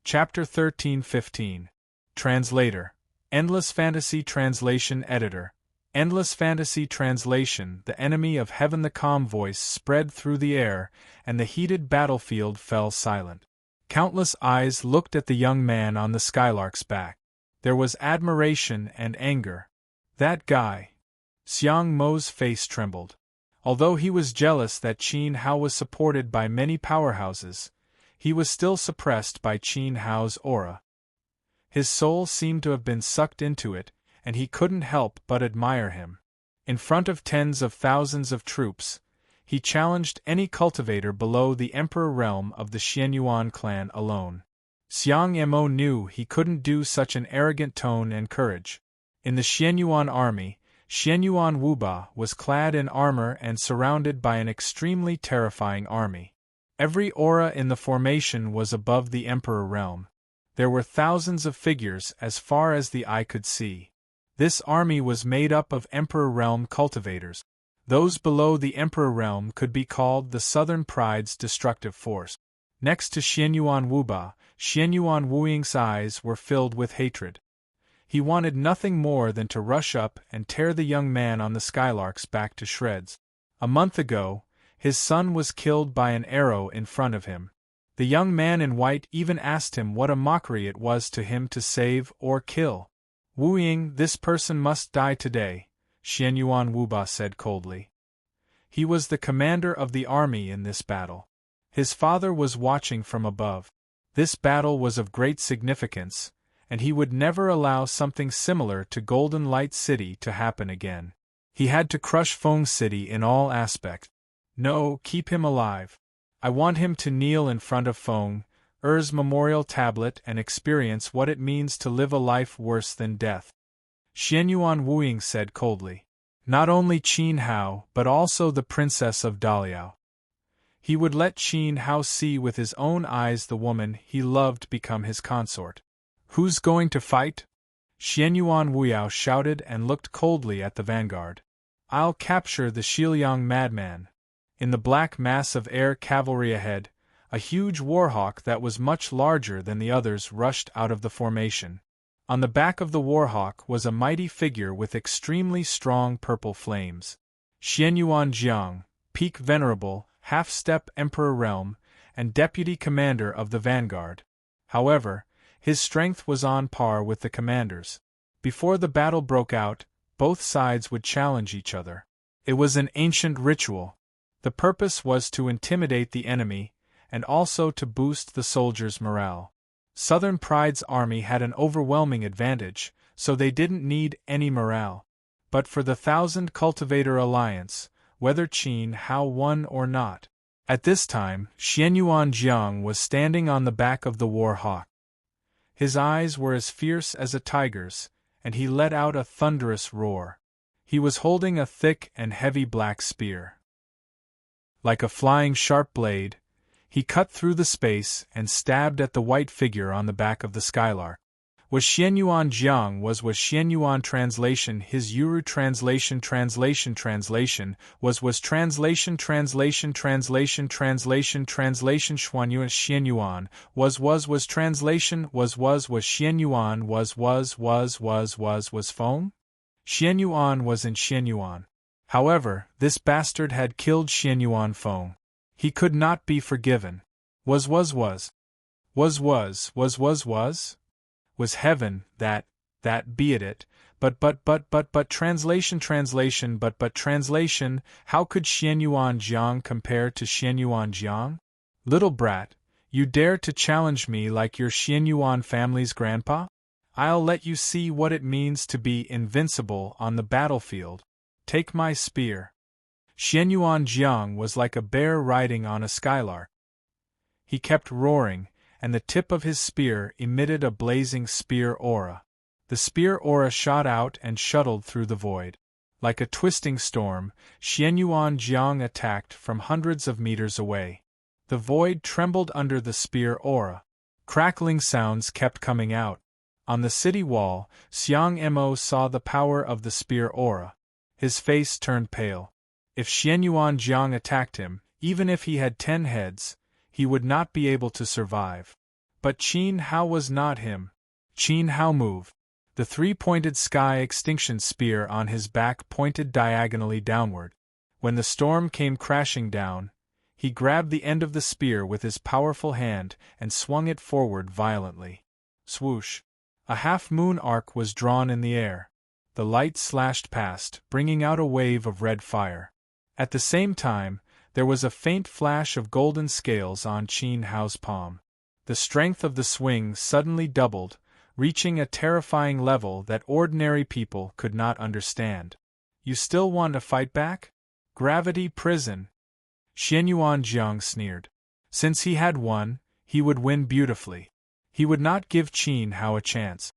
Chapter 13-15. Translator. Endless Fantasy Translation Editor. Endless Fantasy Translation. The enemy of heaven. The calm voice spread through the air, and the heated battlefield fell silent. Countless eyes looked at the young man on the skylark's back. There was admiration and anger. That guy. Xiang Mo's face trembled. Although he was jealous that Qin Hao was supported by many powerhouses, he was still suppressed by Qin Hao's aura. His soul seemed to have been sucked into it, and he couldn't help but admire him. In front of tens of thousands of troops, he challenged any cultivator below the emperor realm of the Xianyuan clan alone. Xiang Mo knew he couldn't do such an arrogant tone and courage. In the Xianyuan army, Xianyuan Wuba was clad in armor and surrounded by an extremely terrifying army. Every aura in the formation was above the emperor realm. There were thousands of figures as far as the eye could see. This army was made up of emperor realm cultivators. Those below the emperor realm could be called the Southern Pride's destructive force. Next to Xianyuan Wuba, Xianyuan Wuying's eyes were filled with hatred. He wanted nothing more than to rush up and tear the young man on the skylark's back to shreds. A month ago, his son was killed by an arrow in front of him. The young man in white even asked him what a mockery it was to him to save or kill. Wu Ying, this person must die today, Xianyuan Wuba said coldly. He was the commander of the army in this battle. His father was watching from above. This battle was of great significance, and he would never allow something similar to Golden Light City to happen again. He had to crush Feng City in all aspects. No, keep him alive. I want him to kneel in front of Feng Er's memorial tablet and experience what it means to live a life worse than death. Xianyuan Wuying said coldly. Not only Qin Hao, but also the princess of Daliao. He would let Qin Hao see with his own eyes the woman he loved become his consort. Who's going to fight? Xianyuan Wuyao shouted and looked coldly at the vanguard. I'll capture the Shiliang madman. In the black mass of air cavalry ahead, a huge warhawk that was much larger than the others rushed out of the formation. On the back of the warhawk was a mighty figure with extremely strong purple flames. Xianyuan Jiang, Peak Venerable, half-step Emperor Realm, and Deputy Commander of the Vanguard. However, his strength was on par with the commanders. Before the battle broke out, both sides would challenge each other. It was an ancient ritual. The purpose was to intimidate the enemy, and also to boost the soldiers' morale. Southern Pride's army had an overwhelming advantage, so they didn't need any morale. But for the Thousand Cultivator Alliance, whether Qin Hao won or not. At this time, Xianyuan Jiang was standing on the back of the war hawk. His eyes were as fierce as a tiger's, and he let out a thunderous roar. He was holding a thick and heavy black spear. Like a flying sharp blade, he cut through the space and stabbed at the white figure on the back of the skylark. Was Xianyuan Jiang was Xianyuan translation his Yuru translation translation was translation Xianyuan was translation was Xianyuan was Feng? Xianyuan was in Xianyuan. However, this bastard had killed Xianyuan Feng. He could not be forgiven. Was heaven, that be it, but translation, how could Xianyuan Jiang compare to Xianyuan Jiang? Little brat, you dare to challenge me like your Xianyuan family's grandpa? I'll let you see what it means to be invincible on the battlefield. Take my spear. Xianyuan Jiang was like a bear riding on a skylark. He kept roaring, and the tip of his spear emitted a blazing spear aura. The spear aura shot out and shuttled through the void. Like a twisting storm, Xianyuan Jiang attacked from hundreds of meters away. The void trembled under the spear aura. Crackling sounds kept coming out. On the city wall, Xiang Mo saw the power of the spear aura. His face turned pale. If Xianyuan Jiang attacked him, even if he had 10 heads, he would not be able to survive. But Qin Hao was not him. Qin Hao moved. The three-pointed sky extinction spear on his back pointed diagonally downward. When the storm came crashing down, he grabbed the end of the spear with his powerful hand and swung it forward violently. Swoosh! A half-moon arc was drawn in the air. The light slashed past, bringing out a wave of red fire. At the same time, there was a faint flash of golden scales on Qin Hao's palm. The strength of the swing suddenly doubled, reaching a terrifying level that ordinary people could not understand. You still want to fight back? Gravity prison. Xianyuan Jiang sneered. Since he had won, he would win beautifully. He would not give Qin Hao a chance.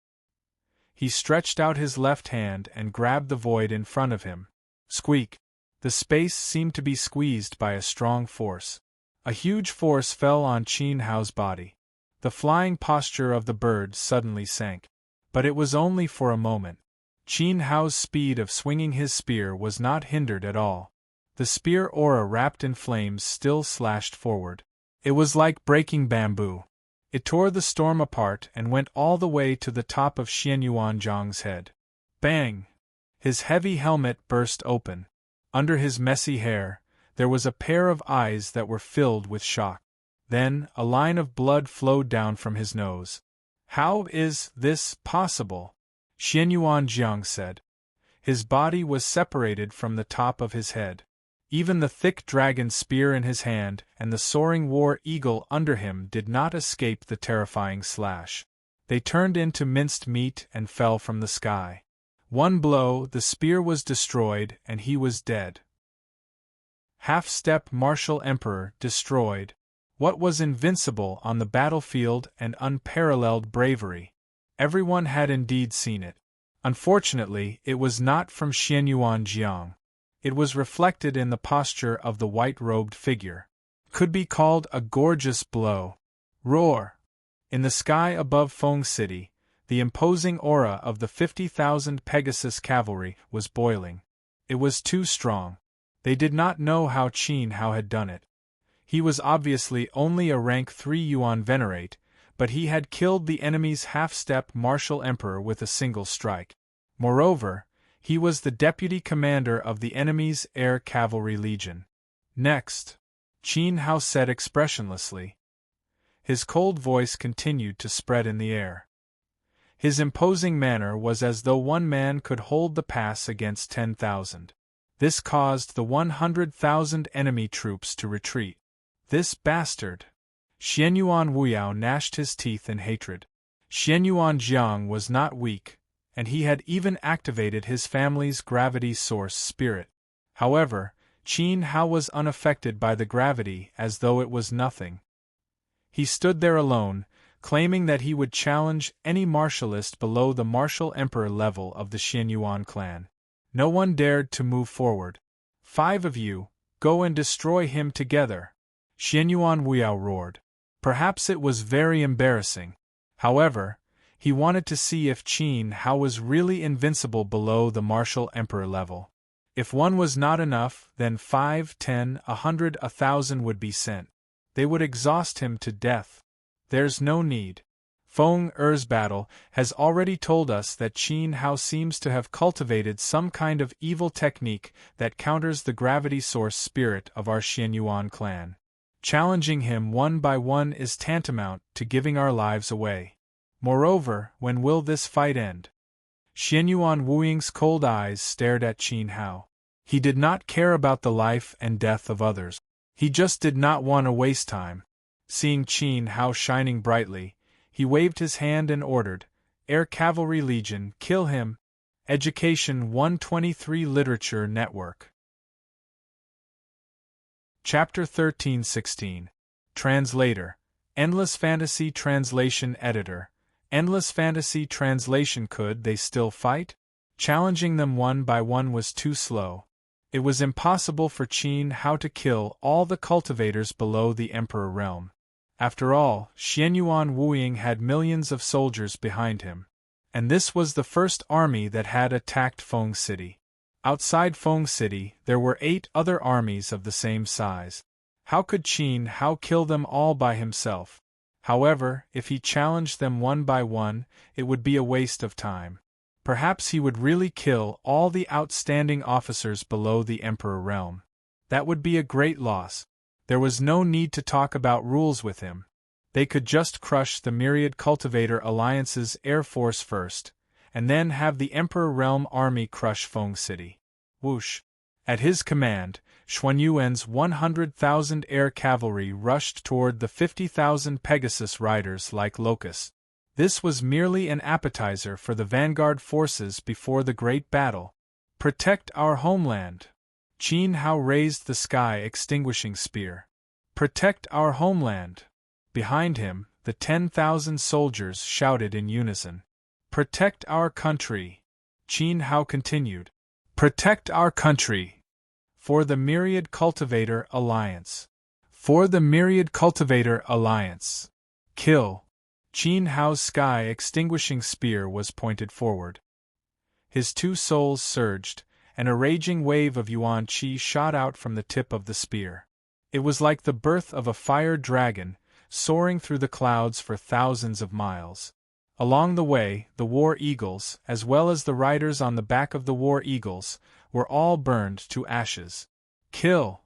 He stretched out his left hand and grabbed the void in front of him. Squeak! The space seemed to be squeezed by a strong force. A huge force fell on Qin Hao's body. The flying posture of the bird suddenly sank. But it was only for a moment. Qin Hao's speed of swinging his spear was not hindered at all. The spear aura wrapped in flames still slashed forward. It was like breaking bamboo. It tore the storm apart and went all the way to the top of Xianyuan Jiang's head. Bang! His heavy helmet burst open. Under his messy hair, there was a pair of eyes that were filled with shock. Then, a line of blood flowed down from his nose. How is this possible? Xianyuan Jiang said. His body was separated from the top of his head. Even the thick dragon spear in his hand and the soaring war eagle under him did not escape the terrifying slash. They turned into minced meat and fell from the sky. One blow, the spear was destroyed and he was dead. Half-step martial emperor destroyed. What was invincible on the battlefield and unparalleled bravery? Everyone had indeed seen it. Unfortunately, it was not from Xianyuan Jiang. It was reflected in the posture of the white-robed figure. Could be called a gorgeous blow. Roar! In the sky above Feng City, the imposing aura of the 50,000 Pegasus cavalry was boiling. It was too strong. They did not know how Qin Hao had done it. He was obviously only a rank 3 Yuan Venerate, but he had killed the enemy's half-step martial emperor with a single strike. Moreover, he was the deputy commander of the enemy's air cavalry legion. Next, Qin Hao said expressionlessly. His cold voice continued to spread in the air. His imposing manner was as though one man could hold the pass against 10,000. This caused the 100,000 enemy troops to retreat. This bastard! Xianyuan Wuyao gnashed his teeth in hatred. Xianyuan Jiang was not weak, and he had even activated his family's gravity source spirit. However, Qin Hao was unaffected by the gravity as though it was nothing. He stood there alone, claiming that he would challenge any martialist below the martial emperor level of the Xianyuan clan. No one dared to move forward. 5 of you, go and destroy him together, Xianyuan Wuyao roared. Perhaps it was very embarrassing. However, he wanted to see if Qin Hao was really invincible below the martial emperor level. If one was not enough, then 5, 10, 100, 1,000 would be sent. They would exhaust him to death. There's no need. Feng Er's battle has already told us that Qin Hao seems to have cultivated some kind of evil technique that counters the gravity source spirit of our Xianyuan clan. Challenging him one by one is tantamount to giving our lives away. Moreover, when will this fight end? Xianyuan Wuying's cold eyes stared at Qin Hao. He did not care about the life and death of others. He just did not want to waste time. Seeing Qin Hao shining brightly, he waved his hand and ordered, Air Cavalry Legion, kill him. Education 123 Literature Network. Chapter 13-16. Translator. Endless Fantasy Translation Editor. Endless Fantasy Translation. Could they still fight? Challenging them one by one was too slow. It was impossible for Qin Hao to kill all the cultivators below the Emperor realm. After all, Xianyuan Wuying had millions of soldiers behind him. And this was the first army that had attacked Feng City. Outside Feng City, there were 8 other armies of the same size. How could Qin Hao kill them all by himself? However, if he challenged them one by one, it would be a waste of time. Perhaps he would really kill all the outstanding officers below the Emperor realm. That would be a great loss. There was no need to talk about rules with him. They could just crush the myriad Cultivator Alliance's air force first, and then have the Emperor Realm army crush Feng City. Whoosh! At his command, Xuanyuan's 100,000 air cavalry rushed toward the 50,000 Pegasus riders like locusts. This was merely an appetizer for the vanguard forces before the great battle. Protect our homeland! Qin Hao raised the sky extinguishing spear. Protect our homeland! Behind him, the 10,000 soldiers shouted in unison. Protect our country! Qin Hao continued. Protect our country! For the Myriad Cultivator Alliance! For the Myriad Cultivator Alliance! Kill! Qin Hao's sky extinguishing spear was pointed forward. His two souls surged, and a raging wave of yuan qi shot out from the tip of the spear. It was like the birth of a fire dragon, soaring through the clouds for thousands of miles. Along the way, the war eagles, as well as the riders on the back of the war eagles, were all burned to ashes. Kill!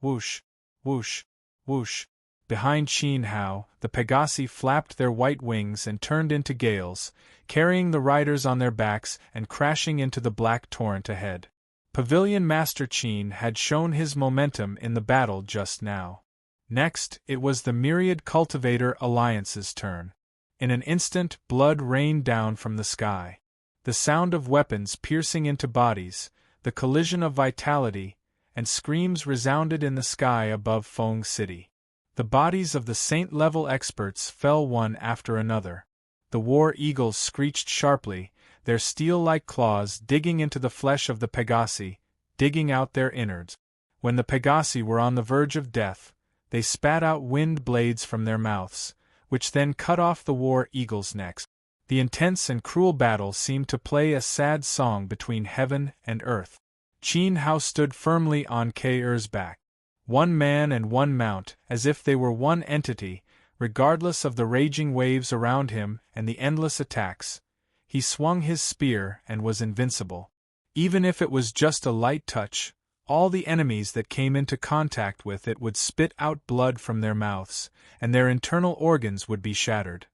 Whoosh! Whoosh! Whoosh! Behind Qin Hao, the Pegasi flapped their white wings and turned into gales, carrying the riders on their backs and crashing into the black torrent ahead. Pavilion Master Qin had shown his momentum in the battle just now. Next, it was the Myriad Cultivator Alliance's turn. In an instant, blood rained down from the sky. The sound of weapons piercing into bodies, the collision of vitality, and screams resounded in the sky above Feng City. The bodies of the Saint-level experts fell one after another. The war eagles screeched sharply, their steel-like claws digging into the flesh of the Pegasi, digging out their innards. When the Pegasi were on the verge of death, they spat out wind blades from their mouths, which then cut off the war eagles' necks. The intense and cruel battle seemed to play a sad song between heaven and earth. Qin Hao stood firmly on Ke-Er's back. One man and one mount, as if they were one entity, regardless of the raging waves around him and the endless attacks. He swung his spear and was invincible. Even if it was just a light touch, all the enemies that came into contact with it would spit out blood from their mouths, and their internal organs would be shattered.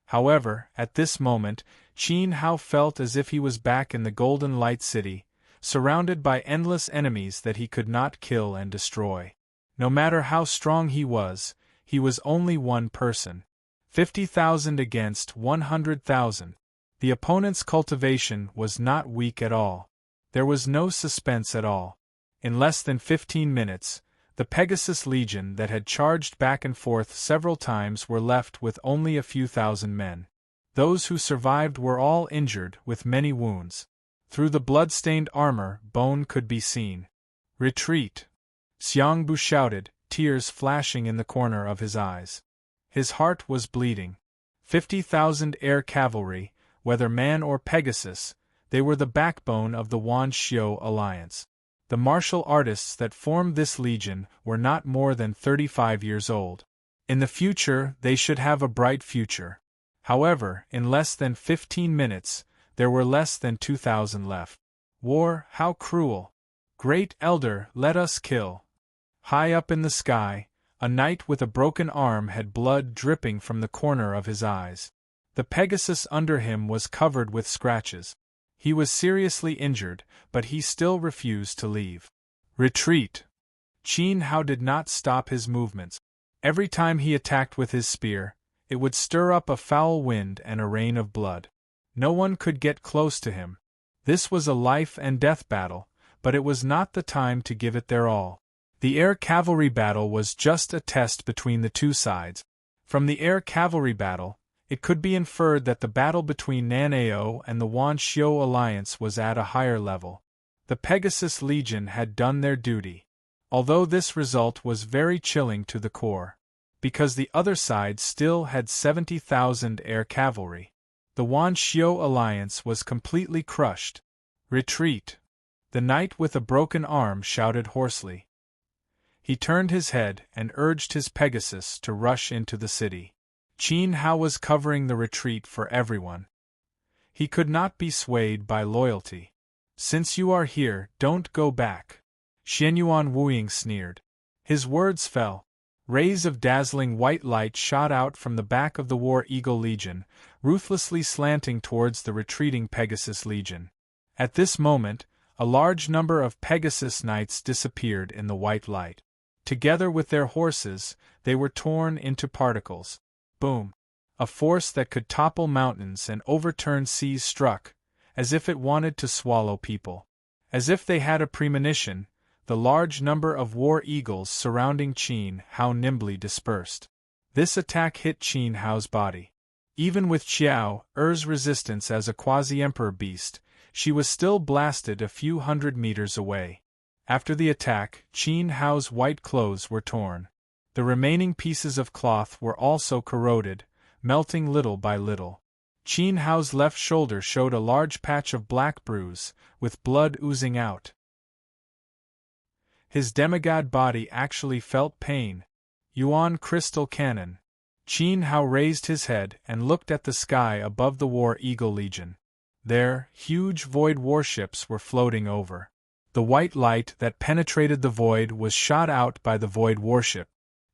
However, at this moment, Qin Hao felt as if he was back in the Golden Light City, surrounded by endless enemies that he could not kill and destroy. No matter how strong he was only one person. 50,000 against 100,000. The opponent's cultivation was not weak at all. There was no suspense at all. In less than 15 minutes, the Pegasus Legion that had charged back and forth several times were left with only a few thousand men. Those who survived were all injured with many wounds. Through the blood-stained armor, bone could be seen. Retreat! Xiangbu shouted, tears flashing in the corner of his eyes. His heart was bleeding. 50,000 air cavalry, whether man or Pegasus, they were the backbone of the Wanxiu Alliance. The martial artists that formed this legion were not more than 35 years old. In the future, they should have a bright future. However, in less than 15 minutes, there were less than 2,000 left. War, how cruel! Great Elder, let us kill! High up in the sky, a knight with a broken arm had blood dripping from the corner of his eyes. The Pegasus under him was covered with scratches. He was seriously injured, but he still refused to leave. Retreat! Qin Hao did not stop his movements. Every time he attacked with his spear, it would stir up a foul wind and a rain of blood. No one could get close to him. This was a life-and-death battle, but it was not the time to give it their all. The air cavalry battle was just a test between the two sides. From the air cavalry battle, it could be inferred that the battle between Nanao and the Wanxiu Alliance was at a higher level. The Pegasus Legion had done their duty. Although this result was very chilling to the core. Because the other side still had 70,000 air cavalry. The Wanxiu Alliance was completely crushed. Retreat! The knight with a broken arm shouted hoarsely. He turned his head and urged his Pegasus to rush into the city. Qin Hao was covering the retreat for everyone. He could not be swayed by loyalty. Since you are here, don't go back. Xianyuan Wuying sneered. His words fell. Rays of dazzling white light shot out from the back of the War Eagle Legion, ruthlessly slanting towards the retreating Pegasus Legion. At this moment, a large number of Pegasus Knights disappeared in the white light. Together with their horses, they were torn into particles. Boom! A force that could topple mountains and overturn seas struck, as if it wanted to swallow people. As if they had a premonition, the large number of war eagles surrounding Qin Hao nimbly dispersed. This attack hit Qin Hao's body. Even with Xiao Er's resistance as a quasi-emperor beast, she was still blasted a few hundred meters away. After the attack, Qin Hao's white clothes were torn. The remaining pieces of cloth were also corroded, melting little by little. Qin Hao's left shoulder showed a large patch of black bruise, with blood oozing out. His demigod body actually felt pain. Yuan Crystal Cannon. Qin Hao raised his head and looked at the sky above the War Eagle Legion. There, huge void warships were floating over. The white light that penetrated the void was shot out by the void warship.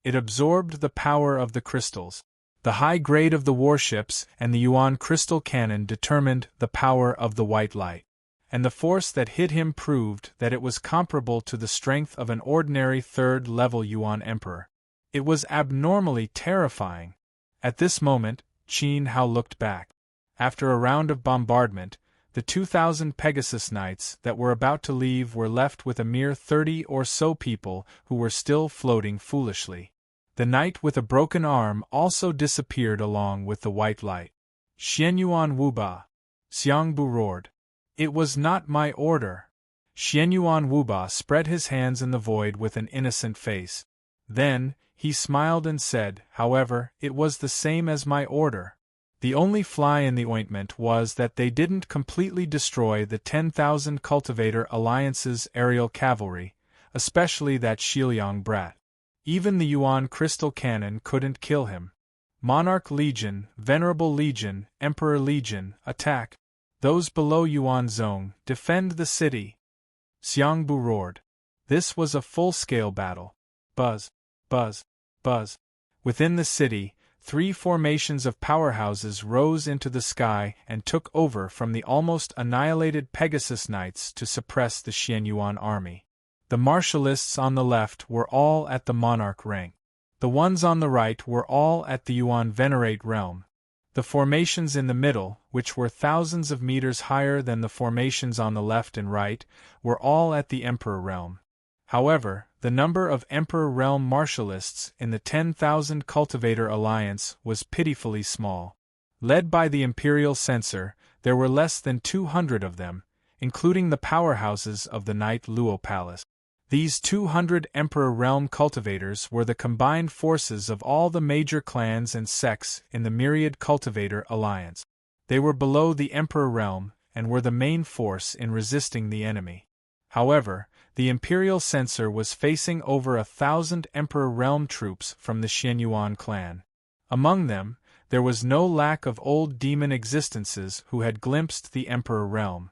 It absorbed the power of the crystals. The high grade of the warships and the Yuan Crystal Cannon determined the power of the white light. And the force that hit him proved that it was comparable to the strength of an ordinary third-level Yuan Emperor. It was abnormally terrifying. At this moment, Qin Hao looked back. After a round of bombardment, the 2,000 Pegasus Knights that were about to leave were left with a mere 30 or so people who were still floating foolishly. The knight with a broken arm also disappeared along with the white light. Xianyuan Wuba. Xiangbu roared. It was not my order. Xianyuan Wuba spread his hands in the void with an innocent face. Then, he smiled and said, however, it was the same as my order. The only fly in the ointment was that they didn't completely destroy the 10,000 Cultivator Alliance's aerial cavalry, especially that Shiliang brat. Even the Yuan Crystal Cannon couldn't kill him. Monarch Legion, Venerable Legion, Emperor Legion, attack. Those below Yuan Zone, defend the city. Xiangbu roared. This was a full-scale battle. Buzz, buzz, buzz. Within the city, 3 formations of powerhouses rose into the sky and took over from the almost annihilated Pegasus Knights to suppress the Xianyuan army. The martialists on the left were all at the monarch rank. The ones on the right were all at the Yuan Venerate realm. The formations in the middle, which were thousands of meters higher than the formations on the left and right, were all at the Emperor realm. However, the number of Emperor realm martialists in the 10,000 Cultivator Alliance was pitifully small. Led by the Imperial Censor, there were less than 200 of them, including the powerhouses of the Knight Luo Palace. These 200 Emperor realm cultivators were the combined forces of all the major clans and sects in the Myriad Cultivator Alliance. They were below the Emperor realm and were the main force in resisting the enemy. However, the Imperial Censor was facing over 1,000 Emperor realm troops from the Xianyuan clan. Among them, there was no lack of old demon existences who had glimpsed the Emperor realm.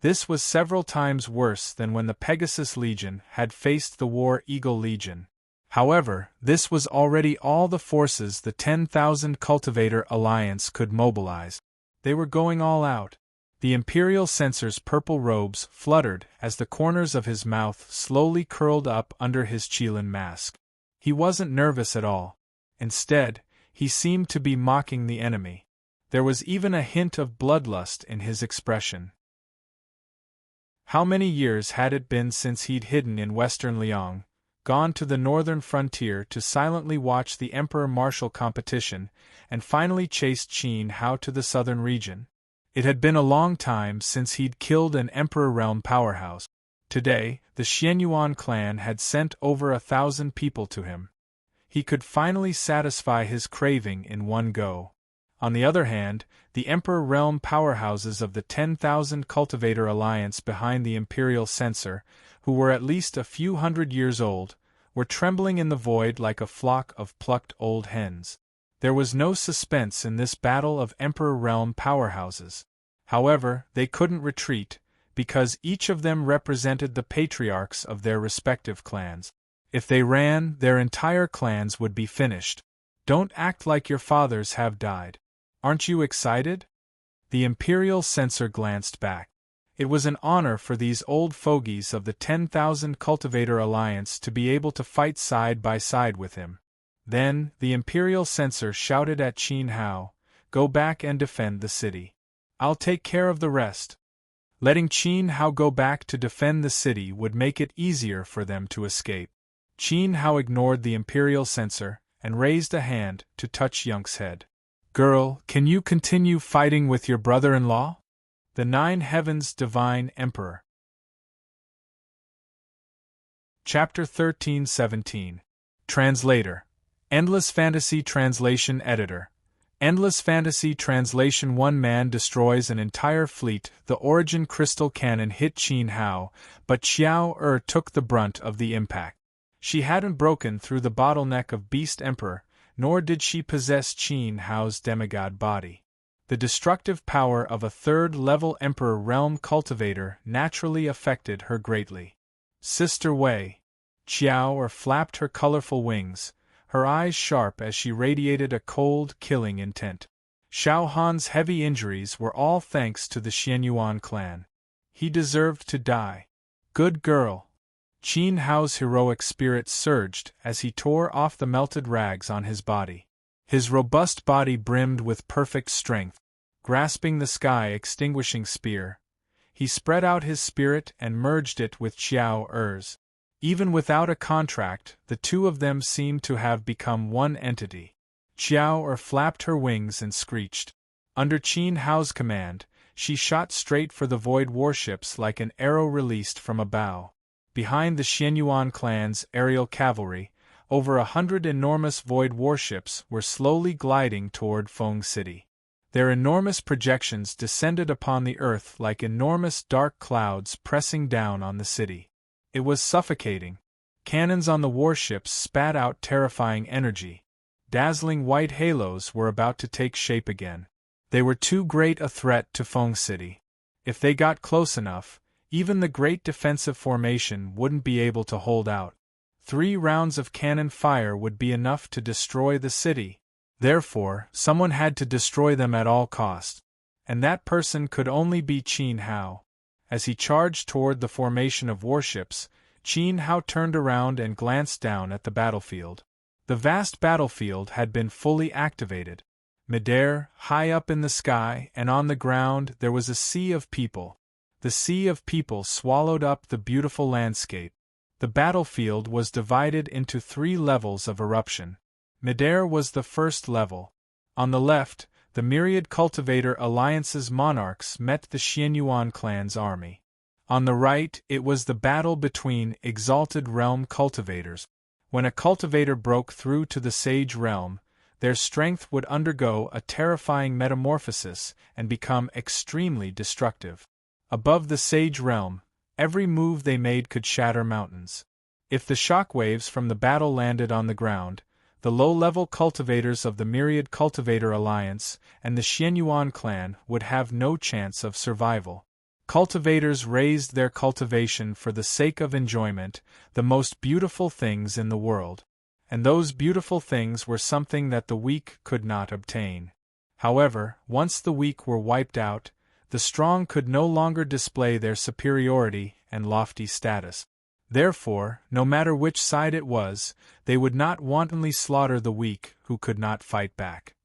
This was several times worse than when the Pegasus Legion had faced the War Eagle Legion. However, this was already all the forces the 10,000 Cultivator Alliance could mobilize. They were going all out. The Imperial Censor's purple robes fluttered as the corners of his mouth slowly curled up under his Qilin mask. He wasn't nervous at all. Instead, he seemed to be mocking the enemy. There was even a hint of bloodlust in his expression. How many years had it been since he'd hidden in western Liang, gone to the northern frontier to silently watch the Emperor Martial competition, and finally chased Qin Hao to the southern region? It had been a long time since he'd killed an Emperor realm powerhouse. Today, the Xianyuan clan had sent over 1,000 people to him. He could finally satisfy his craving in one go. On the other hand, the Emperor realm powerhouses of the 10,000 Cultivator Alliance behind the Imperial Censor, who were at least a few hundred years old, were trembling in the void like a flock of plucked old hens. There was no suspense in this battle of Emperor Realm powerhouses. However, they couldn't retreat, because each of them represented the patriarchs of their respective clans. If they ran, their entire clans would be finished. Don't act like your fathers have died. Aren't you excited? The Imperial Censor glanced back. It was an honor for these old fogies of the 10,000 Cultivator Alliance to be able to fight side by side with him. Then, the Imperial Censor shouted at Qin Hao, "Go back and defend the city. I'll take care of the rest." Letting Qin Hao go back to defend the city would make it easier for them to escape. Qin Hao ignored the Imperial Censor and raised a hand to touch Yunk's head. "Girl, can you continue fighting with your brother-in-law?" The Nine Heavens Divine Emperor. Chapter 13-17. Translator. Endless Fantasy Translation Editor. Endless Fantasy Translation. One man destroys an entire fleet. The Origin Crystal Cannon hit Qin Hao, but Xiao took the brunt of the impact. She hadn't broken through the bottleneck of Beast Emperor, nor did she possess Qin Hao's demigod body. The destructive power of a third-level Emperor Realm Cultivator naturally affected her greatly. Sister Wei. Xiao flapped her colorful wings, her eyes sharp as she radiated a cold, killing intent. Xiao Han's heavy injuries were all thanks to the Xianyuan clan. He deserved to die. Good girl. Qin Hao's heroic spirit surged as he tore off the melted rags on his body. His robust body brimmed with perfect strength. Grasping the sky-extinguishing spear, he spread out his spirit and merged it with Xiao Er's. Even without a contract, the two of them seemed to have become one entity. Xiao flapped her wings and screeched. Under Qin Hao's command, she shot straight for the void warships like an arrow released from a bow. Behind the Xianyuan clan's aerial cavalry, over 100 enormous void warships were slowly gliding toward Feng City. Their enormous projections descended upon the earth like enormous dark clouds pressing down on the city. It was suffocating. Cannons on the warships spat out terrifying energy. Dazzling white halos were about to take shape again. They were too great a threat to Feng City. If they got close enough, even the great defensive formation wouldn't be able to hold out. 3 rounds of cannon fire would be enough to destroy the city. Therefore, someone had to destroy them at all costs. And that person could only be Qin Hao. As he charged toward the formation of warships, Qin Hao turned around and glanced down at the battlefield. The vast battlefield had been fully activated. Midair, high up in the sky and on the ground, there was a sea of people. The sea of people swallowed up the beautiful landscape. The battlefield was divided into 3 levels of eruption. Midair was the first level. On the left, the myriad Cultivator Alliance's monarchs met the Xianyuan clan's army. On the right, it was the battle between exalted realm cultivators. When a cultivator broke through to the Sage Realm, their strength would undergo a terrifying metamorphosis and become extremely destructive. Above the Sage Realm, every move they made could shatter mountains. If the shockwaves from the battle landed on the ground, the low-level cultivators of the Myriad Cultivator Alliance and the Xianyuan clan would have no chance of survival. Cultivators raised their cultivation for the sake of enjoyment, the most beautiful things in the world. And those beautiful things were something that the weak could not obtain. However, once the weak were wiped out, the strong could no longer display their superiority and lofty status. Therefore, no matter which side it was, they would not wantonly slaughter the weak who could not fight back.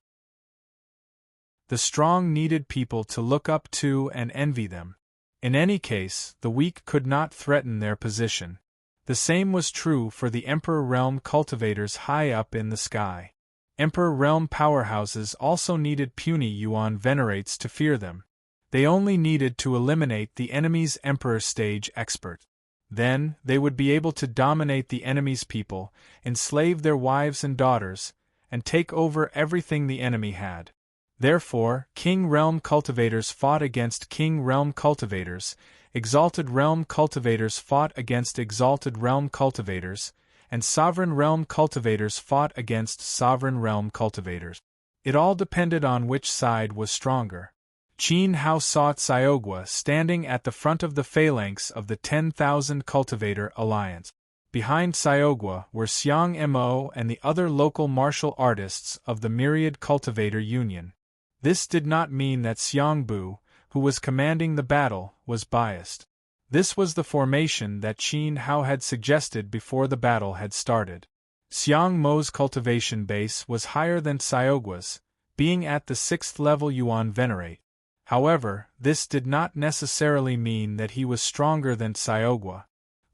The strong needed people to look up to and envy them. In any case, the weak could not threaten their position. The same was true for the Emperor Realm cultivators high up in the sky. Emperor Realm powerhouses also needed puny Yuan venerates to fear them. They only needed to eliminate the enemy's Emperor stage expert. Then, they would be able to dominate the enemy's people, enslave their wives and daughters, and take over everything the enemy had. Therefore, King Realm cultivators fought against King Realm cultivators, Exalted Realm cultivators fought against Exalted Realm cultivators, and Sovereign Realm cultivators fought against Sovereign Realm cultivators. It all depended on which side was stronger. Qin Hao saw Xiaogua standing at the front of the phalanx of the 10,000 Cultivator Alliance. Behind Xiaogua were Xiang Mo and the other local martial artists of the Myriad Cultivator Union. This did not mean that Xiang Bu, who was commanding the battle, was biased. This was the formation that Qin Hao had suggested before the battle had started. Xiang Mo's cultivation base was higher than Xiaogua's, being at the 6th level Yuan Venerate. However, this did not necessarily mean that he was stronger than Xiaogua.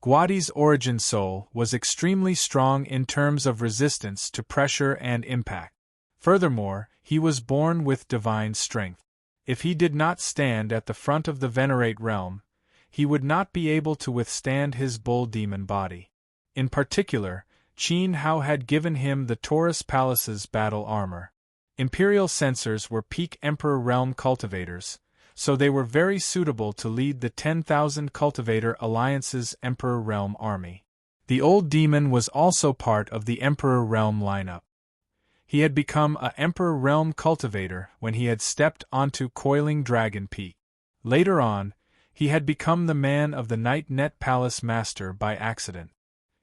Guadi's origin soul was extremely strong in terms of resistance to pressure and impact. Furthermore, he was born with divine strength. If he did not stand at the front of the Venerate realm, he would not be able to withstand his bull demon body. In particular, Qin Hao had given him the Taurus Palace's battle armor. Imperial censors were peak Emperor Realm cultivators, so they were very suitable to lead the 10,000 Cultivator Alliance's Emperor Realm army. The old demon was also part of the Emperor Realm lineup. He had become a Emperor Realm cultivator when he had stepped onto Coiling Dragon Peak. Later on, he had become the man of the Night Net Palace Master by accident.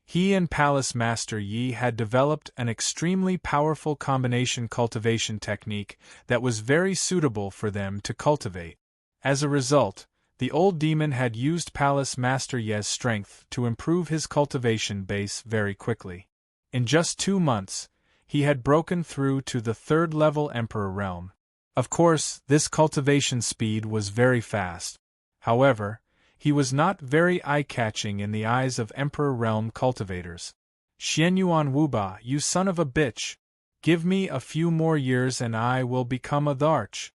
He and Palace Master Yi had developed an extremely powerful combination cultivation technique that was very suitable for them to cultivate. As a result, the old demon had used Palace Master Yi's strength to improve his cultivation base very quickly. In just 2 months, he had broken through to the 3rd level Emperor Realm. Of course, this cultivation speed was very fast. However, he was not very eye-catching in the eyes of Emperor Realm cultivators. Xianyuan Wuba, you son of a bitch! Give me a few more years and I will become a Dharch.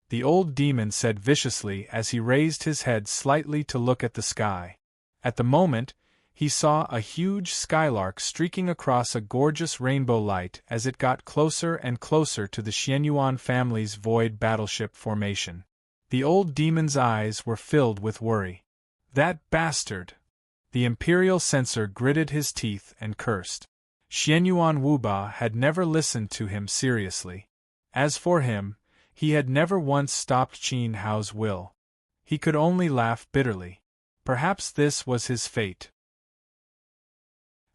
The old demon said viciously as he raised his head slightly to look at the sky. At the moment, he saw a huge skylark streaking across a gorgeous rainbow light as it got closer and closer to the Xianyuan family's void battleship formation. The old demon's eyes were filled with worry. That bastard! The Imperial censor gritted his teeth and cursed. Xianyuan Wuba had never listened to him seriously. As for him, he had never once stopped Qin Hao's will. He could only laugh bitterly. Perhaps this was his fate.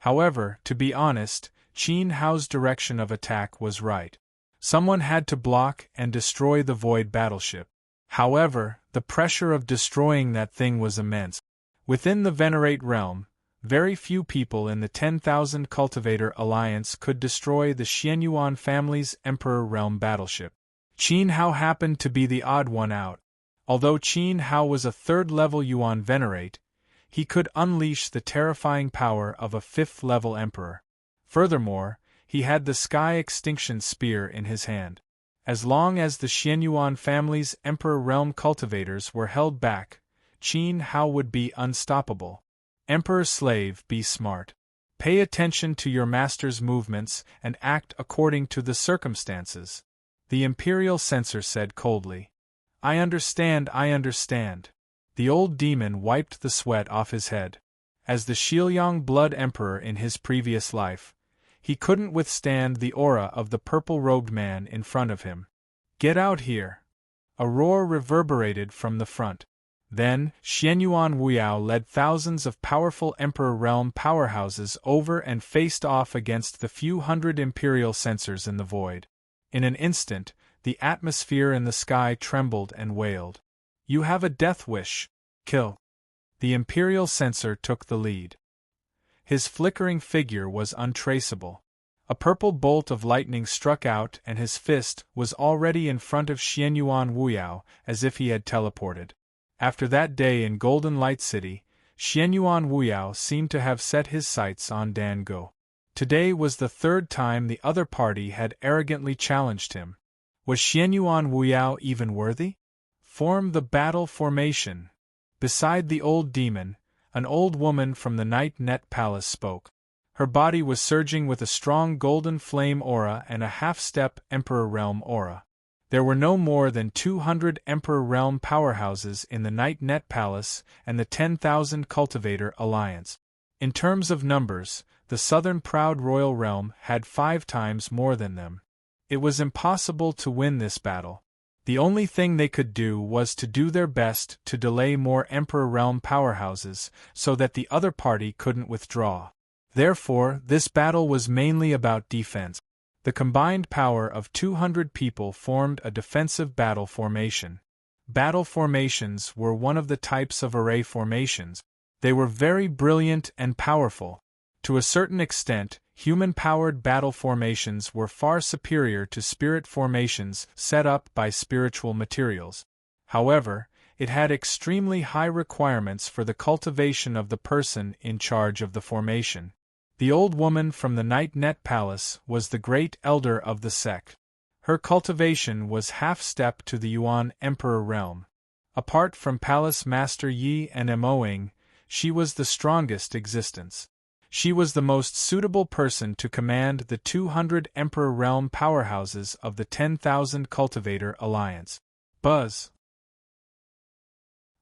However, to be honest, Qin Hao's direction of attack was right. Someone had to block and destroy the void battleship. However, the pressure of destroying that thing was immense. Within the Venerate realm, very few people in the 10,000 Cultivator Alliance could destroy the Xianyuan family's Emperor Realm battleship. Qin Hao happened to be the odd one out. Although Qin Hao was a 3rd level Yuan Venerate, he could unleash the terrifying power of a 5th level Emperor. Furthermore, he had the Sky Extinction Spear in his hand. As long as the Xianyuan family's Emperor Realm cultivators were held back, Qin Hao would be unstoppable. Emperor Slave, be smart. Pay attention to your master's movements and act according to the circumstances. The Imperial censor said coldly. I understand. The old demon wiped the sweat off his head. As the Shiliang Blood Emperor in his previous life, he couldn't withstand the aura of the purple-robed man in front of him. Get out here! A roar reverberated from the front. Then, Xianyuan Wuyao led thousands of powerful Emperor Realm powerhouses over and faced off against the few hundred Imperial censors in the void. In an instant, the atmosphere in the sky trembled and wailed. You have a death wish. Kill. The Imperial censor took the lead. His flickering figure was untraceable. A purple bolt of lightning struck out and his fist was already in front of Xianyuan Wuyao as if he had teleported. After that day in Golden Light City, Xianyuan Wuyao seemed to have set his sights on Dan Go. Today was the 3rd time the other party had arrogantly challenged him. Was Xianyuan Wuyao even worthy? Form the battle formation. Beside the old demon, an old woman from the Night Net Palace spoke. Her body was surging with a strong golden flame aura and a half-step Emperor Realm aura. There were no more than 200 Emperor Realm powerhouses in the Night Net Palace and the 10,000 Cultivator Alliance. In terms of numbers, The southern proud royal realm had 5 times more than them. It was impossible to win this battle. The only thing they could do was to do their best to delay more Emperor Realm powerhouses so that the other party couldn't withdraw. Therefore, this battle was mainly about defense. The combined power of 200 people formed a defensive battle formation. Battle formations were one of the types of array formations. They were very brilliant and powerful. To a certain extent, human-powered battle formations were far superior to spirit formations set up by spiritual materials. However, it had extremely high requirements for the cultivation of the person in charge of the formation. The old woman from the Night Net Palace was the great elder of the sect. Her cultivation was half-step to the Yuan Emperor realm. Apart from Palace Master Yi and Emoing, she was the strongest existence. She was the most suitable person to command the 200 Emperor Realm powerhouses of the 10,000 Cultivator Alliance. Buzz!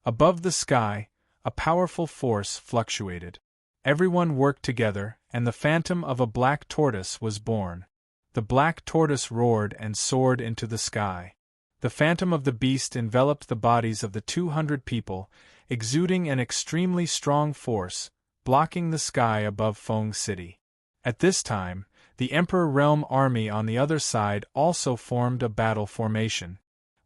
Above the sky, a powerful force fluctuated. Everyone worked together, and the phantom of a black tortoise was born. The black tortoise roared and soared into the sky. The phantom of the beast enveloped the bodies of the 200 people, exuding an extremely strong force, blocking the sky above Feng City. At this time, the Emperor Realm army on the other side also formed a battle formation.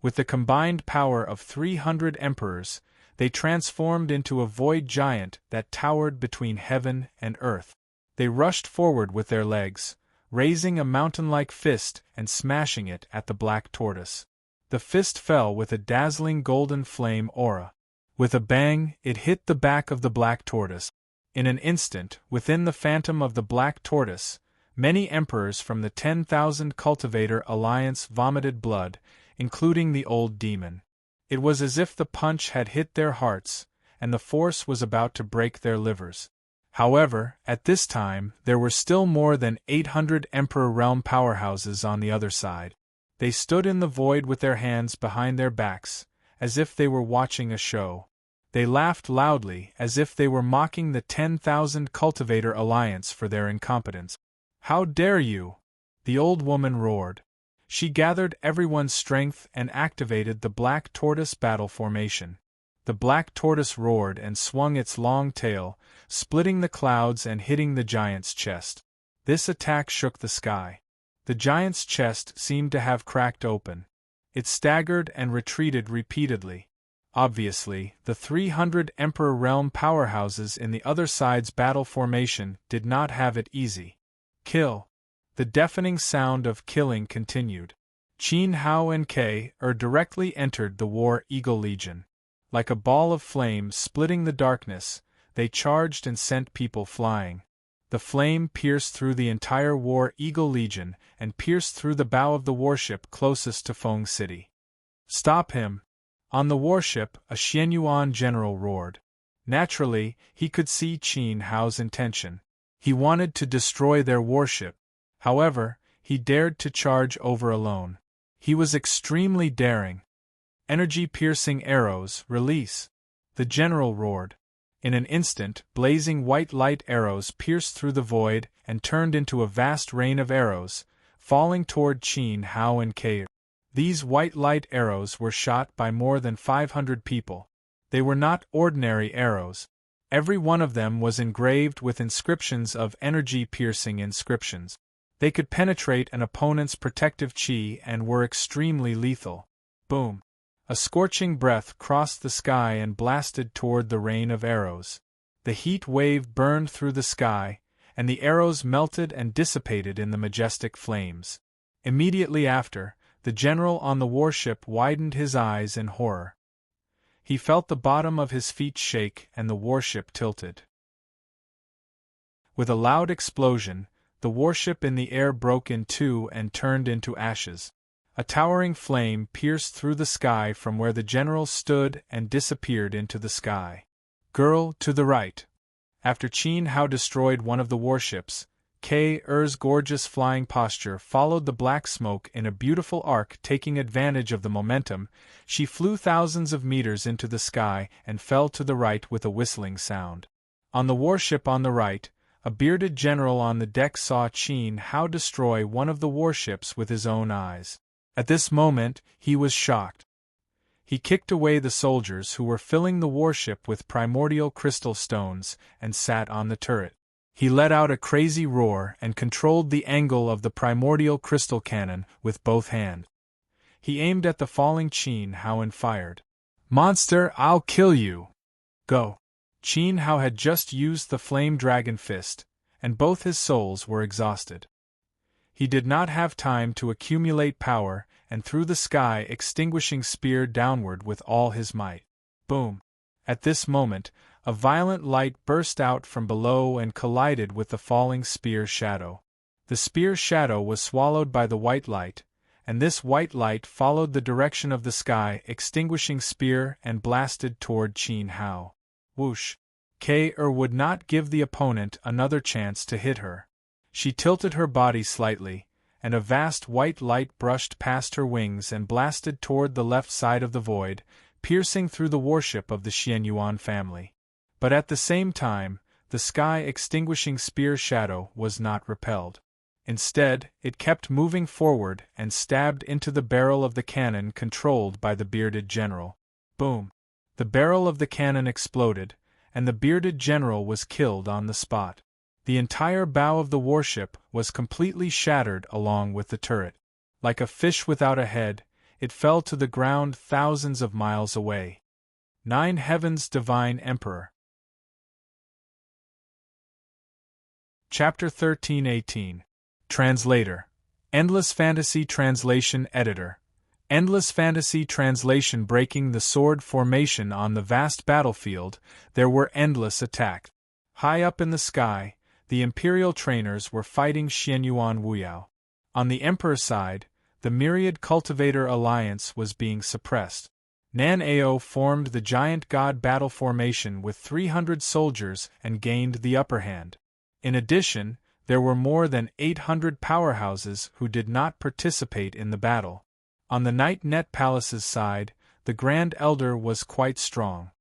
With the combined power of 300 emperors, they transformed into a void giant that towered between heaven and earth. They rushed forward with their legs, raising a mountain-like fist and smashing it at the black tortoise. The fist fell with a dazzling golden flame aura. With a bang, it hit the back of the black tortoise. In an instant, within the phantom of the black tortoise, many emperors from the 10,000 Cultivator Alliance vomited blood, including the old demon. It was as if the punch had hit their hearts, and the force was about to break their livers. However, at this time, there were still more than 800 Emperor Realm powerhouses on the other side. They stood in the void with their hands behind their backs, as if they were watching a show. They laughed loudly as if they were mocking the 10,000 Cultivator Alliance for their incompetence. "How dare you!" the old woman roared. She gathered everyone's strength and activated the black tortoise battle formation. The black tortoise roared and swung its long tail, splitting the clouds and hitting the giant's chest. This attack shook the sky. The giant's chest seemed to have cracked open. It staggered and retreated repeatedly. Obviously, the 300 Emperor Realm powerhouses in the other side's battle formation did not have it easy. Kill! The deafening sound of killing continued. Qin Hao and Ke directly entered the War Eagle Legion. Like a ball of flame splitting the darkness, they charged and sent people flying. The flame pierced through the entire War Eagle Legion and pierced through the bow of the warship closest to Feng City. "Stop him!" On the warship, a Xianyuan general roared. Naturally, he could see Qin Hao's intention. He wanted to destroy their warship. However, he dared to charge over alone. He was extremely daring. "Energy-piercing arrows, release!" the general roared. In an instant, blazing white light arrows pierced through the void and turned into a vast rain of arrows, falling toward Qin Hao and Ke. These white light arrows were shot by more than 500 people. They were not ordinary arrows. Every one of them was engraved with inscriptions of energy-piercing inscriptions. They could penetrate an opponent's protective chi and were extremely lethal. Boom! A scorching breath crossed the sky and blasted toward the rain of arrows. The heat wave burned through the sky, and the arrows melted and dissipated in the majestic flames. Immediately after, the general on the warship widened his eyes in horror. He felt the bottom of his feet shake and the warship tilted. With a loud explosion, the warship in the air broke in two and turned into ashes. A towering flame pierced through the sky from where the general stood and disappeared into the sky. "Girl, to the right!" After Qin Hao destroyed one of the warships, Ke-Er's gorgeous flying posture followed the black smoke in a beautiful arc. Taking advantage of the momentum, she flew thousands of meters into the sky and fell to the right with a whistling sound. On the warship on the right, A bearded general on the deck saw Qin Hao destroy one of the warships with his own eyes. At this moment, he was shocked. He kicked away the soldiers who were filling the warship with primordial crystal stones and sat on the turret. He let out a crazy roar and controlled the angle of the primordial crystal cannon with both hands. He aimed at the falling Qin Hao and fired. "Monster, I'll kill you! Go!" Qin Hao had just used the flame dragon fist, and both his souls were exhausted. He did not have time to accumulate power and threw the sky extinguishing spear downward with all his might. Boom! At this moment, a violent light burst out from below and collided with the falling spear shadow. The spear shadow was swallowed by the white light, and this white light followed the direction of the sky extinguishing spear and blasted toward Qin Hao. Whoosh! K-Er would not give the opponent another chance to hit her. She tilted her body slightly, and a vast white light brushed past her wings and blasted toward the left side of the void, piercing through the warship of the Xianyuan family. But at the same time, the sky-extinguishing spear shadow was not repelled. Instead, it kept moving forward and stabbed into the barrel of the cannon controlled by the bearded general. Boom! The barrel of the cannon exploded, and the bearded general was killed on the spot. The entire bow of the warship was completely shattered along with the turret. Like a fish without a head, it fell to the ground thousands of miles away. 9 Heavens Divine Emperor. Chapter 13-18. Translator. Endless Fantasy Translation Editor. Endless Fantasy Translation. Breaking the sword formation on the vast battlefield, there were endless attacks. High up in the sky, the Imperial trainers were fighting Xianyuan Wuyao. On the Emperor side, the myriad cultivator alliance was being suppressed. Nan Ao formed the giant god battle formation with 300 soldiers and gained the upper hand. In addition, there were more than 800 powerhouses who did not participate in the battle. On the Night Net Palace's side, the Grand Elder was quite strong.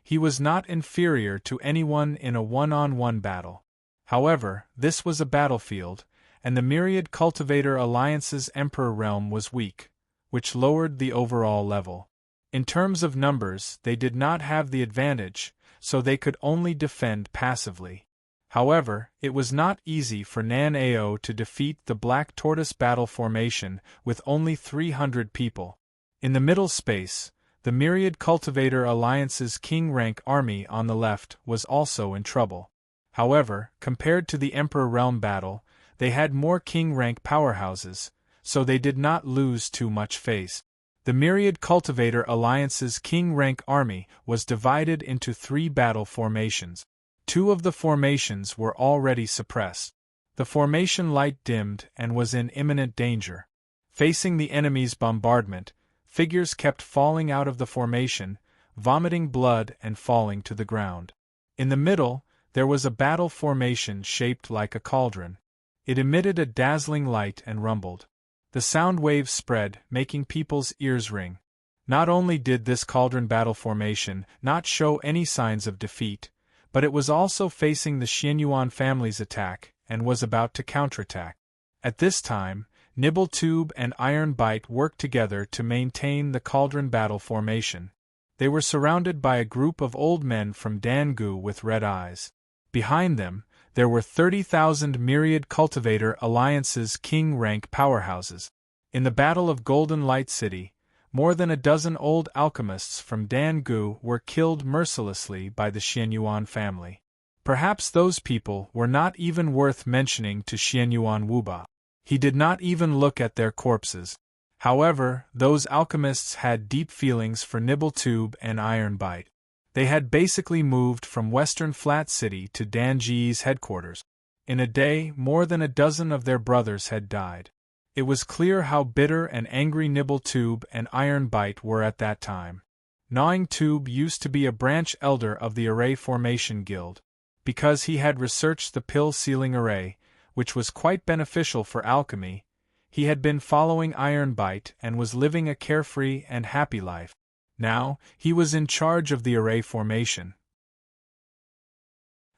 He was not inferior to anyone in a one-on-one battle. However, this was a battlefield, and the myriad cultivator alliance's Emperor realm was weak, which lowered the overall level. In terms of numbers, they did not have the advantage, so they could only defend passively. However, it was not easy for Nan Ao to defeat the Black Tortoise battle formation with only 300 people. In the middle space, the myriad cultivator alliance's king-rank army on the left was also in trouble. However, compared to the Emperor Realm battle, they had more king-rank powerhouses, so they did not lose too much face. The myriad cultivator alliance's king-rank army was divided into 3 battle formations. 2 of the formations were already suppressed. The formation light dimmed and was in imminent danger. Facing the enemy's bombardment, figures kept falling out of the formation, vomiting blood and falling to the ground. In the middle, there was a battle formation shaped like a cauldron. It emitted a dazzling light and rumbled. The sound waves spread, making people's ears ring. Not only did this cauldron battle formation not show any signs of defeat, but it was also facing the Xianyuan family's attack and was about to counterattack. At this time, Nibbletube and Ironbite worked together to maintain the cauldron battle formation. They were surrounded by a group of old men from Dangu with red eyes. Behind them, there were 30,000 myriad cultivator alliance's king-rank powerhouses. In the Battle of Golden Light City, more than a dozen old alchemists from Dangu were killed mercilessly by the Xianyuan family. Perhaps those people were not even worth mentioning to Xianyuan Wuba. He did not even look at their corpses. However, those alchemists had deep feelings for Nibbletube and Ironbite. They had basically moved from Western Flat City to Danji's headquarters. In a day, more than a dozen of their brothers had died. It was clear how bitter and angry Nibbletube and Ironbite were at that time. Gnawing Tube used to be a branch elder of the Array Formation Guild. Because he had researched the pill-sealing array, which was quite beneficial for alchemy, he had been following Ironbite and was living a carefree and happy life. Now, he was in charge of the Array Formation.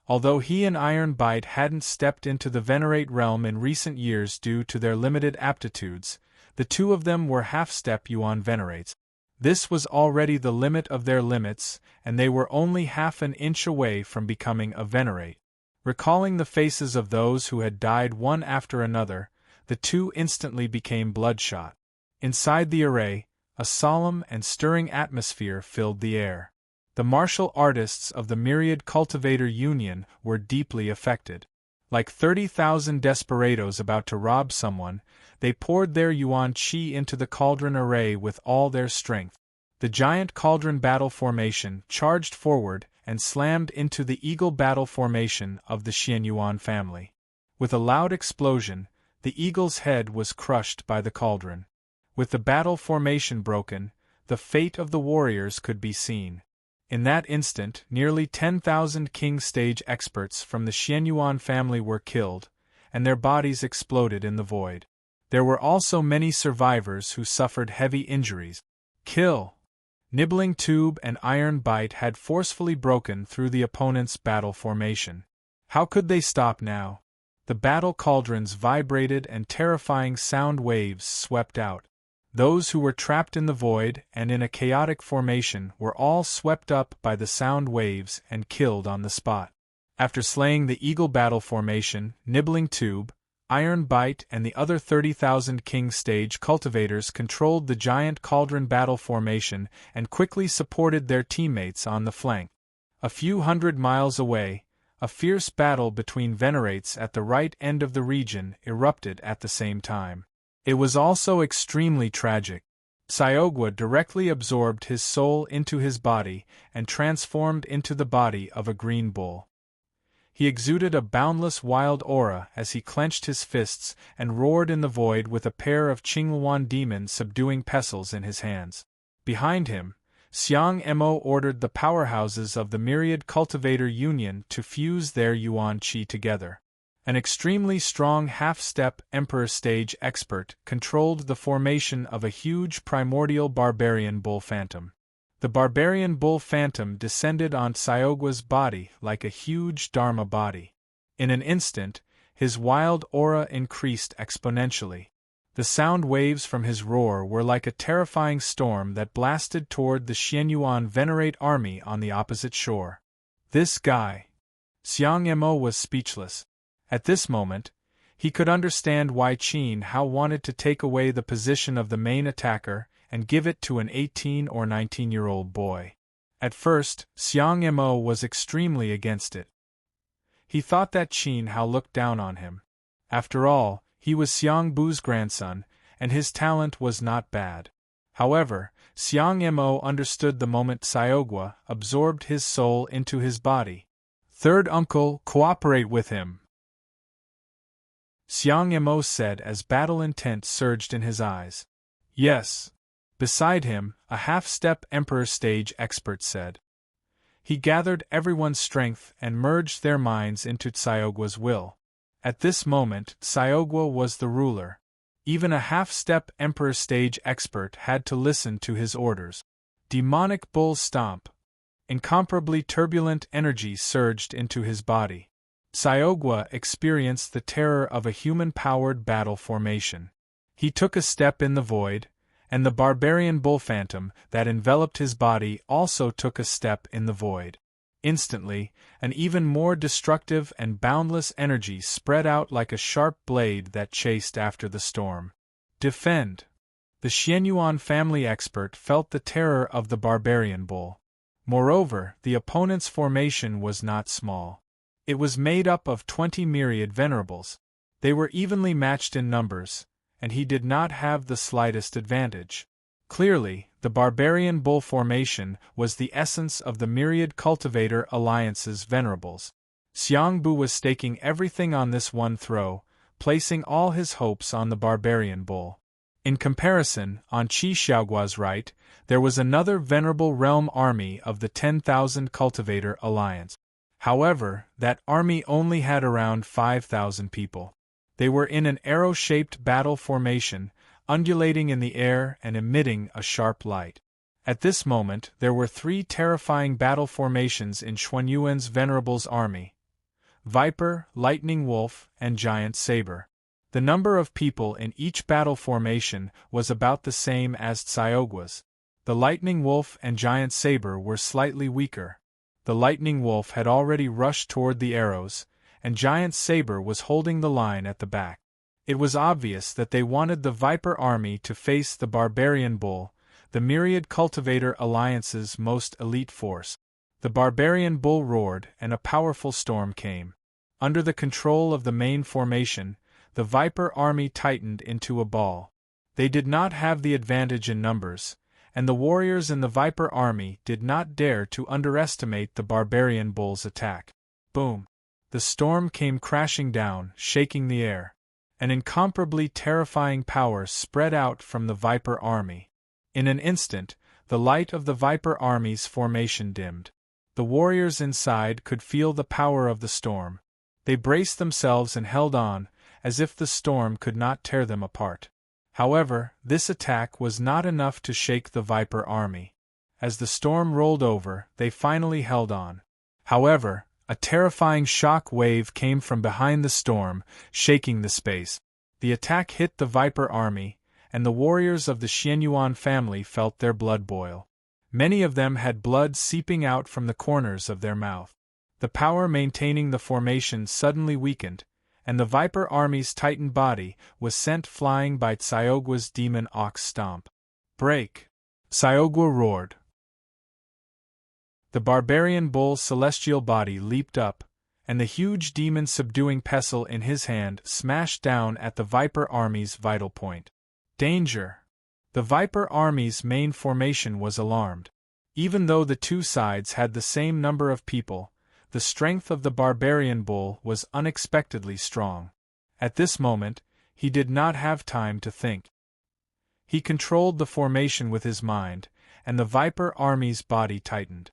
Although he and Iron Bite hadn't stepped into the Venerate realm in recent years due to their limited aptitudes, the two of them were half-step Yuan Venerates. This was already the limit of their limits, and they were only half an inch away from becoming a Venerate. Recalling the faces of those who had died one after another, the two instantly became bloodshot. Inside the array, a solemn and stirring atmosphere filled the air. The martial artists of the Myriad Cultivator Union were deeply affected. Like 30,000 desperados about to rob someone, they poured their Yuan Qi into the cauldron array with all their strength. The giant cauldron battle formation charged forward and slammed into the eagle battle formation of the Xianyuan family. With a loud explosion, the eagle's head was crushed by the cauldron. With the battle formation broken, the fate of the warriors could be seen. In that instant, nearly 10,000 King Stage experts from the Xianyuan family were killed, and their bodies exploded in the void. There were also many survivors who suffered heavy injuries. Kill! Nibbling Tube and Iron Bite had forcefully broken through the opponent's battle formation. How could they stop now? The battle cauldrons vibrated and terrifying sound waves swept out. Those who were trapped in the void and in a chaotic formation were all swept up by the sound waves and killed on the spot. After slaying the eagle battle formation, Nibbling Tube, Iron Bite and the other 30,000 King Stage cultivators controlled the giant cauldron battle formation and quickly supported their teammates on the flank. A few hundred miles away, a fierce battle between Venerates at the right end of the region erupted at the same time. It was also extremely tragic. Xiaogua directly absorbed his soul into his body and transformed into the body of a green bull. He exuded a boundless wild aura as he clenched his fists and roared in the void with a pair of Qingluan demon subduing pestles in his hands. Behind him, Xiang Mo ordered the powerhouses of the Myriad Cultivator Union to fuse their Yuan Qi together. An extremely strong half-step Emperor Stage expert controlled the formation of a huge primordial barbarian bull phantom. The barbarian bull phantom descended on Xiaogua's body like a huge Dharma body. In an instant, his wild aura increased exponentially. The sound waves from his roar were like a terrifying storm that blasted toward the Xianyuan Venerate army on the opposite shore. This guy. Xiang Mo was speechless. At this moment, he could understand why Qin Hao wanted to take away the position of the main attacker and give it to an 18 or 19-year-old boy. At first, Xiang Mo was extremely against it. He thought that Qin Hao looked down on him. After all, he was Xiang Bu's grandson, and his talent was not bad. However, Xiang Mo understood the moment Xiaogua absorbed his soul into his body. Third uncle, cooperate with him, Xiang Mo said as battle intent surged in his eyes. Yes. Beside him, a half-step Emperor Stage expert said. He gathered everyone's strength and merged their minds into Xiaogua's will. At this moment, Xiaogua was the ruler. Even a half-step Emperor Stage expert had to listen to his orders. Demonic bull stomp. Incomparably turbulent energy surged into his body. Xiaogua experienced the terror of a human-powered battle formation. He took a step in the void, and the barbarian bull phantom that enveloped his body also took a step in the void. Instantly, an even more destructive and boundless energy spread out like a sharp blade that chased after the storm. Defend! The Xianyuan family expert felt the terror of the barbarian bull. Moreover, the opponent's formation was not small. It was made up of 20 myriad venerables. They were evenly matched in numbers, and he did not have the slightest advantage. Clearly, the barbarian bull formation was the essence of the Myriad Cultivator Alliance's venerables. Xiang Bu was staking everything on this one throw, placing all his hopes on the barbarian bull. In comparison, on Qi Xiaogua's right, there was another venerable realm army of the 10,000 Cultivator Alliance. However, that army only had around 5,000 people. They were in an arrow-shaped battle formation, undulating in the air and emitting a sharp light. At this moment, there were 3 terrifying battle formations in Xuanyuan's Venerable's army, Viper, Lightning Wolf, and Giant Saber. The number of people in each battle formation was about the same as Tsyogwa's. The Lightning Wolf and Giant Saber were slightly weaker. The Lightning Wolf had already rushed toward the arrows, and Giant Saber was holding the line at the back. It was obvious that they wanted the Viper army to face the Barbarian Bull, the Myriad Cultivator Alliance's most elite force. The Barbarian Bull roared, and a powerful storm came. Under the control of the main formation, the Viper army tightened into a ball. They did not have the advantage in numbers, and the warriors in the Viper army did not dare to underestimate the Barbarian Bull's attack. Boom! The storm came crashing down, shaking the air. An incomparably terrifying power spread out from the Viper army. In an instant, the light of the Viper army's formation dimmed. The warriors inside could feel the power of the storm. They braced themselves and held on, as if the storm could not tear them apart. However, this attack was not enough to shake the Viper army. As the storm rolled over, they finally held on. However, a terrifying shock wave came from behind the storm, shaking the space. The attack hit the Viper army, and the warriors of the Xianyuan family felt their blood boil. Many of them had blood seeping out from the corners of their mouth. The power maintaining the formation suddenly weakened, and the Viper army's tightened body was sent flying by Tsyogwa's demon ox stomp. Break! Tsyogwa roared. The Barbarian Bull's celestial body leaped up, and the huge demon subduing pestle in his hand smashed down at the Viper army's vital point. Danger! The Viper army's main formation was alarmed. Even though the two sides had the same number of people, the strength of the Barbarian Bull was unexpectedly strong. At this moment, he did not have time to think. He controlled the formation with his mind, and the Viper army's body tightened.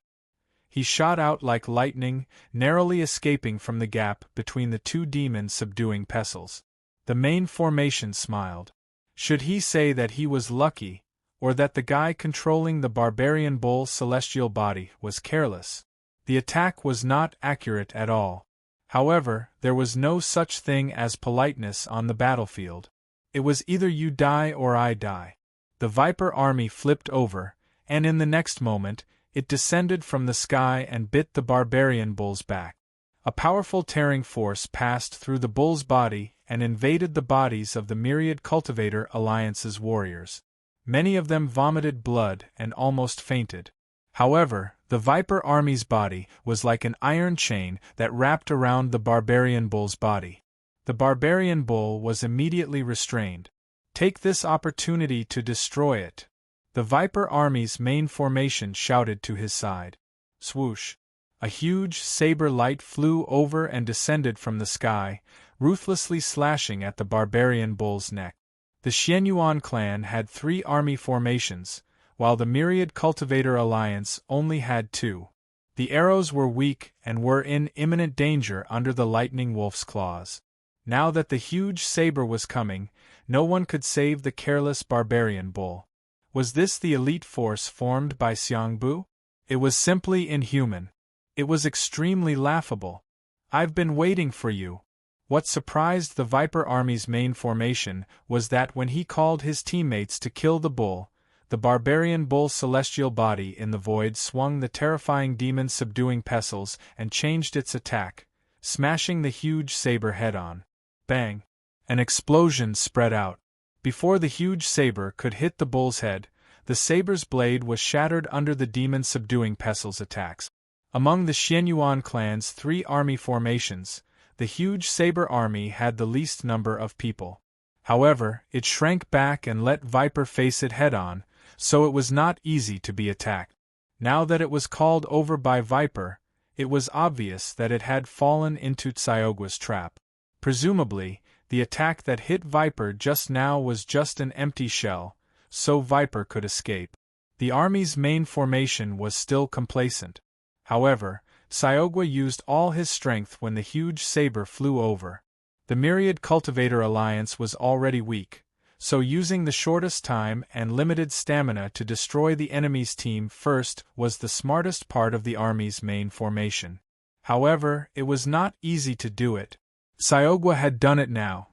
He shot out like lightning, narrowly escaping from the gap between the two demons subduing pestles. The main formation smiled. Should he say that he was lucky, or that the guy controlling the Barbarian Bull's celestial body was careless? The attack was not accurate at all. However, there was no such thing as politeness on the battlefield. It was either you die or I die. The Viper army flipped over, and in the next moment, it descended from the sky and bit the Barbarian Bull's back. A powerful tearing force passed through the bull's body and invaded the bodies of the Myriad Cultivator Alliance's warriors. Many of them vomited blood and almost fainted. However, the Viper army's body was like an iron chain that wrapped around the Barbarian Bull's body. The Barbarian Bull was immediately restrained. Take this opportunity to destroy it. The Viper army's main formation shouted to his side. Swoosh! A huge saber light flew over and descended from the sky, ruthlessly slashing at the Barbarian Bull's neck. The Xianyuan clan had 3 army formations, while the Myriad Cultivator Alliance only had 2. The arrows were weak and were in imminent danger under the Lightning Wolf's claws. Now that the huge saber was coming, no one could save the careless Barbarian Bull. Was this the elite force formed by Xiangbu? It was simply inhuman. It was extremely laughable. I've been waiting for you. What surprised the Viper army's main formation was that when he called his teammates to kill the bull, the Barbarian Bull's celestial body in the void swung the terrifying demon subduing pestles and changed its attack, smashing the huge saber head-on. Bang! An explosion spread out. Before the huge saber could hit the bull's head, the saber's blade was shattered under the demon subduing pestles' attacks. Among the Xianyuan clan's 3 army formations, the huge saber army had the least number of people. However, it shrank back and let Viper face it head-on, so it was not easy to be attacked. Now that it was called over by Viper, it was obvious that it had fallen into Tsyogwa's trap. Presumably, the attack that hit Viper just now was just an empty shell, so Viper could escape. The army's main formation was still complacent. However, Tsyogwa used all his strength when the huge saber flew over. The Myriad Cultivator Alliance was already weak, so using the shortest time and limited stamina to destroy the enemy's team first was the smartest part of the army's main formation. However, it was not easy to do it. Syogwa had done it now.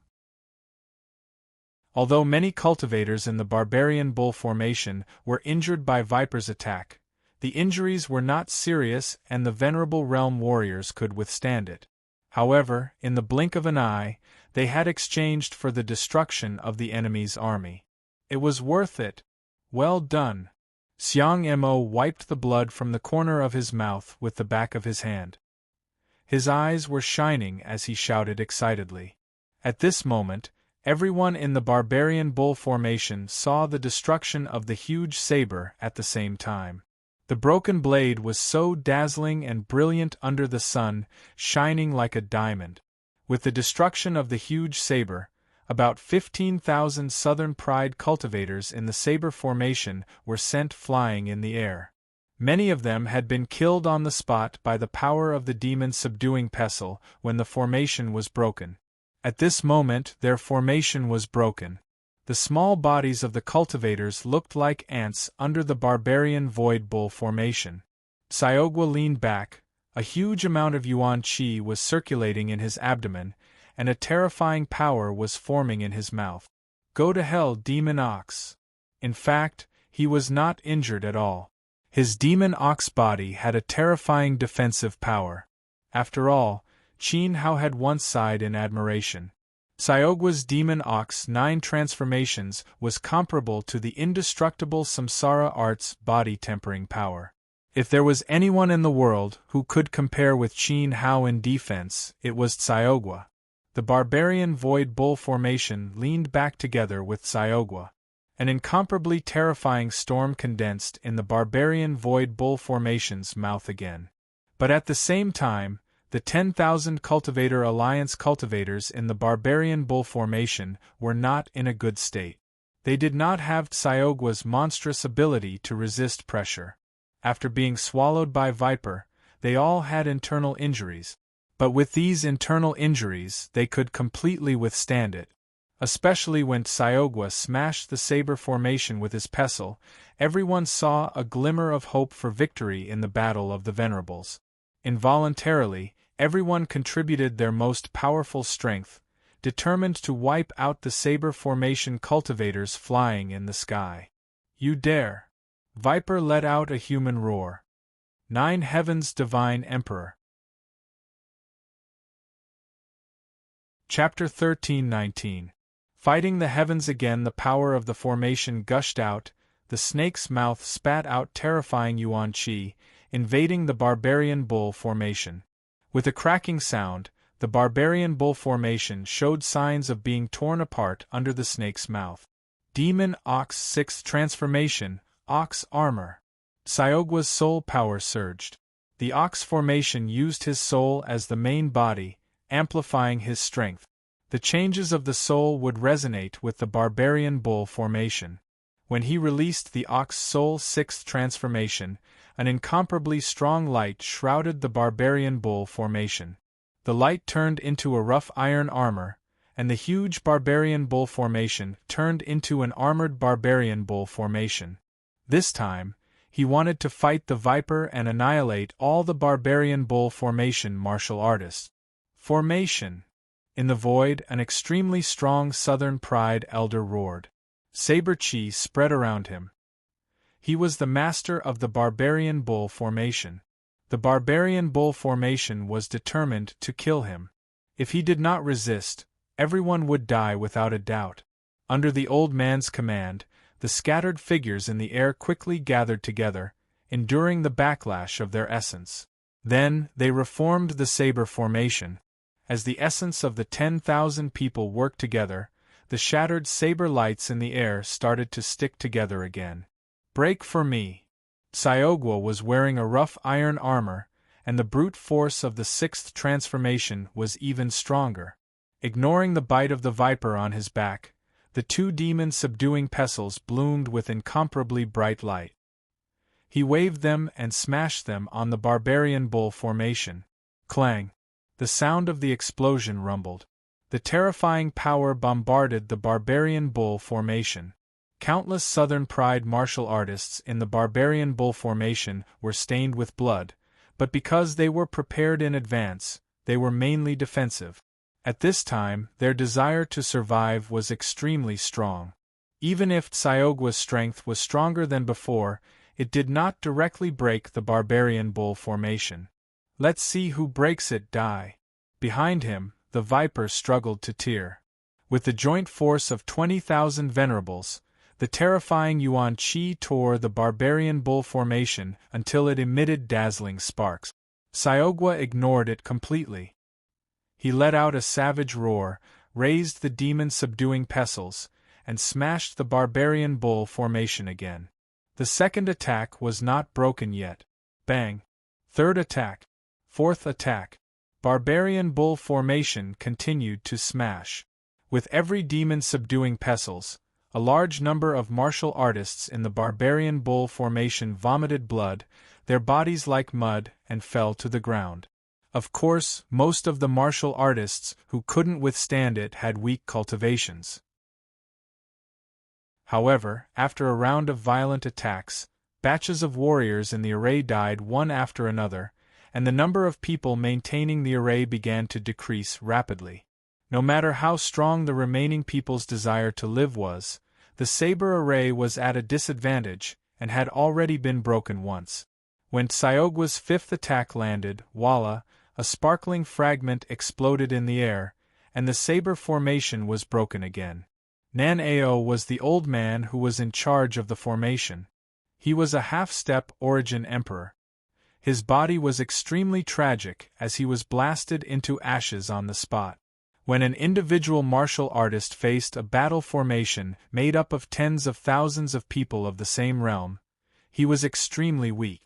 Although many cultivators in the barbarian bull formation were injured by Viper's attack, the injuries were not serious and the venerable realm warriors could withstand it. However, in the blink of an eye, they had exchanged for the destruction of the enemy's army. It was worth it. Well done. Xiang Mo wiped the blood from the corner of his mouth with the back of his hand. His eyes were shining as he shouted excitedly. At this moment, everyone in the barbarian bull formation saw the destruction of the huge saber at the same time. The broken blade was so dazzling and brilliant under the sun, shining like a diamond. With the destruction of the huge saber, about 15,000 Southern Pride cultivators in the saber formation were sent flying in the air. Many of them had been killed on the spot by the power of the demon subduing pestle when the formation was broken. At this moment their formation was broken. The small bodies of the cultivators looked like ants under the barbarian void bull formation. Syogwa leaned back, a huge amount of yuan qi was circulating in his abdomen, and a terrifying power was forming in his mouth. Go to hell, demon ox! In fact, he was not injured at all. His demon ox body had a terrifying defensive power. After all, Qin Hao had once sighed in admiration. Syogwa's demon ox 9 transformations was comparable to the indestructible samsara art's body-tempering power. If there was anyone in the world who could compare with Qin Hao in defense, it was Syogwa. The barbarian void bull formation leaned back together with Syogwa. An incomparably terrifying storm condensed in the barbarian void bull formation's mouth again. But at the same time, the 10,000 Cultivator Alliance cultivators in the barbarian bull formation were not in a good state. They did not have Syogwa's monstrous ability to resist pressure. After being swallowed by Viper, they all had internal injuries. But with these internal injuries they could completely withstand it. Especially when Syogwa smashed the saber formation with his pestle, everyone saw a glimmer of hope for victory in the Battle of the Venerables. Involuntarily, everyone contributed their most powerful strength, determined to wipe out the saber formation cultivators flying in the sky. You dare! Viper let out a human roar. 9 Heavens Divine Emperor. Chapter 13-19. Fighting the heavens again, the power of the formation gushed out, the snake's mouth spat out terrifying yuan qi, invading the barbarian bull formation. With a cracking sound, the barbarian bull formation showed signs of being torn apart under the snake's mouth. Demon Ox 6th Transformation, Ox Armor. Syogwa's soul power surged. The Ox formation used his soul as the main body, amplifying his strength. The changes of the soul would resonate with the barbarian bull formation. When he released the Ox Soul 6th Transformation, an incomparably strong light shrouded the barbarian bull formation. The light turned into a rough iron armor, and the huge barbarian bull formation turned into an armored barbarian bull formation. This time, he wanted to fight the Viper and annihilate all the barbarian bull formation martial artists. Formation. In the void, an extremely strong Southern Pride elder roared. Saber chi spread around him. He was the master of the barbarian bull formation. The barbarian bull formation was determined to kill him. If he did not resist, everyone would die without a doubt. Under the old man's command, the scattered figures in the air quickly gathered together, enduring the backlash of their essence. Then, they reformed the saber formation. As the essence of the 10,000 people worked together, the shattered saber lights in the air started to stick together again. Break for me! Syogwa was wearing a rough iron armor, and the brute force of the 6th transformation was even stronger. Ignoring the bite of the Viper on his back, the 2 demon subduing pestles bloomed with incomparably bright light. He waved them and smashed them on the barbarian bull formation. Clang! The sound of the explosion rumbled. The terrifying power bombarded the barbarian bull formation. Countless Southern Pride martial artists in the barbarian bull formation were stained with blood, but because they were prepared in advance, they were mainly defensive. At this time, their desire to survive was extremely strong. Even if Tsyogwa's strength was stronger than before, it did not directly break the barbarian bull formation. "Let's see who breaks it, die." Behind him, the viper struggled to tear. With the joint force of 20,000 venerables, the terrifying Yuan Qi tore the barbarian bull formation until it emitted dazzling sparks. Tsyogwa ignored it completely. He let out a savage roar, raised the demon-subduing pestles, and smashed the barbarian bull formation again. The second attack was not broken yet. Bang! Third attack. Fourth attack. Barbarian bull formation continued to smash. With every demon-subduing pestles, a large number of martial artists in the barbarian bull formation vomited blood, their bodies like mud, and fell to the ground. Of course, most of the martial artists who couldn't withstand it had weak cultivations. However, after a round of violent attacks, batches of warriors in the array died one after another, and the number of people maintaining the array began to decrease rapidly. No matter how strong the remaining people's desire to live was, the saber array was at a disadvantage, and had already been broken once. When Tsyogwa's fifth attack landed, voila, a sparkling fragment exploded in the air, and the saber formation was broken again. Nan-Ao was the old man who was in charge of the formation. He was a half-step origin emperor. His body was extremely tragic as he was blasted into ashes on the spot. When an individual martial artist faced a battle formation made up of tens of thousands of people of the same realm, he was extremely weak.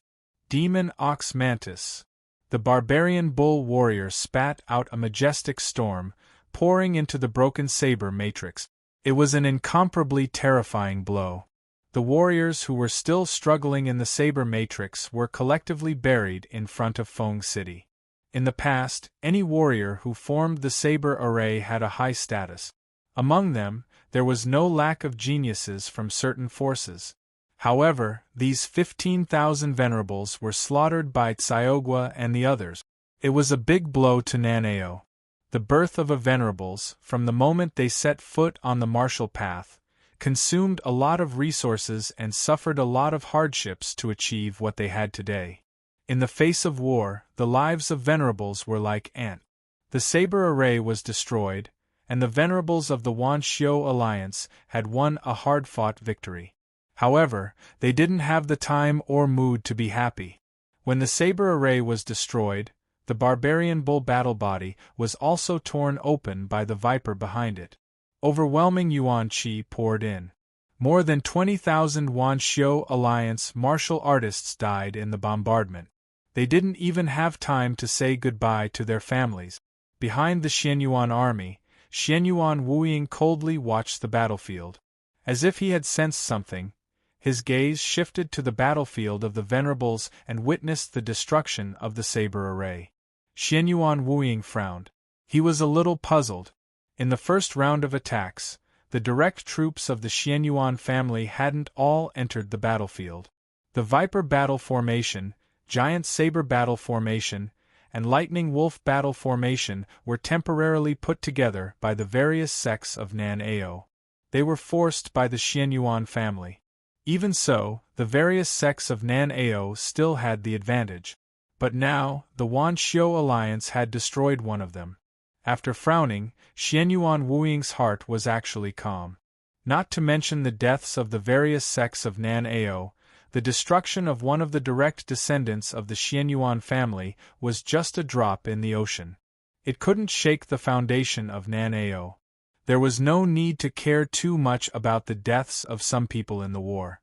Demon Ox Mantis. The barbarian bull warrior spat out a majestic storm, pouring into the broken saber matrix. It was an incomparably terrifying blow. The warriors who were still struggling in the saber matrix were collectively buried in front of Feng City. In the past, any warrior who formed the saber array had a high status. Among them, there was no lack of geniuses from certain forces. However, these 15,000 venerables were slaughtered by Tsyogwa and the others. It was a big blow to Nan-Ao. The birth of a venerables, from the moment they set foot on the martial path, consumed a lot of resources and suffered a lot of hardships to achieve what they had today. In the face of war, the lives of venerables were like ants. The saber array was destroyed, and the venerables of the Wanxiu alliance had won a hard-fought victory. However, they didn't have the time or mood to be happy. When the saber array was destroyed, the barbarian bull battle body was also torn open by the viper behind it. Overwhelming Yuan Qi poured in. More than 20,000 Wanxiu alliance martial artists died in the bombardment. They didn't even have time to say goodbye to their families. Behind the Xianyuan army, Xianyuan Wuying coldly watched the battlefield. As if he had sensed something, his gaze shifted to the battlefield of the venerables and witnessed the destruction of the saber array. Xianyuan Wuying frowned. He was a little puzzled. In the first round of attacks, the direct troops of the Xianyuan family hadn't all entered the battlefield. The Viper battle formation, Giant Saber battle formation, and Lightning Wolf battle formation were temporarily put together by the various sects of Nan-Ao. They were forced by the Xianyuan family. Even so, the various sects of Nan-Ao still had the advantage. But now, the Wanxiu alliance had destroyed one of them. After frowning, Xianyuan Wuying's heart was actually calm. Not to mention the deaths of the various sects of Nan-Ao, the destruction of one of the direct descendants of the Xianyuan family was just a drop in the ocean. It couldn't shake the foundation of Nan-Ao. There was no need to care too much about the deaths of some people in the war.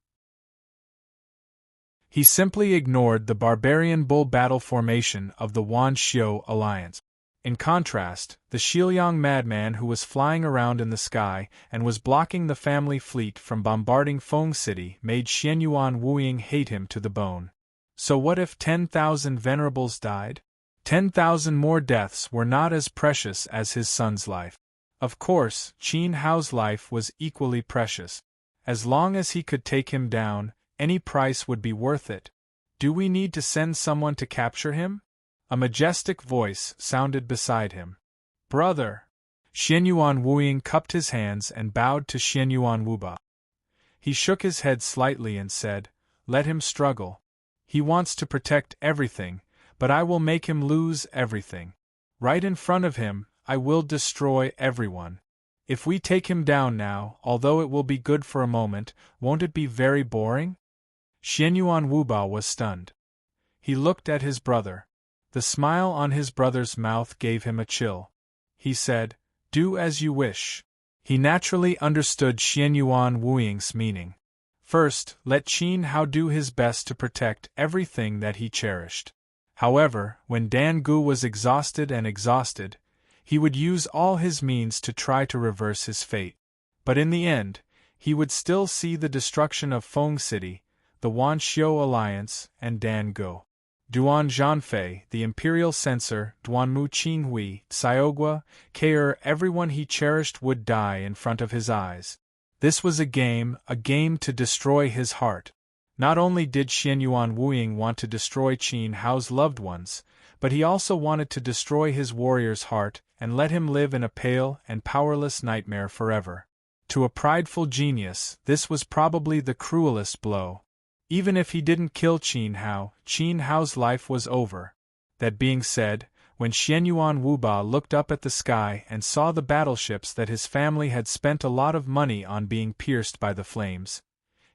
He simply ignored the barbarian bull battle formation of the Wanxiu alliance. In contrast, the Shiliang madman who was flying around in the sky and was blocking the family fleet from bombarding Feng City made Xianyuan Wuying hate him to the bone. So what if 10,000 venerables died? 10,000 more deaths were not as precious as his son's life. Of course, Qin Hao's life was equally precious. As long as he could take him down, any price would be worth it. Do we need to send someone to capture him? A majestic voice sounded beside him. Brother! Xianyuan Wuying cupped his hands and bowed to Xianyuan Wuba. He shook his head slightly and said, Let him struggle. He wants to protect everything, but I will make him lose everything. Right in front of him, I will destroy everyone. If we take him down now, although it will be good for a moment, won't it be very boring? Xianyuan Wuba was stunned. He looked at his brother. The smile on his brother's mouth gave him a chill. He said, Do as you wish. He naturally understood Xianyuan Wuying's meaning. First, let Qin Hao do his best to protect everything that he cherished. However, when Dan Gu was exhausted, he would use all his means to try to reverse his fate. But in the end, he would still see the destruction of Feng City, the Wanxiu Alliance, and Dan Gu. Duan Zhanfei, the imperial censor, Duanmu Qinhui, Xiaogua, Keir, everyone he cherished would die in front of his eyes. This was a game to destroy his heart. Not only did Xianyuan Wuying want to destroy Qin Hao's loved ones, but he also wanted to destroy his warrior's heart and let him live in a pale and powerless nightmare forever. To a prideful genius, this was probably the cruelest blow. Even if he didn't kill Qin Hao's life was over. That being said, when Xianyuan Wuba looked up at the sky and saw the battleships that his family had spent a lot of money on being pierced by the flames,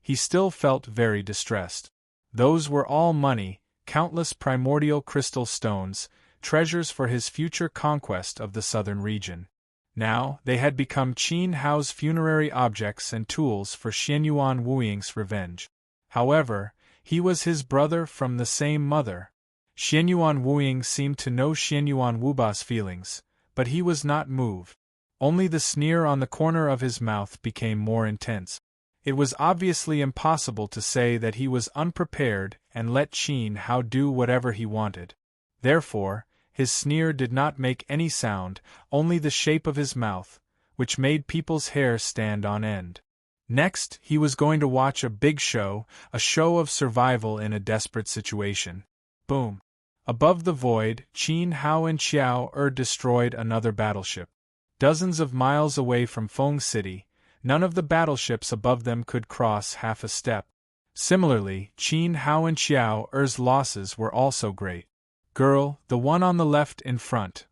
he still felt very distressed. Those were all money, countless primordial crystal stones, treasures for his future conquest of the southern region. Now, they had become Qin Hao's funerary objects and tools for Xianyuan Wuying's revenge. However, he was his brother from the same mother. Xianyuan Wuying seemed to know Xianyuan Wuba's feelings, but he was not moved. Only the sneer on the corner of his mouth became more intense. It was obviously impossible to say that he was unprepared and let Qin Hao do whatever he wanted. Therefore, his sneer did not make any sound, only the shape of his mouth, which made people's hair stand on end. Next, he was going to watch a big show, a show of survival in a desperate situation. Boom! Above the void, Qin Hao and Xiao destroyed another battleship. Dozens of miles away from Feng City, none of the battleships above them could cross half a step. Similarly, Qin Hao and Xiao's losses were also great. Girl, the one on the left in front,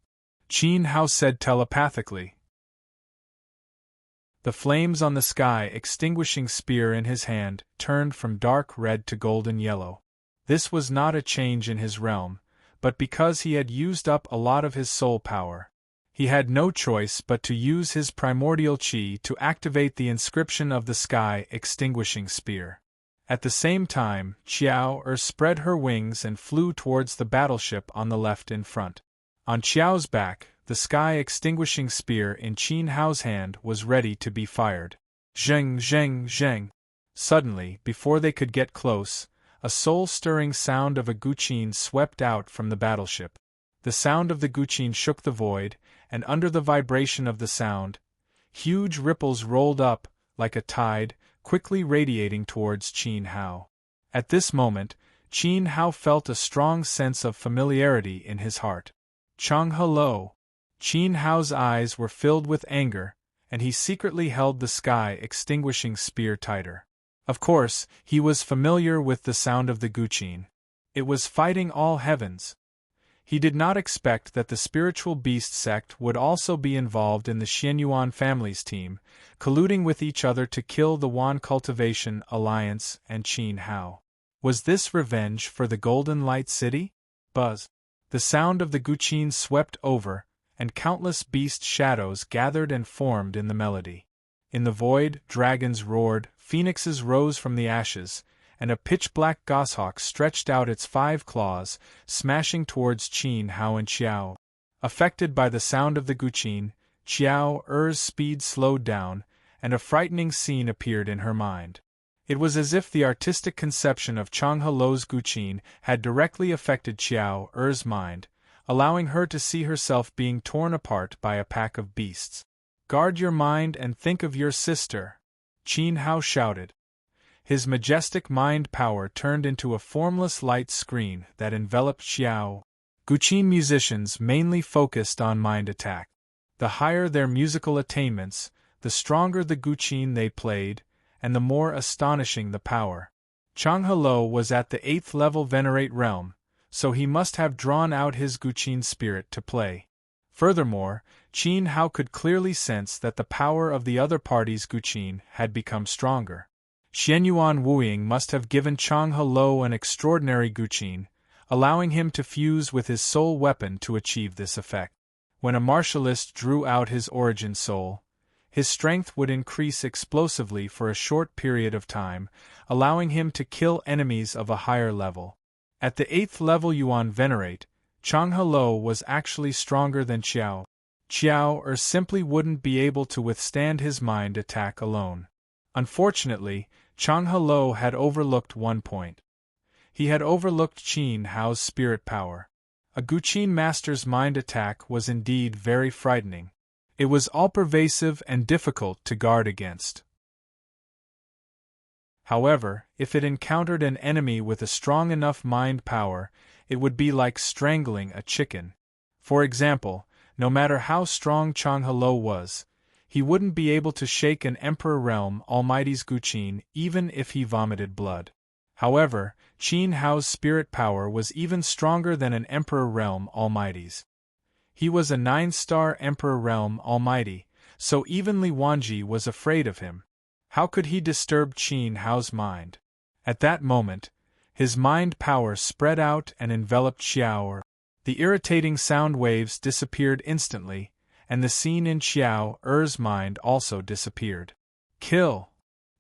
Qin Hao said telepathically. The flames on the sky extinguishing spear in his hand turned from dark red to golden yellow. This was not a change in his realm, but because he had used up a lot of his soul power. He had no choice but to use his primordial qi to activate the inscription of the sky extinguishing spear. At the same time, Xiao spread her wings and flew towards the battleship on the left in front. On Xiao's back, the sky extinguishing spear in Qin Hao's hand was ready to be fired. Zheng, zheng, zheng. Suddenly, before they could get close, a soul-stirring sound of a guqin swept out from the battleship. The sound of the guqin shook the void, and under the vibration of the sound, huge ripples rolled up, like a tide, quickly radiating towards Qin Hao. At this moment, Qin Hao felt a strong sense of familiarity in his heart. Chang Hello! Qin Hao's eyes were filled with anger, and he secretly held the sky extinguishing spear tighter. Of course, he was familiar with the sound of the guqin. It was fighting all heavens. He did not expect that the spiritual beast sect would also be involved in the Xianyuan family's team, colluding with each other to kill the Wan Cultivation Alliance and Qin Hao. Was this revenge for the Golden Light City? Buzz. The sound of the guqin swept over, and countless beast shadows gathered and formed in the melody. In the void, dragons roared, phoenixes rose from the ashes, and a pitch-black goshawk stretched out its 5 claws, smashing towards Qin Hao and Xiao. Affected by the sound of the guqin, Xiao's speed slowed down, and a frightening scene appeared in her mind. It was as if the artistic conception of Chang Helo's guqin had directly affected Xiao's mind, allowing her to see herself being torn apart by a pack of beasts. "Guard your mind and think of your sister," Qin Hao shouted. His majestic mind power turned into a formless light screen that enveloped Xiao. Guqin musicians mainly focused on mind attack. The higher their musical attainments, the stronger the guqin they played, and the more astonishing the power. Chang Helou was at the 8th level Venerate realm, so he must have drawn out his guqin spirit to play. Furthermore, Qin Hao could clearly sense that the power of the other party's guqin had become stronger. Xianyuan Wuying must have given Chang Helou an extraordinary guqin, allowing him to fuse with his soul weapon to achieve this effect. When a martialist drew out his origin soul, his strength would increase explosively for a short period of time, allowing him to kill enemies of a higher level. At the 8th level Yuan Venerate, Chang Helou was actually stronger than Xiao. Xiao simply wouldn't be able to withstand his mind attack alone. Unfortunately, Chang Helou had overlooked one point. He had overlooked Qin Hao's spirit power. A guqin master's mind attack was indeed very frightening. It was all-pervasive and difficult to guard against. However, if it encountered an enemy with a strong enough mind power, it would be like strangling a chicken. For example, no matter how strong Chang Helou was, he wouldn't be able to shake an Emperor Realm Almighty's guqin even if he vomited blood. However, Qin Hao's spirit power was even stronger than an Emperor Realm Almighty's. He was a 9-star Emperor Realm Almighty, so even Li Wanji was afraid of him. How could he disturb Qin Hao's mind? At that moment, his mind power spread out and enveloped Xiao. The irritating sound waves disappeared instantly, and the scene in Xiao Er's mind also disappeared. Kill!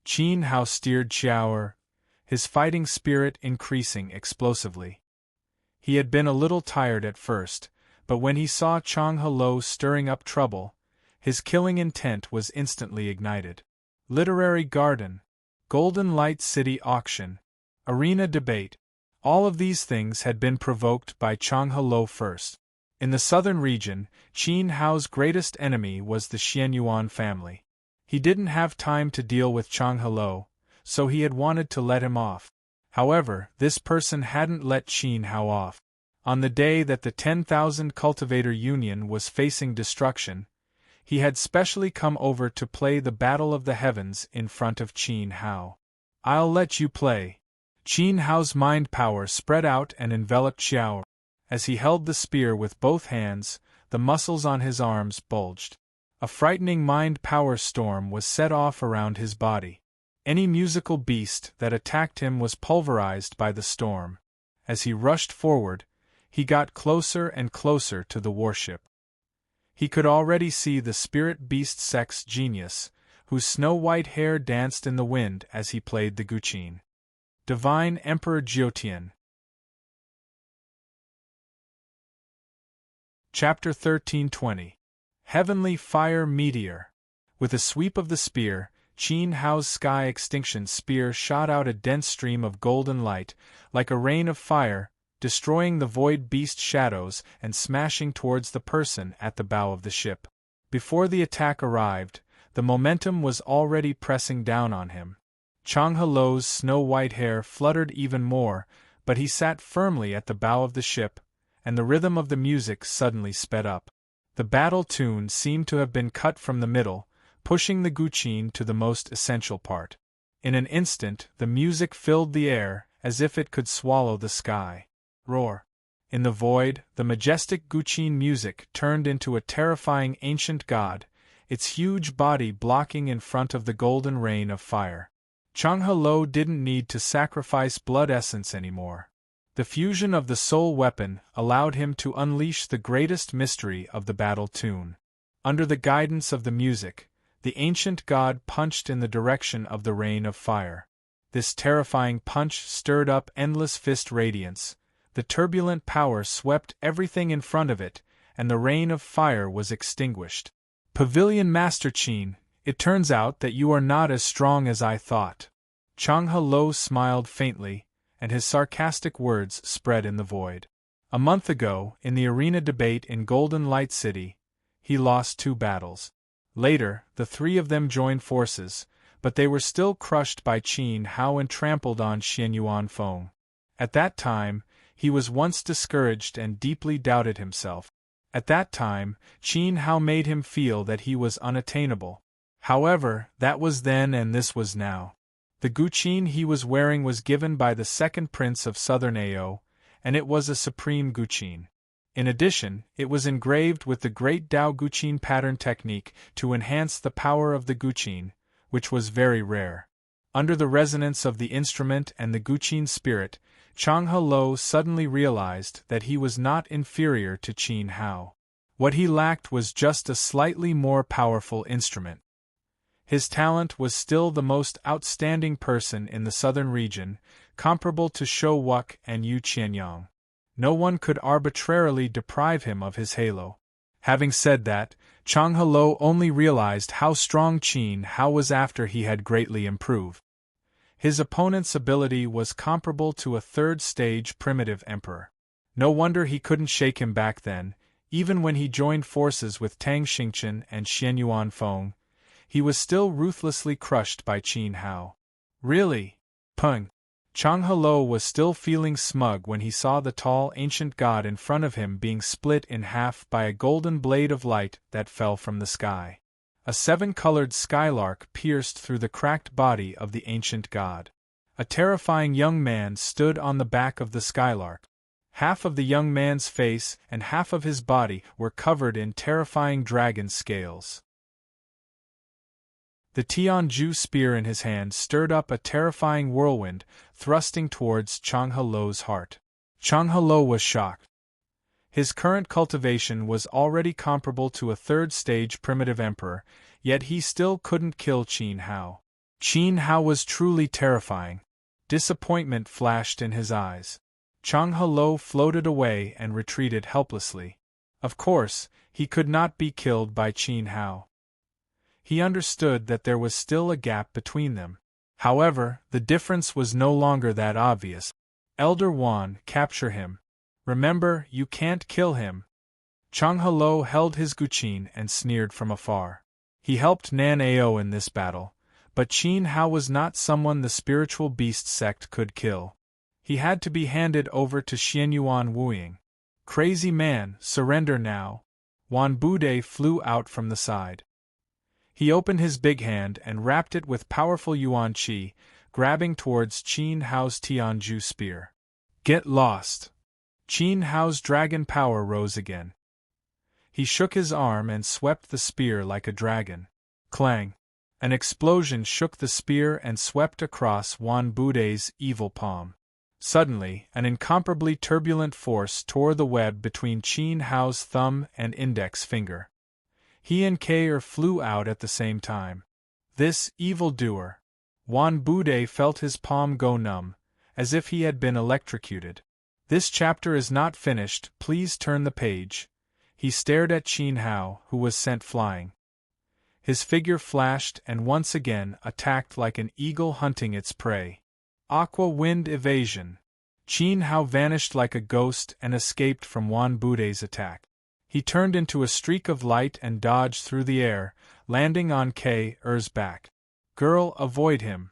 Qin Hao steered Xiao, his fighting spirit increasing explosively. He had been a little tired at first, but when he saw Chang Helou stirring up trouble, his killing intent was instantly ignited. Literary Garden, Golden Light City Auction, Arena Debate, all of these things had been provoked by Chang Helou first. In the southern region, Qin Hao's greatest enemy was the Xianyuan family. He didn't have time to deal with Chang Helou, so he had wanted to let him off. However, this person hadn't let Qin Hao off. On the day that the 10,000 Cultivator Union was facing destruction, he had specially come over to play the Battle of the Heavens in front of Qin Hao. I'll let you play. Qin Hao's mind power spread out and enveloped Xiao. As he held the spear with both hands, the muscles on his arms bulged. A frightening mind power storm was set off around his body. Any musical beast that attacked him was pulverized by the storm. As he rushed forward, he got closer and closer to the warship. He could already see the spirit beast sex genius, whose snow-white hair danced in the wind as he played the guqin. Divine Emperor Jiutian. Chapter 1320. Heavenly Fire Meteor. With a sweep of the spear, Qin Hao's sky extinction spear shot out a dense stream of golden light, like a rain of fire, destroying the void beast shadows and smashing towards the person at the bow of the ship. Before the attack arrived, the momentum was already pressing down on him. Chang Helou's snow-white hair fluttered even more, but he sat firmly at the bow of the ship, and the rhythm of the music suddenly sped up. The battle tune seemed to have been cut from the middle, pushing the guqin to the most essential part. In an instant the music filled the air, as if it could swallow the sky. Roar! In the void, the majestic guqin music turned into a terrifying ancient god, its huge body blocking in front of the golden rain of fire. Chang Helou didn't need to sacrifice blood essence anymore. The fusion of the soul weapon allowed him to unleash the greatest mystery of the battle tune. Under the guidance of the music, the ancient god punched in the direction of the rain of fire. This terrifying punch stirred up endless fist radiance. The turbulent power swept everything in front of it, and the rain of fire was extinguished. Pavilion Master Qin, it turns out that you are not as strong as I thought. Chang Helou smiled faintly, and his sarcastic words spread in the void. A month ago, in the arena debate in Golden Light City, he lost 2 battles. Later, the 3 of them joined forces, but they were still crushed by Qin Hao and trampled on Xianyuan Feng. At that time, he was once discouraged and deeply doubted himself. At that time, Qin Hao made him feel that he was unattainable. However, that was then and this was now. The guqin he was wearing was given by the second prince of southern Ao, and it was a supreme guqin. In addition, it was engraved with the great Dao guqin pattern technique to enhance the power of the guqin, which was very rare. Under the resonance of the instrument and the guqin spirit, Chang He suddenly realized that he was not inferior to Qin Hao. What he lacked was just a slightly more powerful instrument. His talent was still the most outstanding person in the southern region, comparable to Shou Wuk and Yu Qianyang. No one could arbitrarily deprive him of his halo. Having said that, Chang He only realized how strong Qin Hao was after he had greatly improved. His opponent's ability was comparable to a third-stage primitive emperor. No wonder he couldn't shake him back then, even when he joined forces with Tang Xingchen and Xianyuan Feng. He was still ruthlessly crushed by Qin Hao. Really? Peng. Chang He was still feeling smug when he saw the tall ancient god in front of him being split in half by a golden blade of light that fell from the sky. A seven-colored skylark pierced through the cracked body of the ancient god. A terrifying young man stood on the back of the skylark. Half of the young man's face and half of his body were covered in terrifying dragon scales. The Tianju spear in his hand stirred up a terrifying whirlwind, thrusting towards Chang He's heart. Chang He was shocked. His current cultivation was already comparable to a third-stage primitive emperor, yet he still couldn't kill Qin Hao. Qin Hao was truly terrifying. Disappointment flashed in his eyes. Chang He floated away and retreated helplessly. Of course, he could not be killed by Qin Hao. He understood that there was still a gap between them. However, the difference was no longer that obvious. Elder Wan, capture him. Remember, you can't kill him. Chang He held his guqin and sneered from afar. He helped Nan Ao in this battle, but Qin Hao was not someone the spiritual beast sect could kill. He had to be handed over to Xianyuan Wuying. Crazy man, surrender now. Wan Bude flew out from the side. He opened his big hand and wrapped it with powerful yuan qi, grabbing towards Qin Hao's Tianju spear. Get lost! Qin Hao's dragon power rose again. He shook his arm and swept the spear like a dragon. Clang! An explosion shook the spear and swept across Wan Bude's evil palm. Suddenly, an incomparably turbulent force tore the web between Qin Hao's thumb and index finger. He and Kair flew out at the same time. This evildoer! Wan Bude felt his palm go numb, as if he had been electrocuted. This chapter is not finished, please turn the page. He stared at Qin Hao, who was sent flying. His figure flashed and once again attacked like an eagle hunting its prey. Aqua wind evasion. Qin Hao vanished like a ghost and escaped from Wan Bude's attack. He turned into a streak of light and dodged through the air, landing on Kair's back. Girl, avoid him.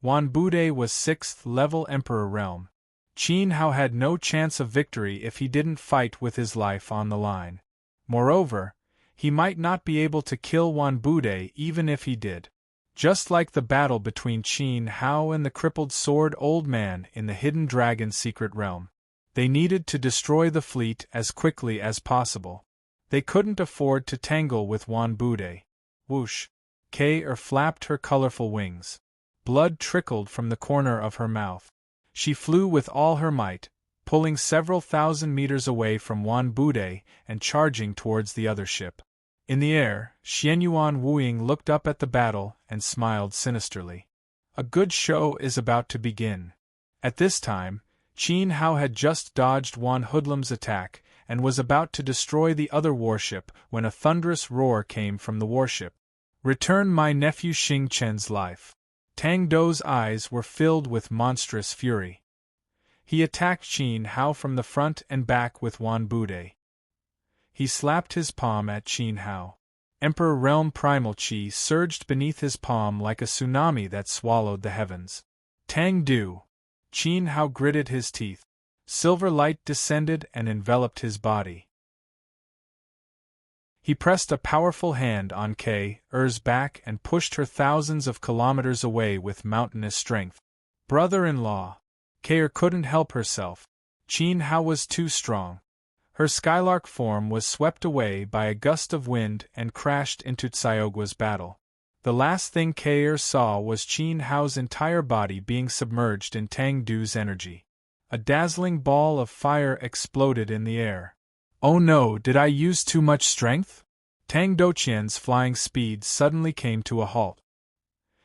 Wan Bude was 6th level Emperor realm. Qin Hao had no chance of victory if he didn't fight with his life on the line. Moreover, he might not be able to kill Wan Bude even if he did. Just like the battle between Qin Hao and the crippled sword old man in the hidden dragon secret realm. They needed to destroy the fleet as quickly as possible. They couldn't afford to tangle with Wan Bude. Whoosh! Kair flapped her colorful wings. Blood trickled from the corner of her mouth. She flew with all her might, pulling several thousand meters away from Wan Bude and charging towards the other ship. In the air, Xianyuan Wuying looked up at the battle and smiled sinisterly. A good show is about to begin. At this time, Qin Hao had just dodged Wan Hoodlum's attack and was about to destroy the other warship when a thunderous roar came from the warship. Return my nephew Xing Chen's life. Tang Dou's eyes were filled with monstrous fury. He attacked Qin Hao from the front and back with Wan Bude. He slapped his palm at Qin Hao. Emperor Realm primal chi surged beneath his palm like a tsunami that swallowed the heavens. Tang Du! Qin Hao gritted his teeth. Silver light descended and enveloped his body. He pressed a powerful hand on K.'s back and pushed her thousands of kilometers away with mountainous strength. Brother-in-law! K.'r couldn't help herself. Qin Hao was too strong. Her skylark form was swept away by a gust of wind and crashed into Tsiogua's battle. The last thing K.'r saw was Qin Hao's entire body being submerged in Tang Du's energy. A dazzling ball of fire exploded in the air. Oh no, did I use too much strength? Tang Doqian's flying speed suddenly came to a halt.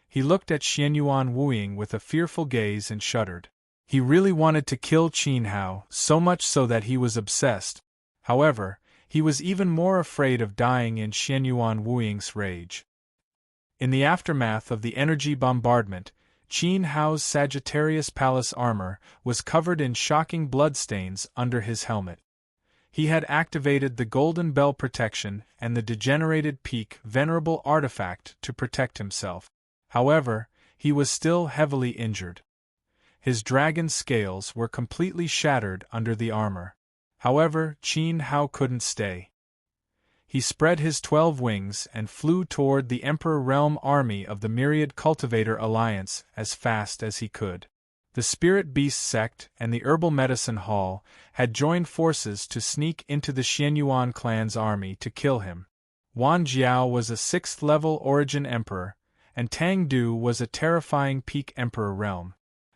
He looked at Xianyuan Wuying with a fearful gaze and shuddered. He really wanted to kill Qin Hao, so much so that he was obsessed. However, he was even more afraid of dying in Xianyuan Wuying's rage. In the aftermath of the energy bombardment, Qin Hao's Sagittarius Palace armor was covered in shocking bloodstains under his helmet. He had activated the Golden Bell protection and the degenerated peak venerable artifact to protect himself. However, he was still heavily injured. His dragon scales were completely shattered under the armor. However, Qin Hao couldn't stay. He spread his 12 wings and flew toward the Emperor Realm army of the Myriad Cultivator Alliance as fast as he could. The Spirit Beast sect and the Herbal Medicine Hall had joined forces to sneak into the Xianyuan clan's army to kill him. Wan Jiao was a 6th-level Origin Emperor, and Tang Du was a terrifying Peak Emperor Realm.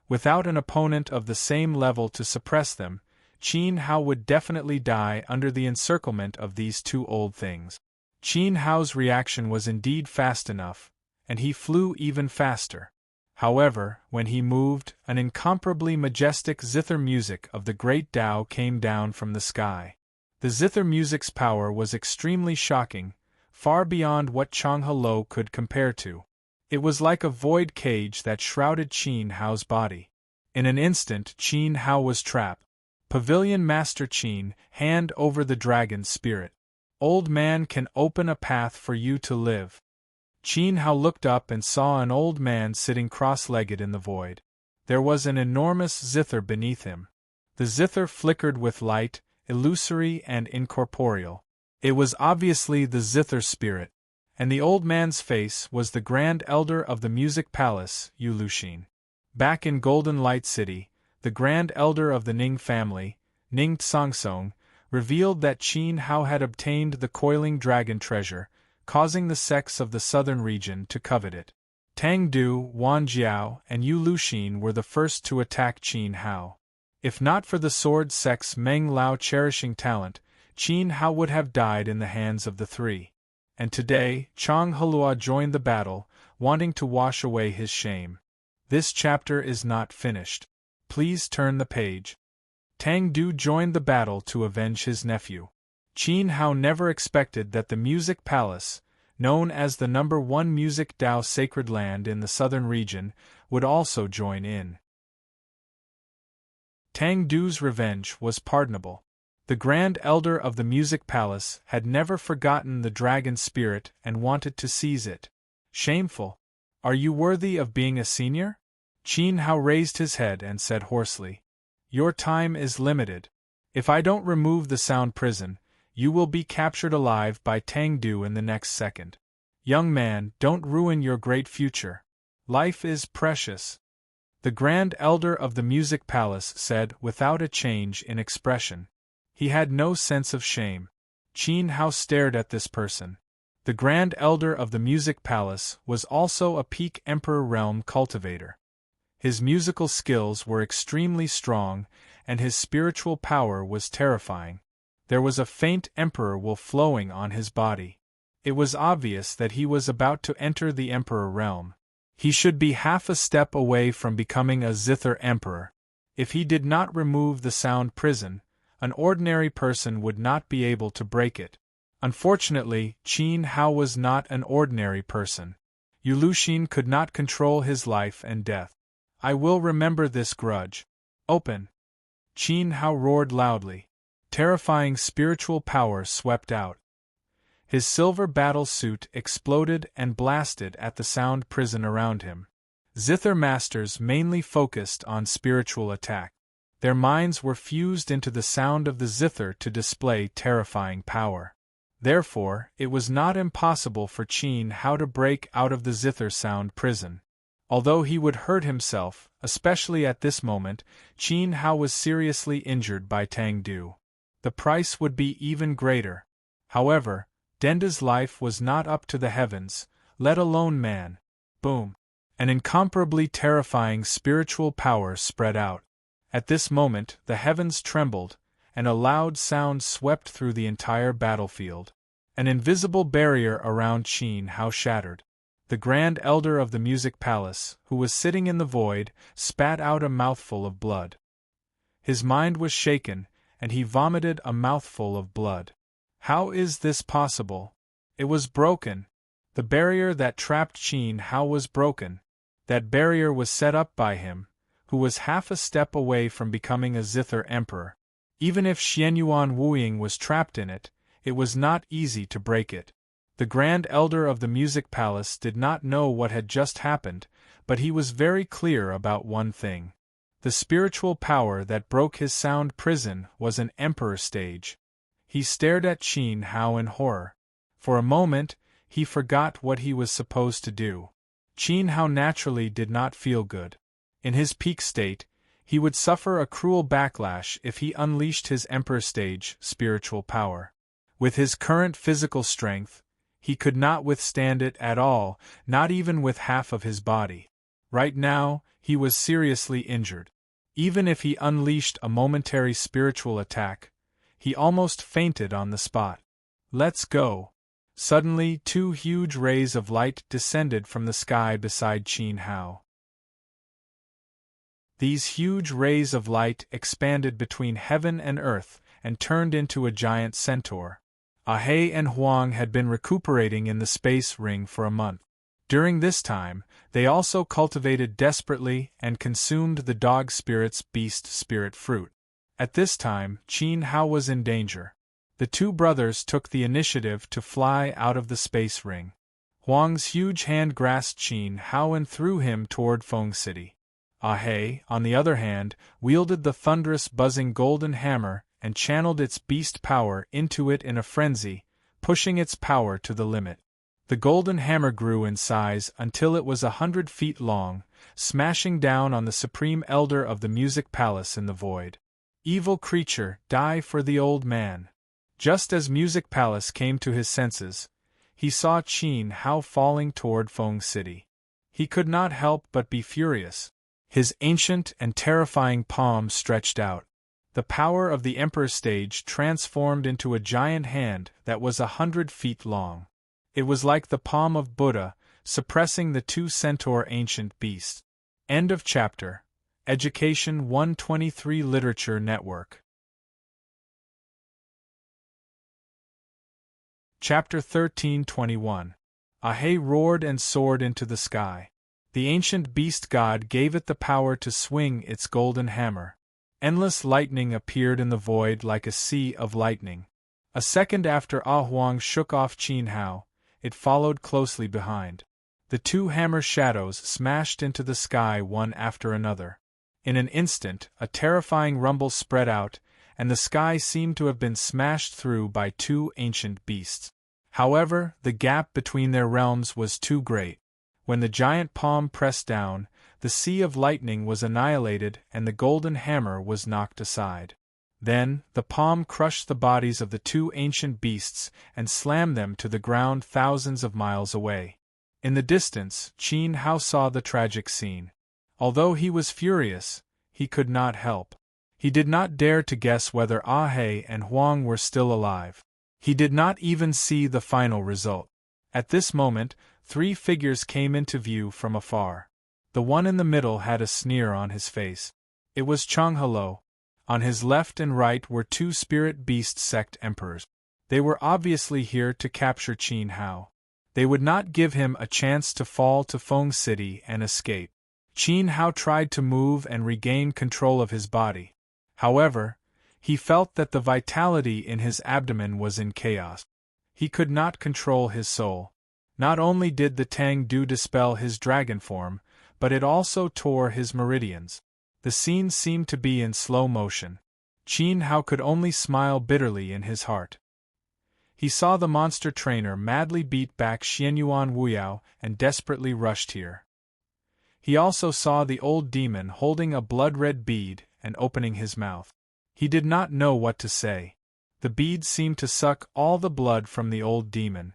Without an opponent of the same level to suppress them, Qin Hao would definitely die under the encirclement of these two old things. Qin Hao's reaction was indeed fast enough, and he flew even faster. However, when he moved, an incomparably majestic zither music of the great Tao came down from the sky. The zither music's power was extremely shocking, far beyond what Changhe Lo could compare to. It was like a void cage that shrouded Qin Hao's body. In an instant, Qin Hao was trapped. Pavilion Master Qin, hand over the dragon's spirit. Old man can open a path for you to live. Qin Hao looked up and saw an old man sitting cross-legged in the void. There was an enormous zither beneath him. The zither flickered with light, illusory and incorporeal. It was obviously the zither spirit, and the old man's face was the Grand Elder of the Music Palace, Yu Luxin. Back in Golden Light City, the Grand Elder of the Ning family, Ning Tsongsong, revealed that Qin Hao had obtained the coiling dragon treasure, causing the sects of the southern region to covet it. Tang Du, Wan Jiao, and Yu Luxin were the first to attack Qin Hao. If not for the sword sect's Meng Lao cherishing talent, Qin Hao would have died in the hands of the three. And today, Chang Helua joined the battle, wanting to wash away his shame. This chapter is not finished. Please turn the page. Tang Du joined the battle to avenge his nephew. Qin Hao never expected that the Music Palace, known as the #1 Music Dao sacred land in the southern region, would also join in. Tang Du's revenge was pardonable. The Grand Elder of the Music Palace had never forgotten the dragon spirit and wanted to seize it. Shameful! Are you worthy of being a senior? Qin Hao raised his head and said hoarsely. Your time is limited. If I don't remove the sound prison, you will be captured alive by Tang Du in the next second. Young man, don't ruin your great future. Life is precious. The Grand Elder of the Music Palace said without a change in expression. He had no sense of shame. Qin Hao stared at this person. The Grand Elder of the Music Palace was also a Peak Emperor Realm cultivator. His musical skills were extremely strong, and his spiritual power was terrifying. There was a faint emperor will flowing on his body. It was obvious that he was about to enter the Emperor realm. He should be half a step away from becoming a Zither Emperor. If he did not remove the sound prison, an ordinary person would not be able to break it. Unfortunately, Qin Hao was not an ordinary person. Yu Luxin could not control his life and death. I will remember this grudge. Open! Qin Hao roared loudly. Terrifying spiritual power swept out. His silver battle suit exploded and blasted at the sound prison around him. Zither masters mainly focused on spiritual attack. Their minds were fused into the sound of the zither to display terrifying power. Therefore, it was not impossible for Qin Hao to break out of the zither sound prison. Although he would hurt himself, especially at this moment, Qin Hao was seriously injured by Tang Du. The price would be even greater. However, Denda's life was not up to the heavens, let alone man. Boom! An incomparably terrifying spiritual power spread out. At this moment, the heavens trembled, and a loud sound swept through the entire battlefield. An invisible barrier around Qin Hao shattered. The Grand Elder of the Music Palace, who was sitting in the void, spat out a mouthful of blood. His mind was shaken, and he vomited a mouthful of blood. How is this possible? It was broken. The barrier that trapped Qin Hao was broken. That barrier was set up by him, who was half a step away from becoming a Zither Emperor. Even if Xianyuan Wuying was trapped in it, it was not easy to break it. The Grand Elder of the Music Palace did not know what had just happened, but he was very clear about one thing. The spiritual power that broke his sound prison was an Emperor stage. He stared at Qin Hao in horror. For a moment, he forgot what he was supposed to do. Qin Hao naturally did not feel good. In his peak state, he would suffer a cruel backlash if he unleashed his Emperor stage spiritual power. With his current physical strength, he could not withstand it at all, not even with half of his body. Right now, he was seriously injured. Even if he unleashed a momentary spiritual attack, he almost fainted on the spot. Let's go. Suddenly, two huge rays of light descended from the sky beside Qin Hao. These huge rays of light expanded between heaven and earth and turned into a giant centaur. Ahei and Huang had been recuperating in the space ring for a month. During this time, they also cultivated desperately and consumed the dog spirit's beast spirit fruit. At this time, Qin Hao was in danger. The two brothers took the initiative to fly out of the space ring. Huang's huge hand grasped Qin Hao and threw him toward Feng City. Ahei, on the other hand, wielded the thunderous buzzing golden hammer and channeled its beast power into it in a frenzy, pushing its power to the limit. The golden hammer grew in size until it was 100 feet long, smashing down on the Supreme Elder of the Music Palace in the void. Evil creature, die for the old man. Just as Music Palace came to his senses, he saw Qin Hao falling toward Feng City. He could not help but be furious. His ancient and terrifying palm stretched out. The power of the Emperor stage transformed into a giant hand that was 100 feet long. It was like the palm of Buddha, suppressing the two centaur ancient beasts. End of chapter. Education 123 Literature Network. Chapter 1321. Ahei roared and soared into the sky. The ancient beast god gave it the power to swing its golden hammer. Endless lightning appeared in the void like a sea of lightning. A second after Ah Huang shook off Qin Hao, it followed closely behind. The two hammer shadows smashed into the sky one after another. In an instant, a terrifying rumble spread out, and the sky seemed to have been smashed through by two ancient beasts. However, the gap between their realms was too great. When the giant palm pressed down, the sea of lightning was annihilated and the golden hammer was knocked aside. Then, the palm crushed the bodies of the two ancient beasts and slammed them to the ground thousands of miles away. In the distance, Qin Hao saw the tragic scene. Although he was furious, he could not help. He did not dare to guess whether Ahei and Huang were still alive. He did not even see the final result. At this moment, three figures came into view from afar. The one in the middle had a sneer on his face. It was Changhalo. On his left and right were two spirit beast sect emperors. They were obviously here to capture Qin Hao. They would not give him a chance to fall to Feng City and escape. Qin Hao tried to move and regain control of his body. However, he felt that the vitality in his abdomen was in chaos. He could not control his soul. Not only did the Tang Du dispel his dragon form, but it also tore his meridians. The scene seemed to be in slow motion. Qin Hao could only smile bitterly in his heart. He saw the monster trainer madly beat back Xianyuan Wuyao and desperately rushed here. He also saw the old demon holding a blood-red bead and opening his mouth. He did not know what to say. The bead seemed to suck all the blood from the old demon.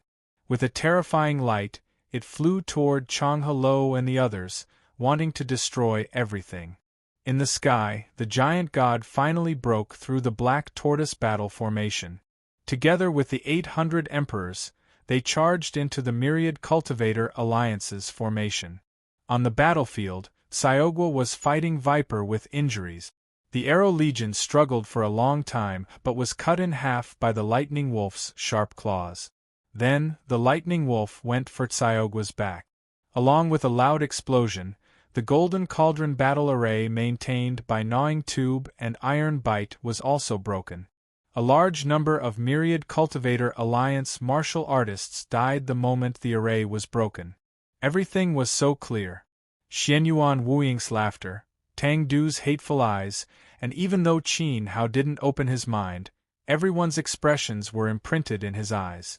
With a terrifying light, it flew toward Chang Hello and the others, wanting to destroy everything. In the sky, the giant god finally broke through the black tortoise battle formation. Together with the 800 emperors, they charged into the myriad cultivator alliances formation. On the battlefield, Xiaogua was fighting Viper with injuries. The Arrow Legion struggled for a long time but was cut in half by the Lightning Wolf's sharp claws. Then, the Lightning Wolf went for Xiaogua's back. Along with a loud explosion, the Golden Cauldron battle array maintained by Gnawing Tube and Iron Bite was also broken. A large number of myriad Cultivator Alliance martial artists died the moment the array was broken. Everything was so clear. Xianyuan Wuying's laughter, Tang Du's hateful eyes, and even though Qin Hao didn't open his mind, everyone's expressions were imprinted in his eyes.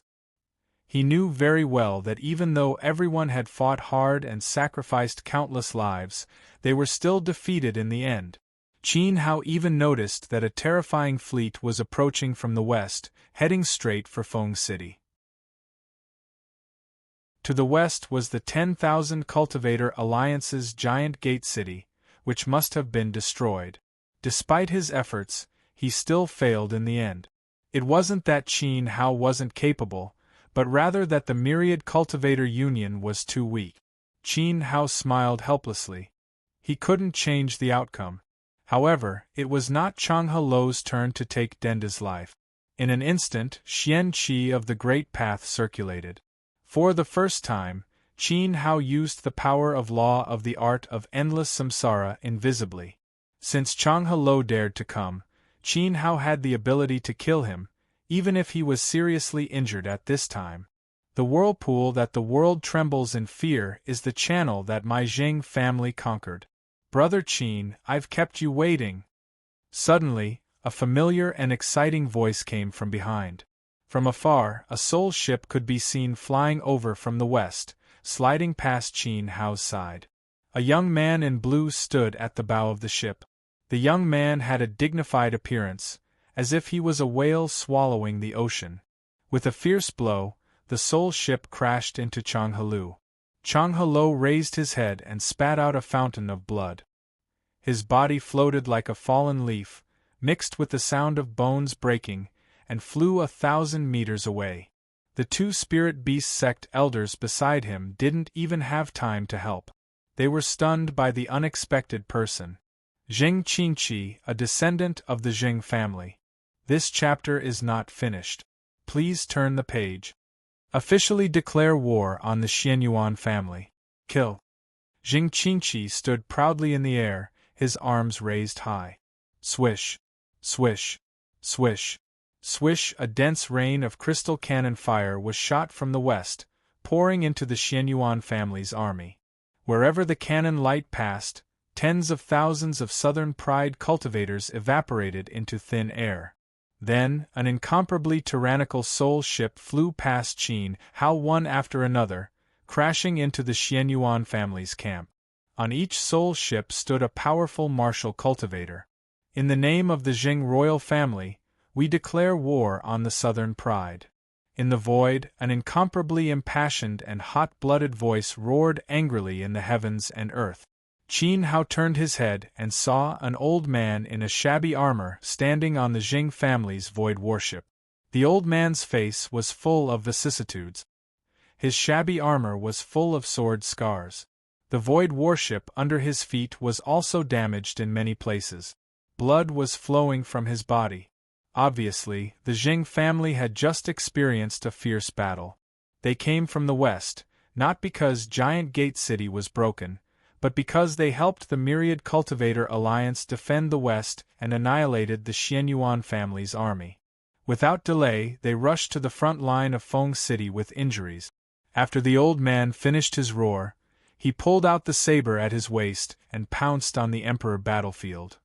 He knew very well that even though everyone had fought hard and sacrificed countless lives, they were still defeated in the end. Qin Hao even noticed that a terrifying fleet was approaching from the west, heading straight for Feng City. To the west was the 10,000 Cultivator Alliance's giant gate city, which must have been destroyed. Despite his efforts, he still failed in the end. It wasn't that Qin Hao wasn't capable, but rather that the myriad cultivator union was too weak. Qin Hao smiled helplessly. He couldn't change the outcome. However, it was not Chang Helo's turn to take Denda's life. In an instant, Xian Qi of the Great Path circulated. For the first time, Qin Hao used the power of law of the art of endless samsara invisibly. Since Chang Helo dared to come, Qin Hao had the ability to kill him, even if he was seriously injured at this time. The whirlpool that the world trembles in fear is the channel that my Jing family conquered. Brother Qin, I've kept you waiting. Suddenly, a familiar and exciting voice came from behind. From afar, a soul ship could be seen flying over from the west, sliding past Qin Hao's side. A young man in blue stood at the bow of the ship. The young man had a dignified appearance, as if he was a whale swallowing the ocean. With a fierce blow, the soul ship crashed into Chang Helu. Chang Helo raised his head and spat out a fountain of blood. His body floated like a fallen leaf, mixed with the sound of bones breaking, and flew 1,000 meters away. The two Spirit Beast sect elders beside him didn't even have time to help. They were stunned by the unexpected person. Zheng Qingqi, a descendant of the Zheng family. This chapter is not finished. Please turn the page. Officially declare war on the Xianyuan family. Kill. Zheng Qingqi stood proudly in the air, his arms raised high. Swish. Swish. Swish. Swish. A dense rain of crystal cannon fire was shot from the west, pouring into the Xianyuan family's army. Wherever the cannon light passed, tens of thousands of Southern Pride cultivators evaporated into thin air. Then, an incomparably tyrannical soul ship flew past Qin Hao one after another, crashing into the Xianyuan family's camp. On each soul ship stood a powerful martial cultivator. In the name of the Zheng royal family, we declare war on the Southern Pride. In the void, an incomparably impassioned and hot-blooded voice roared angrily in the heavens and earth. Qin Hao turned his head and saw an old man in a shabby armor standing on the Zheng family's void warship. The old man's face was full of vicissitudes. His shabby armor was full of sword scars. The void warship under his feet was also damaged in many places. Blood was flowing from his body. Obviously, the Zheng family had just experienced a fierce battle. They came from the west, not because Giant Gate City was broken, but because they helped the Myriad Cultivator Alliance defend the west and annihilated the Xianyuan family's army. Without delay, they rushed to the front line of Feng City with injuries. After the old man finished his roar, he pulled out the saber at his waist and pounced on the Emperor battlefield.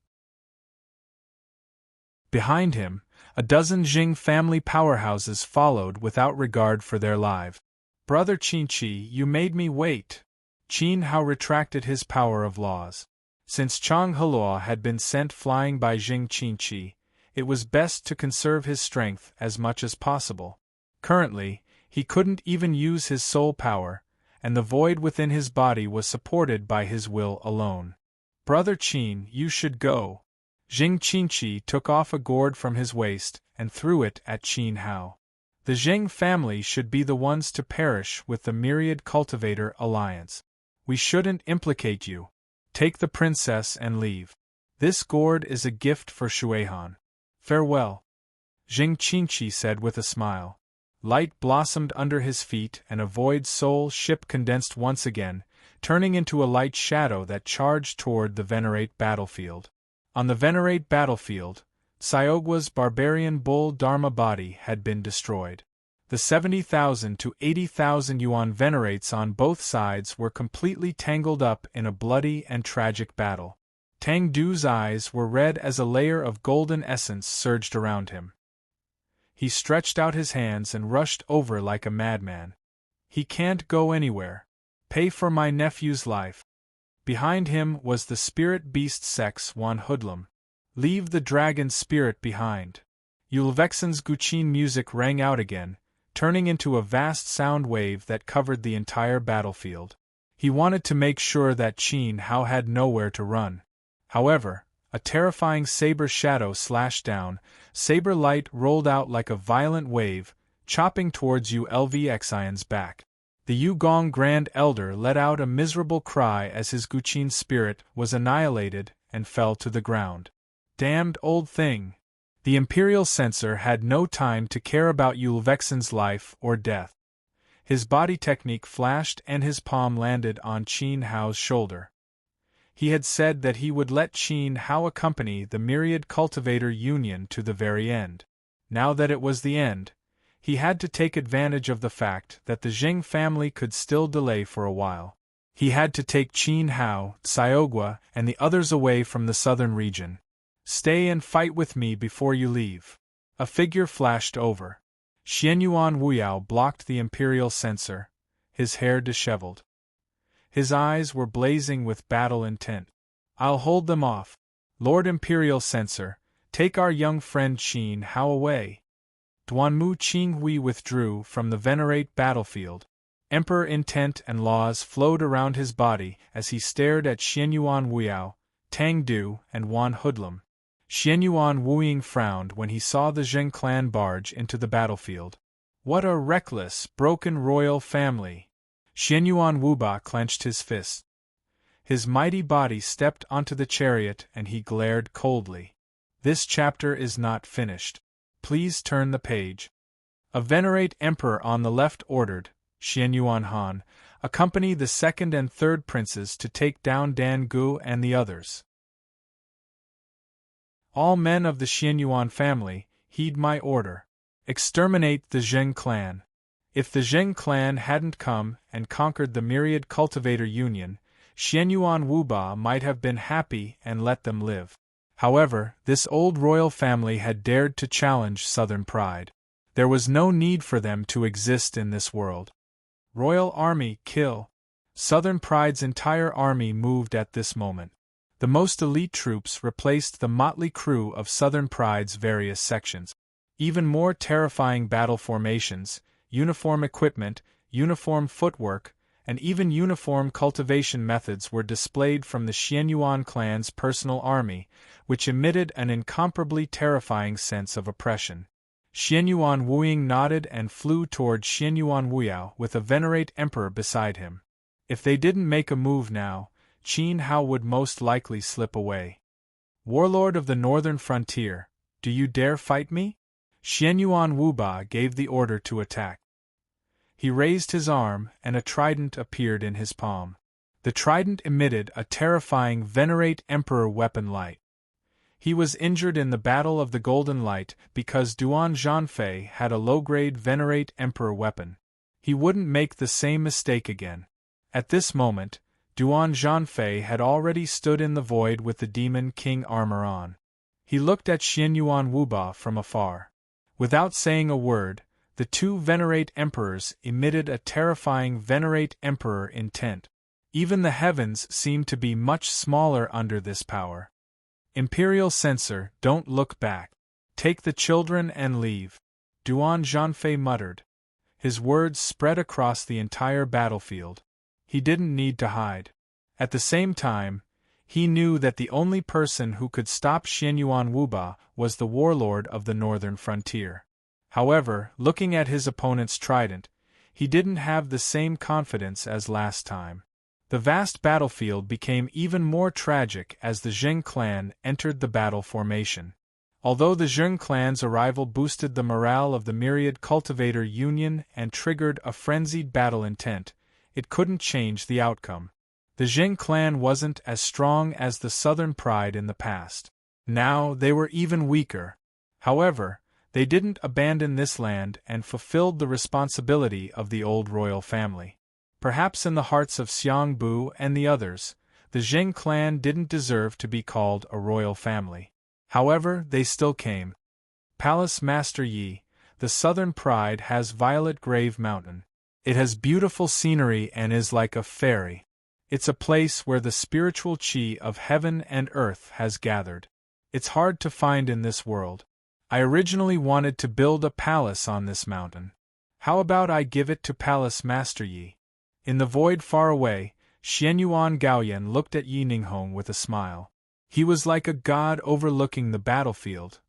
Behind him, a dozen Jing family powerhouses followed without regard for their lives. "Brother Qinchi, you made me wait." Qin Hao retracted his power of laws. Since Chang Heluo had been sent flying by Jing Qinchi, it was best to conserve his strength as much as possible. Currently, he couldn't even use his soul power, and the void within his body was supported by his will alone. "Brother Qin, you should go." Jing Qinchi took off a gourd from his waist and threw it at Qin Hao. "The Zheng family should be the ones to perish with the Myriad Cultivator Alliance. We shouldn't implicate you. Take the princess and leave. This gourd is a gift for Shuehan. Farewell." Jing Qinchi said with a smile. Light blossomed under his feet and a void soul ship condensed once again, turning into a light shadow that charged toward the Venerate battlefield. On the Venerate battlefield, Xiaogua's barbarian bull Dharma body had been destroyed. The 70,000 to 80,000 yuan Venerates on both sides were completely tangled up in a bloody and tragic battle. Tang Du's eyes were red as a layer of golden essence surged around him. He stretched out his hands and rushed over like a madman. "He can't go anywhere. Pay for my nephew's life." Behind him was the spirit beast Sex Wan Hoodlum. "Leave the dragon spirit behind." Yulvexen's Guqin music rang out again, turning into a vast sound wave that covered the entire battlefield. He wanted to make sure that Qin Hao had nowhere to run. However, a terrifying saber shadow slashed down, saber light rolled out like a violent wave, chopping towards Ulvxion's back. The Yugong Grand Elder let out a miserable cry as his Guqin spirit was annihilated and fell to the ground. "Damned old thing!" The Imperial Censor had no time to care about Ulvexen's life or death. His body technique flashed and his palm landed on Qin Hao's shoulder. He had said that he would let Qin Hao accompany the Myriad Cultivator Union to the very end. Now that it was the end, he had to take advantage of the fact that the Zheng family could still delay for a while. He had to take Qin Hao, Xiaogua, and the others away from the southern region. "Stay and fight with me before you leave." A figure flashed over. Xianyuan Wuyao blocked the Imperial Censor, his hair disheveled. His eyes were blazing with battle intent. "I'll hold them off. Lord Imperial Censor, take our young friend Qin Hao away." Duanmu Qinghui withdrew from the Venerate battlefield. Emperor intent and laws flowed around his body as he stared at Xianyuan Wuyao, Tang Du, and Wan Hoodlum. Xianyuan Wuying frowned when he saw the Zheng clan barge into the battlefield. "What a reckless, broken royal family!" Xianyuan Wuba clenched his fist. His mighty body stepped onto the chariot and he glared coldly. "This chapter is not finished. Please turn the page." A Venerate Emperor on the left ordered, Xianyuan Han, accompany the second and third princes to take down Dan Gu and the others. "All men of the Xianyuan family, heed my order. Exterminate the Zheng clan." If the Zheng clan hadn't come and conquered the Myriad Cultivator Union, Xianyuan Wuba might have been happy and let them live. However, this old royal family had dared to challenge Southern pride. There was no need for them to exist in this world. "Royal Army, kill!" Southern Pride's entire army moved at this moment. The most elite troops replaced the motley crew of Southern Pride's various sections. Even more terrifying battle formations, uniform equipment, uniform footwork, and even uniform cultivation methods were displayed from the Xianyuan clan's personal army, which emitted an incomparably terrifying sense of oppression. Xianyuan Wuying nodded and flew toward Xianyuan Wuyao with a Venerate Emperor beside him. If they didn't make a move now, Qin Hao would most likely slip away. "Warlord of the northern frontier, do you dare fight me?" Xianyuan Wuba gave the order to attack. He raised his arm, and a trident appeared in his palm. The trident emitted a terrifying Venerate Emperor weapon light. He was injured in the Battle of the Golden Light because Duan Zhanfei had a low-grade Venerate Emperor weapon. He wouldn't make the same mistake again. At this moment, Duan Zhanfei had already stood in the void with the Demon King armor on. He looked at Xianyuan Wuba from afar. Without saying a word, the two Venerate Emperors emitted a terrifying Venerate Emperor intent. Even the heavens seemed to be much smaller under this power. Imperial Censor, don't look back. Take the children and leave, Duan Zhanfei muttered. His words spread across the entire battlefield. He didn't need to hide. At the same time, he knew that the only person who could stop Xianyuan Wuba was the warlord of the northern frontier. However, looking at his opponent's trident, he didn't have the same confidence as last time. The vast battlefield became even more tragic as the Zheng clan entered the battle formation. Although the Zheng clan's arrival boosted the morale of the myriad cultivator union and triggered a frenzied battle intent, it couldn't change the outcome. The Zheng clan wasn't as strong as the Southern Pride in the past. Now they were even weaker. However, they didn't abandon this land and fulfilled the responsibility of the old royal family. Perhaps in the hearts of Xiang Bu and the others, the Zheng clan didn't deserve to be called a royal family. However, they still came. Palace Master Yi, the Southern Pride has Violet Grave Mountain. It has beautiful scenery and is like a fairy. It's a place where the spiritual chi of heaven and earth has gathered. It's hard to find in this world. I originally wanted to build a palace on this mountain. How about I give it to Palace Master Yi? In the void far away, Xianyuan Gaoyan looked at Yi Ninghong with a smile. He was like a god overlooking the battlefield.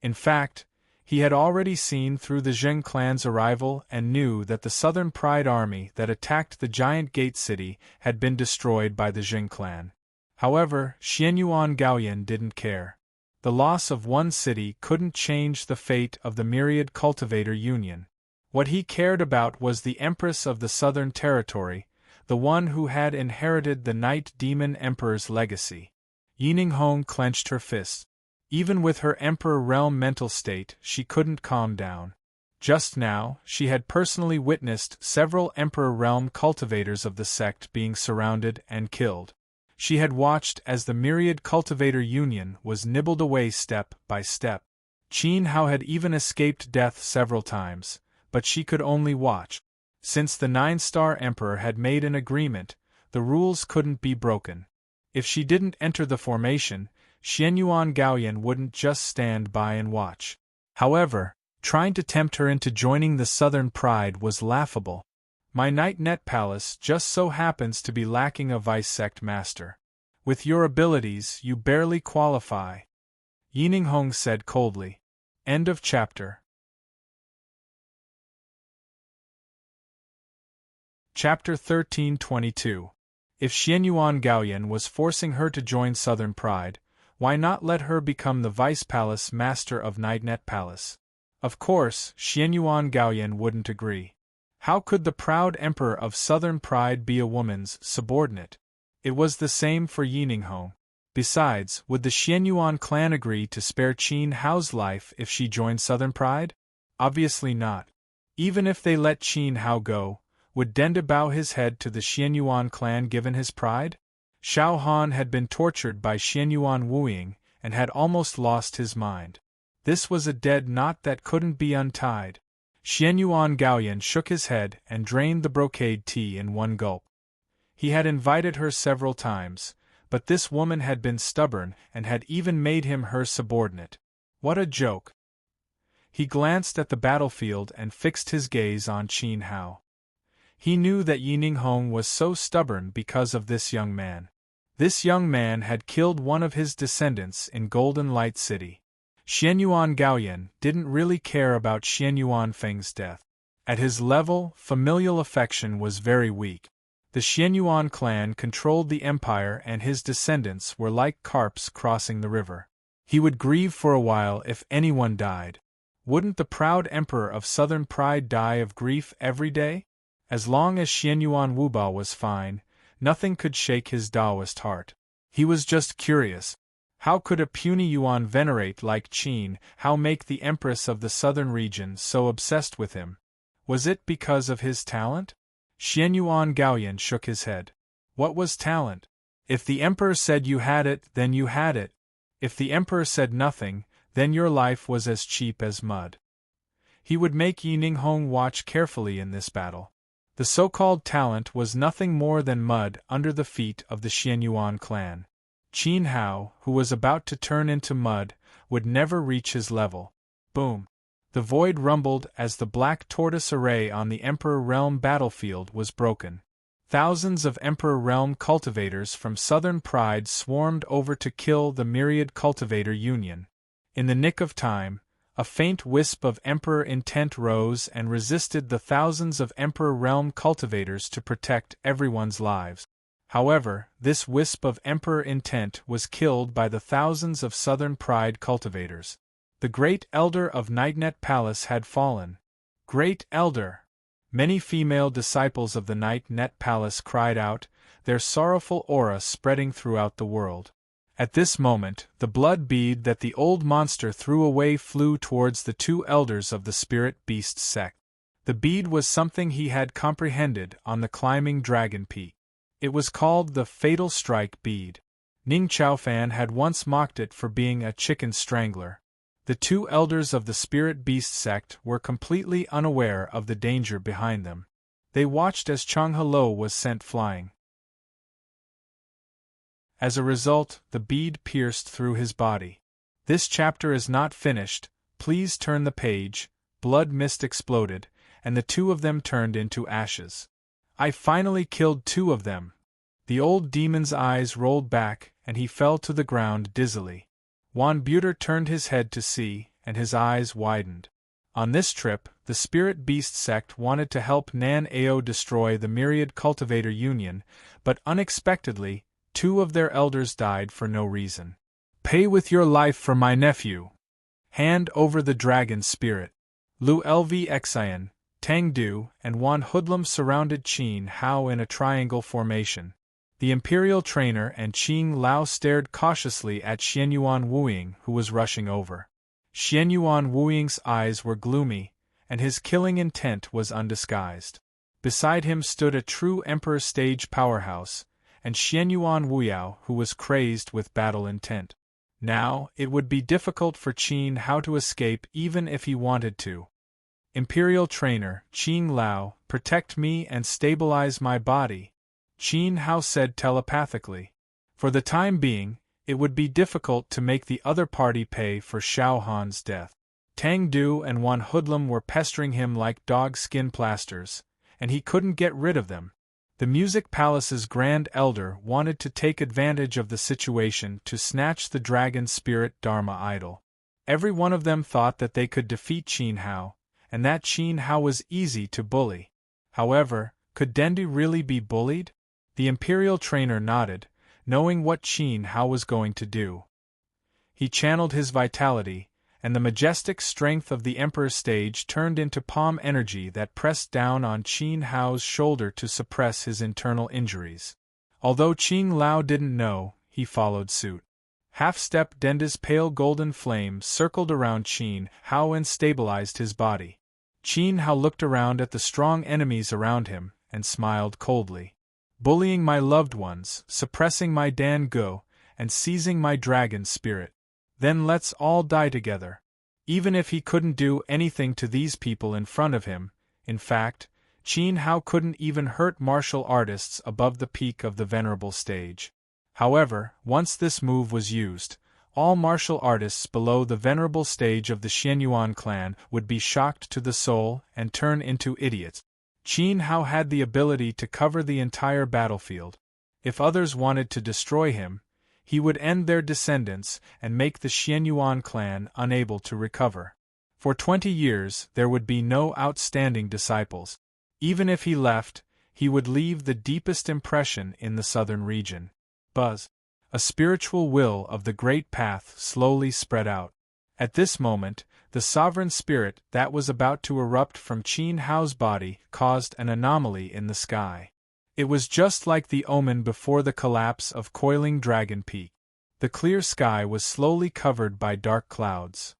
In fact, he had already seen through the Zheng clan's arrival and knew that the Southern Pride army that attacked the giant gate city had been destroyed by the Zheng clan. However, Xianyuan Gaoyan didn't care. The loss of one city couldn't change the fate of the myriad cultivator union. What he cared about was the Empress of the Southern Territory, the one who had inherited the Night Demon Emperor's legacy. Yi Ninghong clenched her fists. Even with her Emperor Realm mental state, she couldn't calm down. Just now, she had personally witnessed several Emperor Realm cultivators of the sect being surrounded and killed. She had watched as the myriad cultivator union was nibbled away step by step. Qin Hao had even escaped death several times, but she could only watch. Since the 9-star Emperor had made an agreement, the rules couldn't be broken. If she didn't enter the formation, Xianyuan Gaoyan wouldn't just stand by and watch. However, trying to tempt her into joining the Southern Pride was laughable. My Night Net Palace just so happens to be lacking a vice sect master. With your abilities, you barely qualify, Yi Ninghong said coldly. End of chapter. Chapter 1322. If Xianyuan Gaoyan was forcing her to join Southern Pride, why not let her become the Vice Palace Master of Nightnet Palace? Of course, Xianyuan Gaoyan wouldn't agree. How could the proud Emperor of Southern Pride be a woman's subordinate? It was the same for Yi Ninghong. Besides, would the Xianyuan clan agree to spare Qin Hao's life if she joined Southern Pride? Obviously not. Even if they let Qin Hao go, would Denda bow his head to the Xianyuan clan given his pride? Xiao Han had been tortured by Xianyuan Wuying and had almost lost his mind. This was a dead knot that couldn't be untied. Xianyuan Gaoyan shook his head and drained the brocade tea in one gulp. He had invited her several times, but this woman had been stubborn and had even made him her subordinate. What a joke! He glanced at the battlefield and fixed his gaze on Qin Hao. He knew that Yi Ninghong was so stubborn because of this young man. This young man had killed one of his descendants in Golden Light City. Xianyuan Gaoyan didn't really care about Xianyuan Feng's death. At his level, familial affection was very weak. The Xianyuan clan controlled the empire and his descendants were like carps crossing the river. He would grieve for a while if anyone died. Wouldn't the proud emperor of Southern Pride die of grief every day? As long as Xianyuan Wuba was fine, nothing could shake his Taoist heart. He was just curious. How could a puny Yuan venerate like Qin Hao make the empress of the southern region so obsessed with him? Was it because of his talent? Xian Yuan Gaoyan shook his head. What was talent? If the emperor said you had it, then you had it. If the emperor said nothing, then your life was as cheap as mud. He would make Yi Ninghong watch carefully in this battle. The so-called talent was nothing more than mud under the feet of the Xianyuan clan. Qin Hao, who was about to turn into mud, would never reach his level. Boom! The void rumbled as the black tortoise array on the Emperor Realm battlefield was broken. Thousands of Emperor Realm cultivators from Southern Pride swarmed over to kill the myriad cultivator union. In the nick of time, a faint wisp of Emperor intent rose and resisted the thousands of Emperor Realm cultivators to protect everyone's lives. However, this wisp of Emperor intent was killed by the thousands of Southern Pride cultivators. The Great Elder of Nightnet Palace had fallen. Great Elder! Many female disciples of the Nightnet Palace cried out, their sorrowful aura spreading throughout the world. At this moment, the blood bead that the old monster threw away flew towards the two elders of the Spirit Beast sect. The bead was something he had comprehended on the climbing dragon peak. It was called the Fatal Strike bead. Ning Chaofan had once mocked it for being a chicken strangler. The two elders of the Spirit Beast sect were completely unaware of the danger behind them. They watched as Chang Hello was sent flying. As a result, the bead pierced through his body. This chapter is not finished, please turn the page. Blood mist exploded, and the two of them turned into ashes. I finally killed two of them. The old demon's eyes rolled back, and he fell to the ground dizzily. Juan Buter turned his head to see, and his eyes widened. On this trip, the Spirit Beast sect wanted to help Nan Ao destroy the Myriad Cultivator Union, but unexpectedly, two of their elders died for no reason. Pay with your life for my nephew. Hand over the dragon spirit. Lu Lv Xian, Tang Du, and Wan Hoodlum surrounded Qin Hao in a triangle formation. The imperial trainer and Qing Lao stared cautiously at Xianyuan Wuying, who was rushing over. Xianyuan Wuying's eyes were gloomy, and his killing intent was undisguised. Beside him stood a true Emperor stage powerhouse, and Xianyuan Wuyao, who was crazed with battle intent. Now, it would be difficult for Qin Hao to escape even if he wanted to. Imperial trainer, Qing Lao, protect me and stabilize my body, Qin Hao said telepathically. For the time being, it would be difficult to make the other party pay for Xiao Han's death. Tang Du and Wan Hoodlum were pestering him like dog skin plasters, and he couldn't get rid of them. The Music Palace's Grand Elder wanted to take advantage of the situation to snatch the Dragon Spirit Dharma idol. Every one of them thought that they could defeat Qin Hao, and that Qin Hao was easy to bully. However, could Dendu really be bullied? The Imperial trainer nodded, knowing what Qin Hao was going to do. He channeled his vitality, and the majestic strength of the Emperor stage turned into palm energy that pressed down on Qin Hao's shoulder to suppress his internal injuries. Although Qing Lao didn't know, he followed suit. Half-step Denda's pale golden flame circled around Qin Hao and stabilized his body. Qin Hao looked around at the strong enemies around him, and smiled coldly. Bullying my loved ones, suppressing my Dan Go, and seizing my dragon spirit. Then let's all die together. Even if he couldn't do anything to these people in front of him, in fact, Qin Hao couldn't even hurt martial artists above the peak of the venerable stage. However, once this move was used, all martial artists below the venerable stage of the Xianyuan clan would be shocked to the soul and turn into idiots. Qin Hao had the ability to cover the entire battlefield. If others wanted to destroy him, he would end their descendants and make the Xianyuan clan unable to recover. For 20 years there would be no outstanding disciples. Even if he left, he would leave the deepest impression in the southern region. Buzz. A spiritual will of the Great Path slowly spread out. At this moment, the sovereign spirit that was about to erupt from Qin Hao's body caused an anomaly in the sky. It was just like the omen before the collapse of coiling Dragon Peak. The clear sky was slowly covered by dark clouds.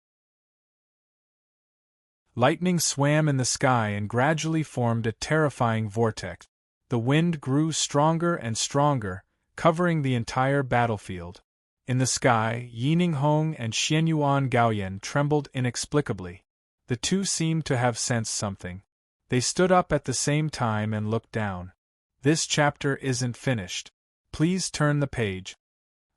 Lightning swam in the sky and gradually formed a terrifying vortex. The wind grew stronger and stronger, covering the entire battlefield. In the sky, Yining Hong and Xianyuan Gaoyan trembled inexplicably. The two seemed to have sensed something. They stood up at the same time and looked down. This chapter isn't finished. Please turn the page.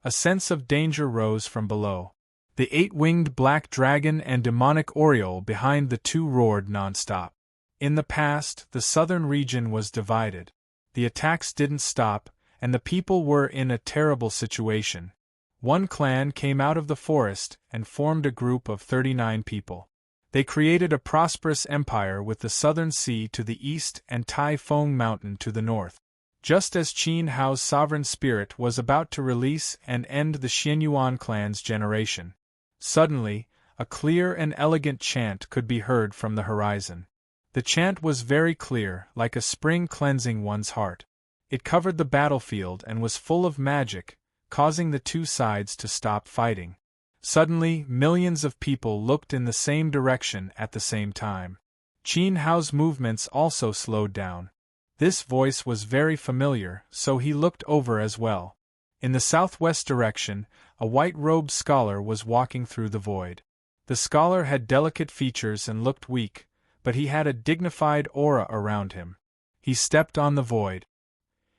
A sense of danger rose from below. The eight-winged black dragon and demonic oriole behind the two roared non-stop. In the past, the southern region was divided. The attacks didn't stop, and the people were in a terrible situation. One clan came out of the forest and formed a group of 39 people. They created a prosperous empire with the southern sea to the east and Tai Fong Mountain to the north. Just as Qin Hao's sovereign spirit was about to release and end the Xianyuan clan's generation, suddenly, a clear and elegant chant could be heard from the horizon. The chant was very clear, like a spring cleansing one's heart. It covered the battlefield and was full of magic, causing the two sides to stop fighting. Suddenly, millions of people looked in the same direction at the same time. Qin Hao's movements also slowed down. This voice was very familiar, so he looked over as well. In the southwest direction, a white-robed scholar was walking through the void. The scholar had delicate features and looked weak, but he had a dignified aura around him. He stepped on the void.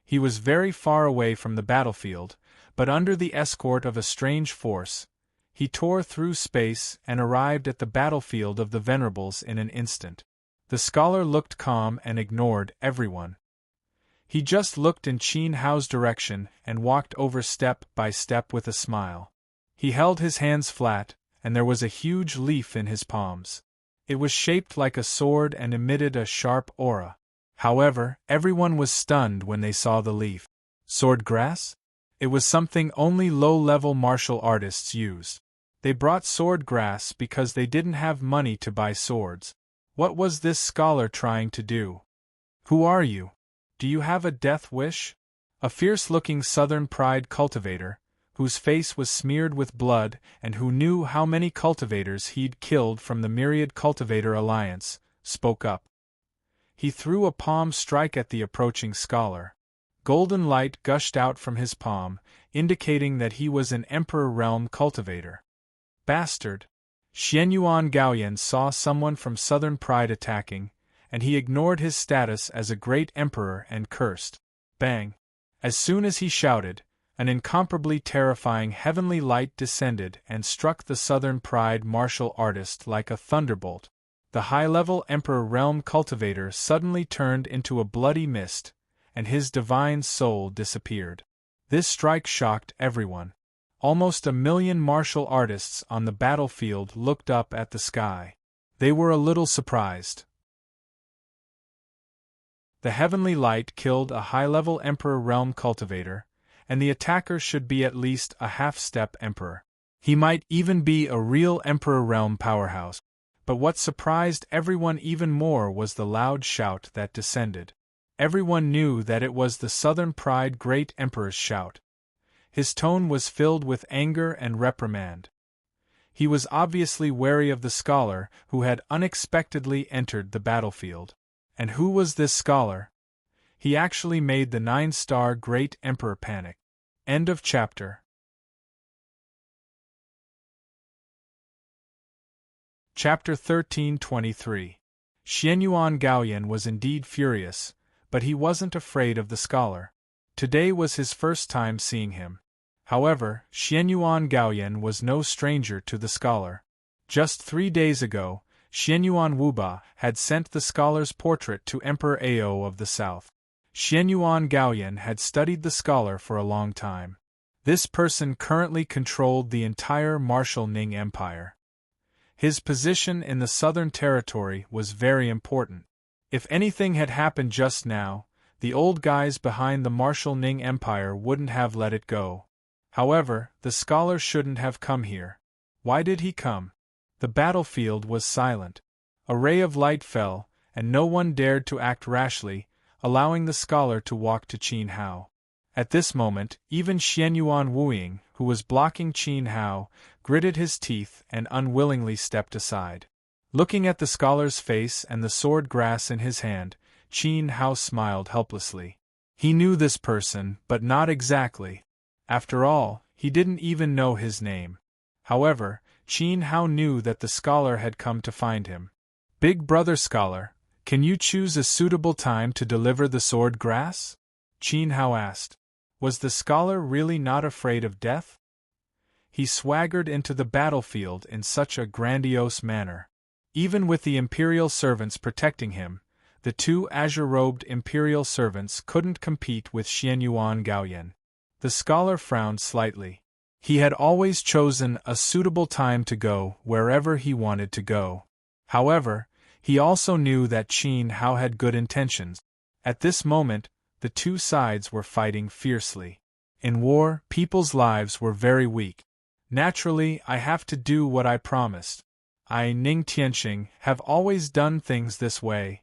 He was very far away from the battlefield, but under the escort of a strange force, he tore through space and arrived at the battlefield of the Venerables in an instant. The scholar looked calm and ignored everyone. He just looked in Qin Hao's direction and walked over step by step with a smile. He held his hands flat, and there was a huge leaf in his palms. It was shaped like a sword and emitted a sharp aura. However, everyone was stunned when they saw the leaf. Sword grass? It was something only low-level martial artists used. They brought sword grass because they didn't have money to buy swords. What was this scholar trying to do? Who are you? Do you have a death wish? A fierce-looking Southern Pride cultivator, whose face was smeared with blood and who knew how many cultivators he'd killed from the Myriad Cultivator Alliance, spoke up. He threw a palm strike at the approaching scholar. Golden light gushed out from his palm, indicating that he was an Emperor Realm cultivator. Bastard! Xianyuan Gaoyan saw someone from Southern Pride attacking, and he ignored his status as a great emperor and cursed. Bang! As soon as he shouted, an incomparably terrifying heavenly light descended and struck the Southern Pride martial artist like a thunderbolt. The high-level Emperor Realm cultivator suddenly turned into a bloody mist, and his divine soul disappeared. This strike shocked everyone. Almost 1,000,000 martial artists on the battlefield looked up at the sky. They were a little surprised. The heavenly light killed a high-level Emperor Realm cultivator, and the attacker should be at least a half-step emperor. He might even be a real Emperor Realm powerhouse. But what surprised everyone even more was the loud shout that descended. Everyone knew that it was the Southern Pride Great Emperor's shout. His tone was filled with anger and reprimand. He was obviously wary of the scholar who had unexpectedly entered the battlefield. And who was this scholar? He actually made the 9-star Great Emperor panic. End of chapter. Chapter 1323. Xianyuan Gaoyan was indeed furious, but he wasn't afraid of the scholar. Today was his first time seeing him. However, Xianyuan Gaoyan was no stranger to the scholar. Just 3 days ago, Xianyuan Wuba had sent the scholar's portrait to Emperor Ao of the South. Xianyuan Gaoyan had studied the scholar for a long time. This person currently controlled the entire martial Ning Empire. His position in the Southern Territory was very important. If anything had happened just now, the old guys behind the martial Ning Empire wouldn't have let it go. However, the scholar shouldn't have come here. Why did he come? The battlefield was silent. A ray of light fell, and no one dared to act rashly, allowing the scholar to walk to Qin Hao. At this moment, even Xianyuan Wuying, who was blocking Qin Hao, gritted his teeth and unwillingly stepped aside. Looking at the scholar's face and the sword grass in his hand, Qin Hao smiled helplessly. He knew this person, but not exactly. After all, he didn't even know his name. However, Qin Hao knew that the scholar had come to find him. "Big brother scholar, can you choose a suitable time to deliver the sword grass?" Qin Hao asked. Was the scholar really not afraid of death? He swaggered into the battlefield in such a grandiose manner. Even with the imperial servants protecting him, the two azure-robed imperial servants couldn't compete with Xianyuan Gaoyan. The scholar frowned slightly. He had always chosen a suitable time to go wherever he wanted to go. However, he also knew that Qin Hao had good intentions. At this moment, the two sides were fighting fiercely. In war, people's lives were very weak. Naturally, I have to do what I promised. I, Ning Tianxing, have always done things this way,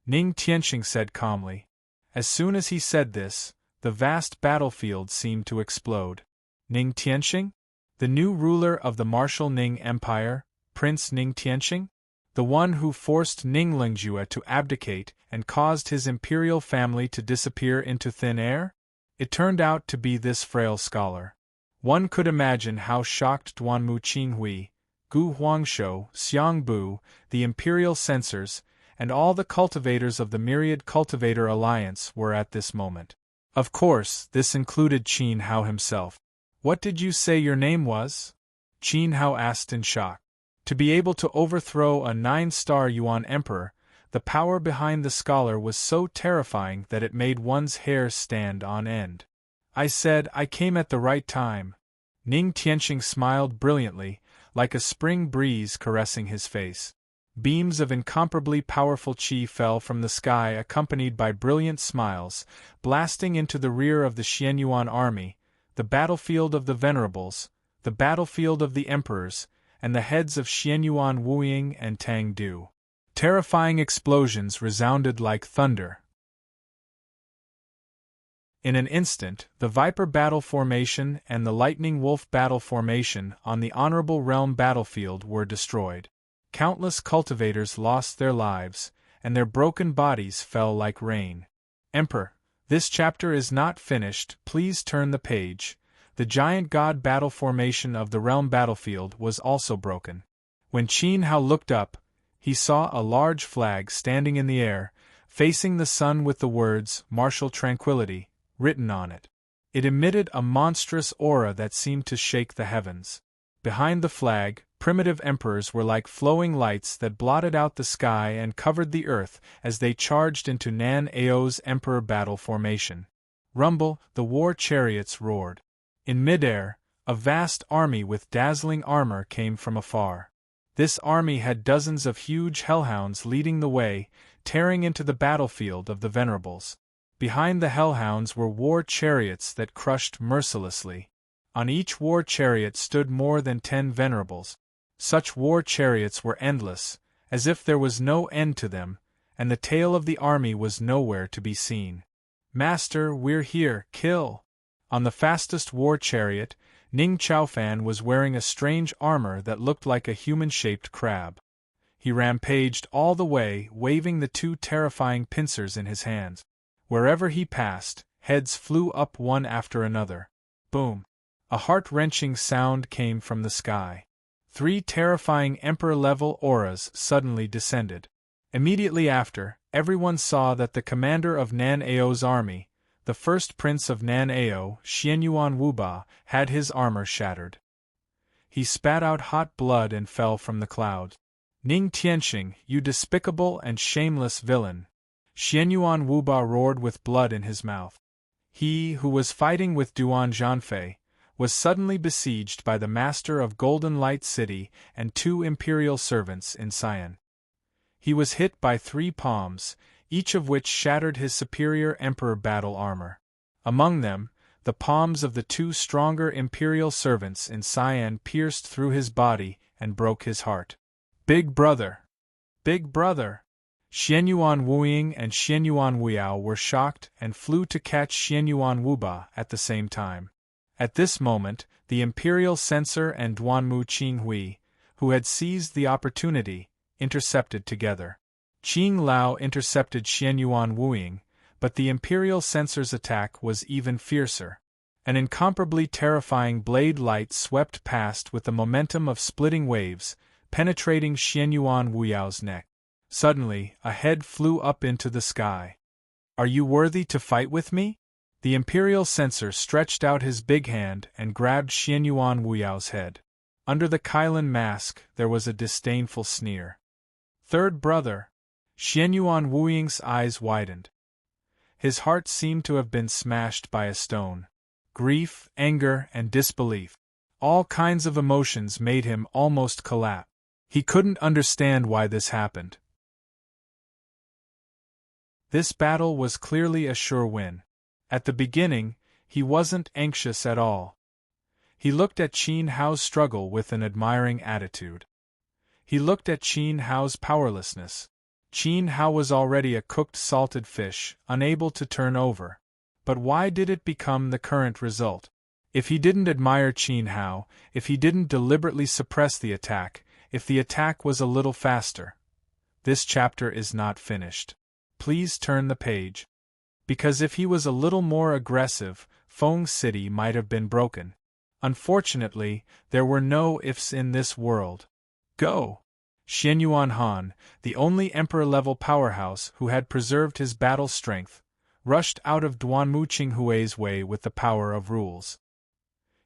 Ning Tianxing said calmly. As soon as he said this, the vast battlefield seemed to explode. Ning Tianxing? The new ruler of the martial Ning Empire, Prince Ning Tianxing? The one who forced Ning Lingjue to abdicate and caused his imperial family to disappear into thin air? It turned out to be this frail scholar. One could imagine how shocked Duanmu Qinghui, Gu Huangshou, Xiang Bu, the imperial censors, and all the cultivators of the Myriad Cultivator Alliance were at this moment. Of course, this included Qin Hao himself. "What did you say your name was?" Qin Hao asked in shock. To be able to overthrow a 9-star Yuan emperor, the power behind the scholar was so terrifying that it made one's hair stand on end. "I said I came at the right time." Ning Tianxing smiled brilliantly, like a spring breeze caressing his face. Beams of incomparably powerful qi fell from the sky accompanied by brilliant smiles, blasting into the rear of the Xianyuan army, the battlefield of the Venerables, the battlefield of the Emperors, and the heads of Xianyuan Wuying and Tang Du. Terrifying explosions resounded like thunder. In an instant, the Viper Battle Formation and the Lightning Wolf Battle Formation on the Honorable Realm battlefield were destroyed. Countless cultivators lost their lives, and their broken bodies fell like rain. Emperor, this chapter is not finished, please turn the page. The giant god battle formation of the realm battlefield was also broken. When Qin Hao looked up, he saw a large flag standing in the air, facing the sun with the words, "Martial Tranquility," written on it. It emitted a monstrous aura that seemed to shake the heavens. Behind the flag, primitive emperors were like flowing lights that blotted out the sky and covered the earth as they charged into Nan Ao's emperor battle formation. Rumble, the war chariots roared. In midair, a vast army with dazzling armor came from afar. This army had dozens of huge hellhounds leading the way, tearing into the battlefield of the Venerables. Behind the hellhounds were war chariots that crushed mercilessly. On each war chariot stood more than 10 Venerables. Such war chariots were endless, as if there was no end to them, and the tail of the army was nowhere to be seen. "Master, we're here, kill!" On the fastest war chariot, Ning Chaofan was wearing a strange armor that looked like a human-shaped crab. He rampaged all the way, waving the 2 terrifying pincers in his hands. Wherever he passed, heads flew up one after another. Boom! A heart-wrenching sound came from the sky. 3 terrifying Emperor-level auras suddenly descended. Immediately after, everyone saw that the commander of Nan Ao's army, the first prince of Nan Ao, Xianyuan Wuba, had his armor shattered. He spat out hot blood and fell from the clouds. "Ning Tianxing, you despicable and shameless villain!" Xianyuan Wuba roared with blood in his mouth. He, who was fighting with Duan Zhanfei, was suddenly besieged by the master of Golden Light City and 2 imperial servants in Xi'an. He was hit by 3 palms, each of which shattered his superior emperor battle armor. Among them, the palms of the 2 stronger imperial servants in Xi'an pierced through his body and broke his heart. "Big brother! Big brother!" Xianyuan Wuying and Xianyuan Wuyao were shocked and flew to catch Xianyuan Wuba at the same time. At this moment, the Imperial Censor and Duanmu Qinghui, who had seized the opportunity, intercepted together. Qing Lao intercepted Xianyuan Wuying, but the Imperial Censor's attack was even fiercer. An incomparably terrifying blade light swept past with the momentum of splitting waves, penetrating Xianyuan Wuyao's neck. Suddenly, a head flew up into the sky. "Are you worthy to fight with me?" The Imperial Censor stretched out his big hand and grabbed Xianyuan Wuyao's head. Under the Kylan mask, there was a disdainful sneer. "Third brother!" Xianyuan Wuying's eyes widened. His heart seemed to have been smashed by a stone. Grief, anger, and disbelief. All kinds of emotions made him almost collapse. He couldn't understand why this happened. This battle was clearly a sure win. At the beginning, he wasn't anxious at all. He looked at Qin Hao's struggle with an admiring attitude. He looked at Qin Hao's powerlessness. Qin Hao was already a cooked salted fish, unable to turn over. But why did it become the current result? If he didn't admire Qin Hao, if he didn't deliberately suppress the attack, if the attack was a little faster. This chapter is not finished. Please turn the page. Because if he was a little more aggressive, Feng City might have been broken. Unfortunately, there were no ifs in this world. Go! Xianyuan Han, the only emperor-level powerhouse who had preserved his battle strength, rushed out of Duanmu Qinghui's way with the power of rules.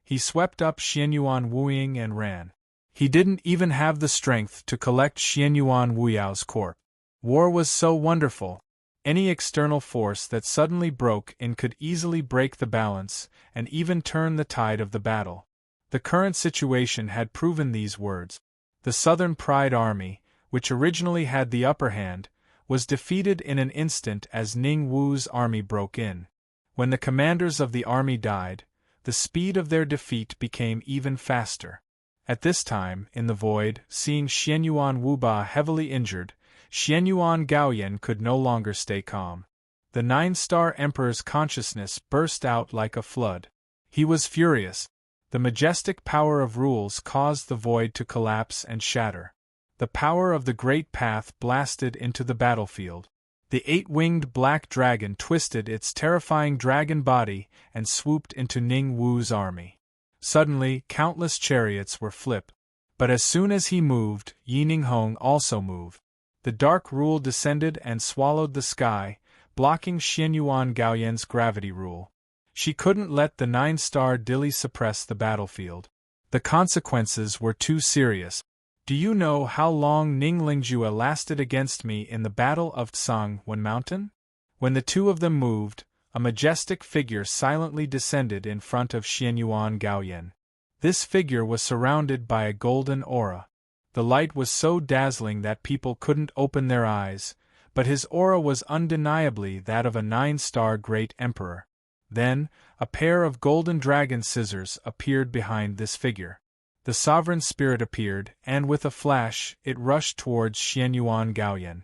He swept up Xianyuan Wuying and ran. He didn't even have the strength to collect Xianyuan Wuyao's corpse. War was so wonderful. Any external force that suddenly broke in could easily break the balance, and even turn the tide of the battle. The current situation had proven these words. The Southern Pride Army, which originally had the upper hand, was defeated in an instant as Ning Wu's army broke in. When the commanders of the army died, the speed of their defeat became even faster. At this time, in the void, seeing Xianyuan Wuba heavily injured, Xianyuan Gaoyan could no longer stay calm. The Nine-Star Emperor's consciousness burst out like a flood. He was furious. The majestic power of rules caused the void to collapse and shatter. The power of the Great Path blasted into the battlefield. The eight-winged black dragon twisted its terrifying dragon body and swooped into Ning Wu's army. Suddenly, countless chariots were flipped. But as soon as he moved, Yi Ninghong also moved. The dark rule descended and swallowed the sky, blocking Xianyuan Gaoyan's gravity rule. She couldn't let the Nine-Star Dilly suppress the battlefield. The consequences were too serious. Do you know how long Ning Lingjue lasted against me in the Battle of Tsangwen Mountain? When the two of them moved, a majestic figure silently descended in front of Xianyuan Gaoyan. This figure was surrounded by a golden aura. The light was so dazzling that people couldn't open their eyes, but his aura was undeniably that of a nine-star great emperor. Then, a pair of golden dragon scissors appeared behind this figure. The sovereign spirit appeared, and with a flash, it rushed towards Xianyuan Gaoyan.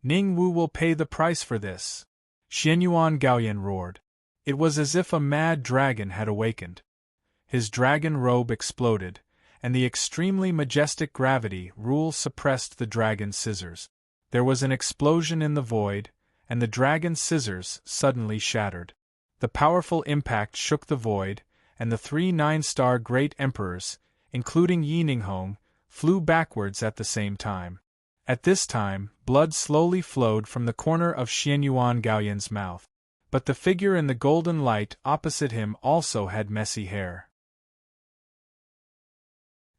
Ning Wu will pay the price for this. Xianyuan Gaoyan roared. It was as if a mad dragon had awakened. His dragon robe exploded, and the extremely majestic gravity rule suppressed the dragon scissors. There was an explosion in the void, and the dragon scissors suddenly shattered. The powerful impact shook the void, and the three nine-star great emperors, including Yi Ninghong, flew backwards at the same time. At this time, blood slowly flowed from the corner of Xianyuan Gaoyan's mouth. But the figure in the golden light opposite him also had messy hair.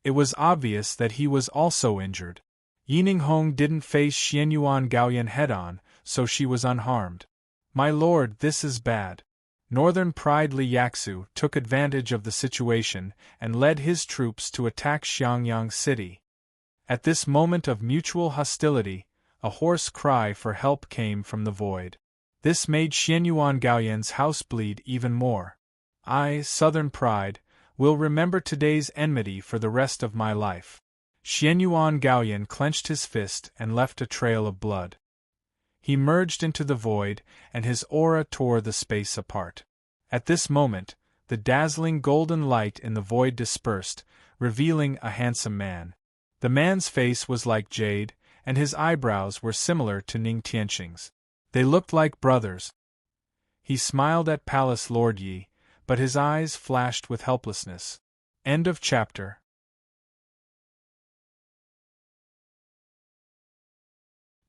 It was obvious that he was also injured. Yi Ninghong didn't face Xianyuan Gaoyan head-on, so she was unharmed. "My lord, this is bad." Northern Pride Li Yaxu took advantage of the situation and led his troops to attack Xiangyang City. At this moment of mutual hostility, a hoarse cry for help came from the void. This made Xianyuan Gaoyan's house bleed even more. "I, Southern Pride, will remember today's enmity for the rest of my life." Xianyuan Gaoyan clenched his fist and left a trail of blood. He merged into the void, and his aura tore the space apart. At this moment, the dazzling golden light in the void dispersed, revealing a handsome man. The man's face was like jade, and his eyebrows were similar to Ning Tianqing's. They looked like brothers. He smiled at Palace Lord Yi, but his eyes flashed with helplessness. End of chapter.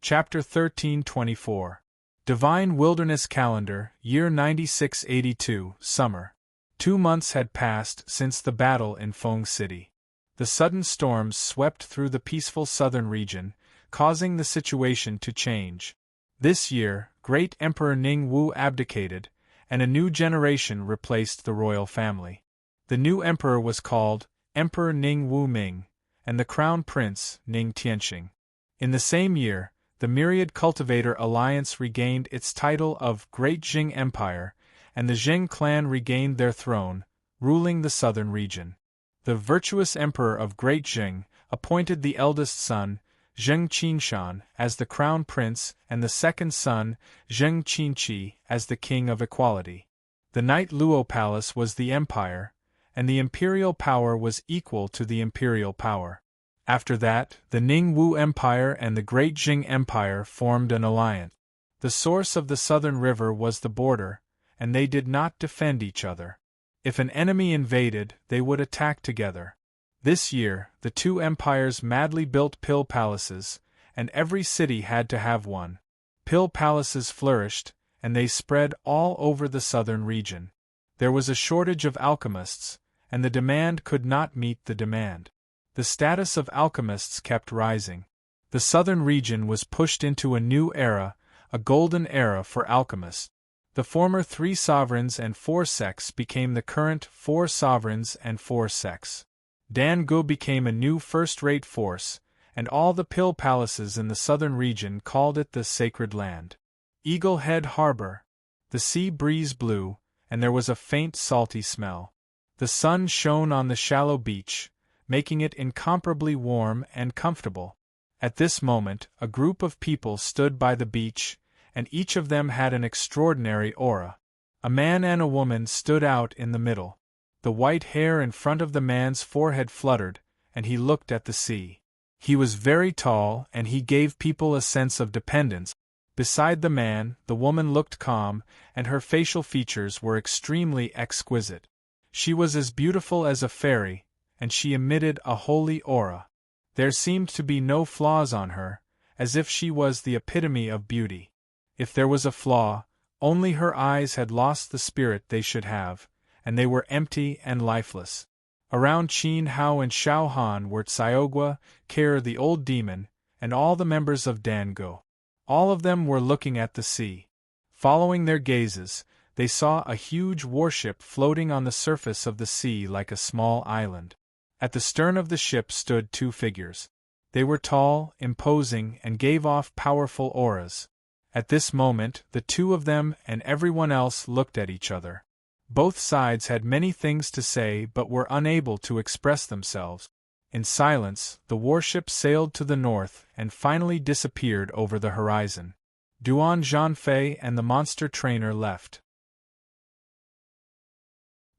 Chapter 1324. Divine Wilderness Calendar, Year 9682, Summer. 2 months had passed since the battle in Feng City. The sudden storms swept through the peaceful southern region, causing the situation to change. This year, great Emperor Ning Wu abdicated, and a new generation replaced the royal family. The new emperor was called Emperor Ning Wu Ming, and the crown prince Ning Tianqing. In the same year, the Myriad Cultivator Alliance regained its title of Great Jing Empire, and the Zheng clan regained their throne, ruling the southern region. The virtuous emperor of Great Jing appointed the eldest son, Zheng Qinshan, as the crown prince and the second son, Zheng Qinqi, as the king of equality. The Night Luo Palace was the empire, and the imperial power was equal to the imperial power. After that, the Ning Wu Empire and the Great Jing Empire formed an alliance. The source of the southern river was the border, and they did not defend each other. If an enemy invaded, they would attack together. This year, the two empires madly built pill palaces, and every city had to have one. Pill palaces flourished, and they spread all over the southern region. There was a shortage of alchemists, and the demand could not meet the demand. The status of alchemists kept rising. The southern region was pushed into a new era, a golden era for alchemists. The former 3 sovereigns and 4 sects became the current 4 sovereigns and 4 sects. Dangu became a new first-rate force, and all the pill palaces in the southern region called it the Sacred Land. Eagle Head Harbor. The sea breeze blew, and there was a faint salty smell. The sun shone on the shallow beach, making it incomparably warm and comfortable. At this moment, a group of people stood by the beach, and each of them had an extraordinary aura. A man and a woman stood out in the middle. The white hair in front of the man's forehead fluttered, and he looked at the sea. He was very tall, and he gave people a sense of dependence. Beside the man, the woman looked calm, and her facial features were extremely exquisite. She was as beautiful as a fairy, and she emitted a holy aura. There seemed to be no flaws on her, as if she was the epitome of beauty. If there was a flaw, only her eyes had lost the spirit they should have, and they were empty and lifeless. Around Qin Hao and Xiao Han were Xiaogua, Kare the old demon, and all the members of Dango. All of them were looking at the sea. Following their gazes, they saw a huge warship floating on the surface of the sea like a small island. At the stern of the ship stood 2 figures. They were tall, imposing, and gave off powerful auras. At this moment, the 2 of them and everyone else looked at each other. Both sides had many things to say but were unable to express themselves. In silence, the warship sailed to the north and finally disappeared over the horizon. Duan Zhanfei and the monster trainer left.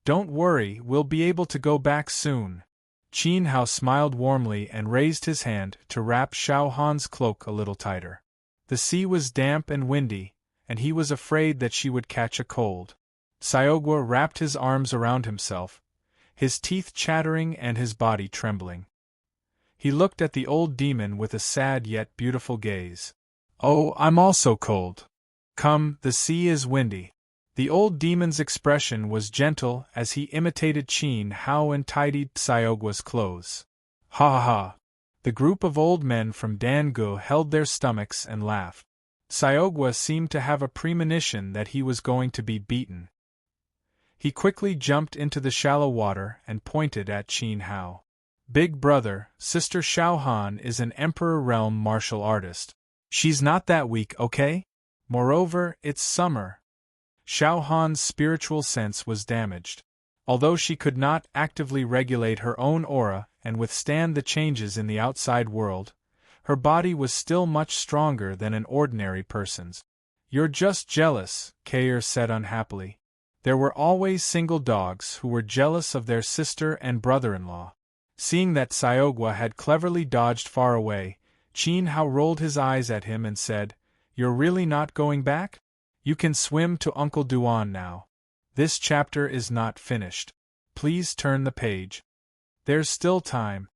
"Don't worry, we'll be able to go back soon." Qin Hao smiled warmly and raised his hand to wrap Xiao Han's cloak a little tighter. The sea was damp and windy, and he was afraid that she would catch a cold. Xiaogua wrapped his arms around himself, his teeth chattering and his body trembling. He looked at the old demon with a sad yet beautiful gaze. "Oh, I'm also cold. Come, the sea is windy." The old demon's expression was gentle as he imitated Qin Hao and tidied Xiaogua's clothes. "Ha ha ha!" The group of old men from Dangu held their stomachs and laughed. Xiaogua seemed to have a premonition that he was going to be beaten. He quickly jumped into the shallow water and pointed at Qin Hao. "Big brother, Sister Xiao Han is an Emperor Realm martial artist. She's not that weak, okay? Moreover, it's summer." Xiao Han's spiritual sense was damaged. Although she could not actively regulate her own aura and withstand the changes in the outside world, her body was still much stronger than an ordinary person's. "You're just jealous," Kair said unhappily. There were always single dogs who were jealous of their sister and brother-in-law. Seeing that Sayogwa had cleverly dodged far away, Chin Hao rolled his eyes at him and said, "You're really not going back? You can swim to Uncle Duan now. This chapter is not finished. Please turn the page. There's still time."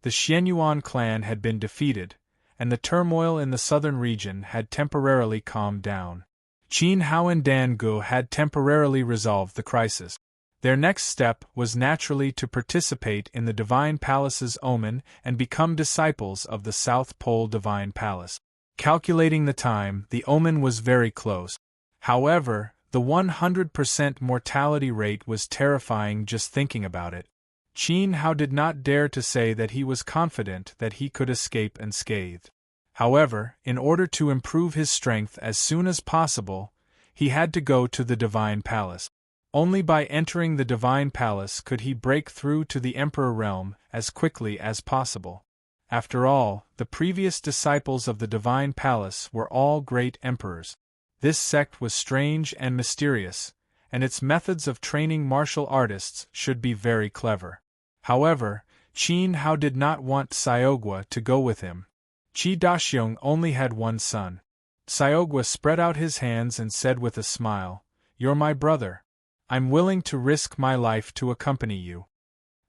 The Xianyuan clan had been defeated, and the turmoil in the southern region had temporarily calmed down. Chin Hao and Dan Gu had temporarily resolved the crisis. Their next step was naturally to participate in the Divine Palace's omen and become disciples of the South Pole Divine Palace. Calculating the time, the omen was very close. However, the 100% mortality rate was terrifying just thinking about it. Chin Hao did not dare to say that he was confident that he could escape unscathed. However, in order to improve his strength as soon as possible, he had to go to the Divine Palace. Only by entering the Divine Palace could he break through to the Emperor realm as quickly as possible. After all, the previous disciples of the Divine Palace were all great emperors. This sect was strange and mysterious, and its methods of training martial artists should be very clever. However, Chin Hao did not want Sayogwa to go with him. Chi Daxiong only had one son. Sayogwa spread out his hands and said with a smile, "You're my brother. I'm willing to risk my life to accompany you."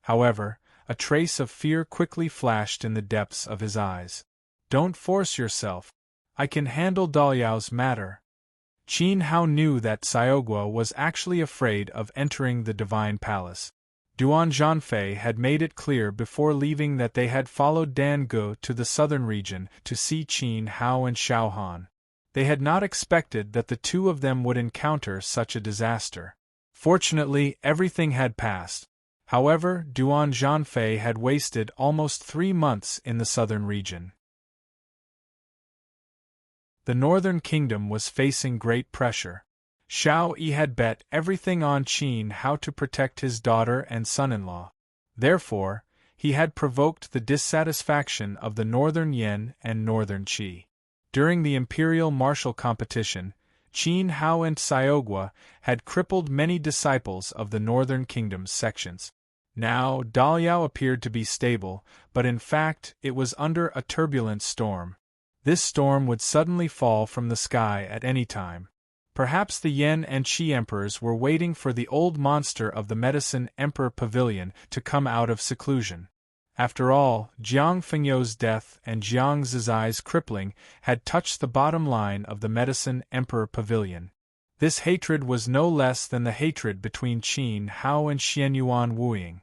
However, a trace of fear quickly flashed in the depths of his eyes. "Don't force yourself. I can handle Dalyao's matter." Chin Hao knew that Sayogwa was actually afraid of entering the Divine Palace. Duan Zhanfei had made it clear before leaving that they had followed Dan Gu to the southern region to see Chin Hao and Xiao Han. They had not expected that the two of them would encounter such a disaster. Fortunately, everything had passed. However, Duan Zhanfei had wasted almost 3 months in the southern region. The northern kingdom was facing great pressure. Xiao Yi had bet everything on Chin Hao to protect his daughter and son-in-law. Therefore, he had provoked the dissatisfaction of the northern Yen and northern Qi. During the imperial martial competition, Chin Hao and Sayogwa had crippled many disciples of the northern kingdom's sections. Now, Dalyao appeared to be stable, but in fact it was under a turbulent storm. This storm would suddenly fall from the sky at any time. Perhaps the Yen and Qi emperors were waiting for the old monster of the Medicine Emperor Pavilion to come out of seclusion. After all, Jiang Fengyou's death and Jiang Zizai's crippling had touched the bottom line of the Medicine Emperor Pavilion. This hatred was no less than the hatred between Chin Hao and Xianyuan Wuying.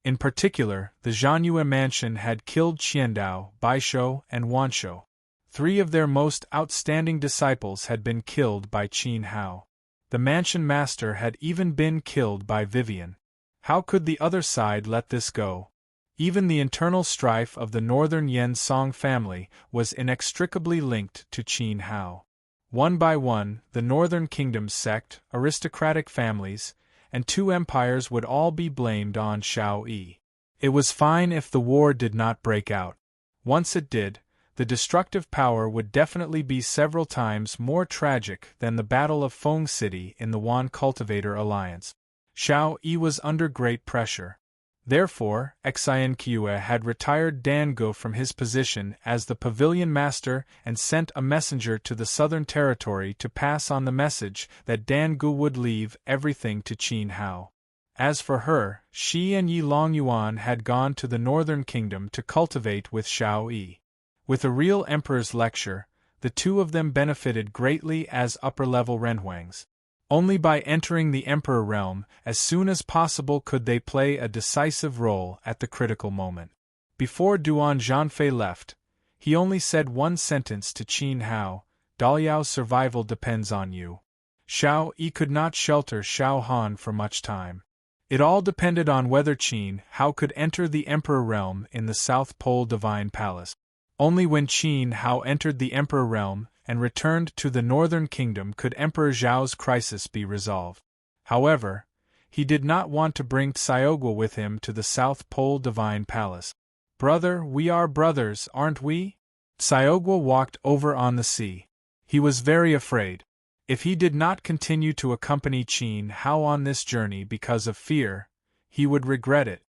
In particular, the Zhanyue mansion had killed Qiandao, Baishou, and Wanshou. 3 of their most outstanding disciples had been killed by Chin Hao. The mansion master had even been killed by Vivian. How could the other side let this go? Even the internal strife of the northern Yen Song family was inextricably linked to Chin Hao. One by one, the northern kingdom's sect, aristocratic families, and 2 empires would all be blamed on Xiao Yi. It was fine if the war did not break out. Once it did, the destructive power would definitely be several times more tragic than the Battle of Feng City in the Wan Cultivator Alliance. Xiao Yi was under great pressure. Therefore, Xianqiue had retired Dan Gu from his position as the pavilion master and sent a messenger to the southern territory to pass on the message that Dan Gu would leave everything to Chin Hao. As for her, she and Yi Longyuan had gone to the northern kingdom to cultivate with Xiao Yi. With a real emperor's lecture, the 2 of them benefited greatly as upper-level renhuangs. Only by entering the emperor realm as soon as possible could they play a decisive role at the critical moment. Before Duan Zhanfei left, he only said one sentence to Chin Hao: "Dalyao's survival depends on you." Xiao Yi could not shelter Xiao Han for much time. It all depended on whether Chin Hao could enter the emperor realm in the South Pole Divine Palace. Only when Chin Hao entered the Emperor realm and returned to the Northern Kingdom could Emperor Zhao's crisis be resolved. However, he did not want to bring Sayogwa with him to the South Pole Divine Palace. "Brother, we are brothers, aren't we?" Sayogwa walked over on the sea. He was very afraid. If he did not continue to accompany Qin Hao on this journey because of fear, he would regret it.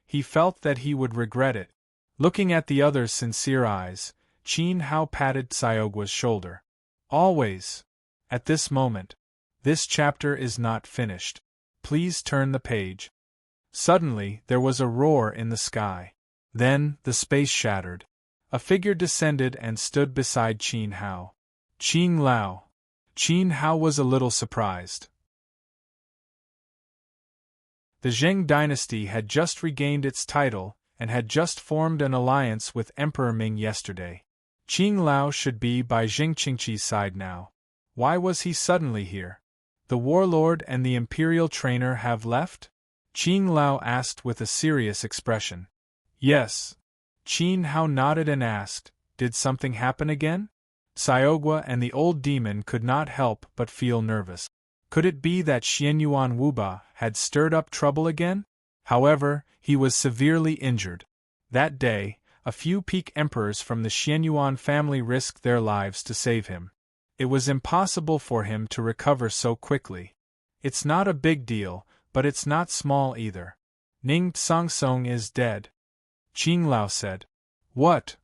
He felt that he would regret it. Looking at the other's sincere eyes, Qin Hao patted Sayogwa's shoulder. Always. At this moment. This chapter is not finished. Please turn the page. Suddenly, there was a roar in the sky. Then, the space shattered. A figure descended and stood beside Qin Hao. Qin Lao. Qin Hao was a little surprised. The Zheng dynasty had just regained its title, and had just formed an alliance with Emperor Ming yesterday. Qin Lao should be by Zheng Qingqi's side now. Why was he suddenly here? The warlord and the imperial trainer have left? Qin Lao asked with a serious expression. Yes. Qin Hao nodded and asked, did something happen again? Sayogwa and the old demon could not help but feel nervous. Could it be that Xianyuan Wuba had stirred up trouble again? However, he was severely injured. That day, a few peak emperors from the Xianyuan family risked their lives to save him. It was impossible for him to recover so quickly. It's not a big deal, but it's not small either. Ning Tsongtsong is dead. Qin Lao said. What?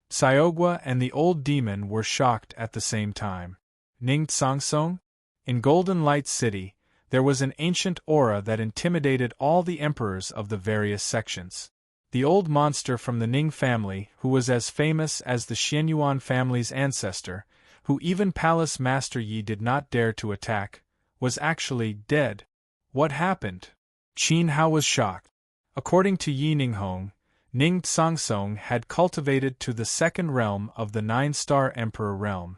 Sayogwa and the old demon were shocked at the same time. Ning Tsongtsong? In Golden Light City, there was an ancient aura that intimidated all the emperors of the various sections. The old monster from the Ning family, who was as famous as the Xianyuan family's ancestor, who even Palace Master Yi did not dare to attack, was actually dead. What happened? Qin Hao was shocked. According to Yi Ninghong, Ning Tsongtsong had cultivated to the second realm of the 9-star emperor realm.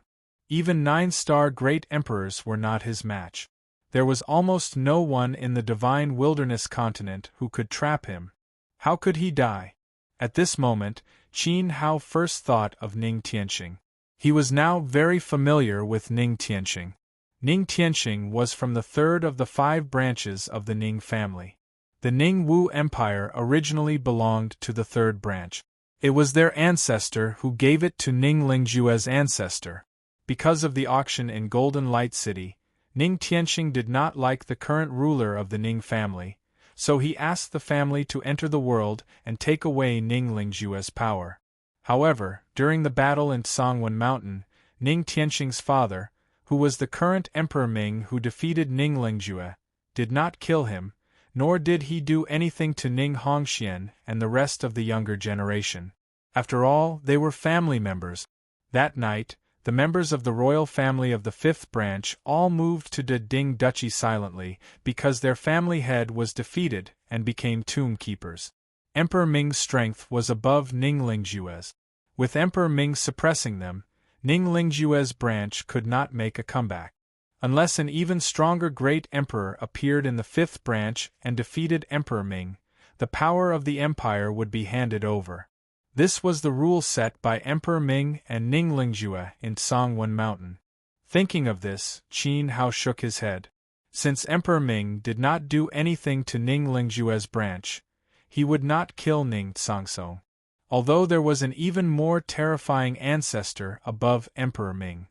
Even 9-star great emperors were not his match. There was almost no one in the divine wilderness continent who could trap him. How could he die? At this moment, Qin Hao first thought of Ning Tianqing. He was now very familiar with Ning Tianqing. Ning Tianqing was from the third of the 5 branches of the Ning family. The Ning Wu Empire originally belonged to the third branch. It was their ancestor who gave it to Ning Lingjue's ancestor. Because of the auction in Golden Light City, Ning Tianqing did not like the current ruler of the Ning family, so he asked the family to enter the world and take away Ning Lingjue's power. However, during the battle in Songwen Mountain, Ning Tianqing's father, who was the current Emperor Ming who defeated Ning Lingjue, did not kill him, nor did he do anything to Ning Hongxian and the rest of the younger generation. After all, they were family members. That night, the members of the royal family of the 5th branch all moved to the Ding Duchy silently because their family head was defeated and became tomb keepers. Emperor Ming's strength was above Ning Lingjue's. With Emperor Ming suppressing them, Ning Lingjue's branch could not make a comeback. Unless an even stronger great emperor appeared in the 5th branch and defeated Emperor Ming, the power of the empire would be handed over. This was the rule set by Emperor Ming and Ning Lingjue in Songwen Mountain. Thinking of this, Qin Hao shook his head. Since Emperor Ming did not do anything to Ning Lingjue's branch, he would not kill Ning Tsongtsong. Although there was an even more terrifying ancestor above Emperor Ming.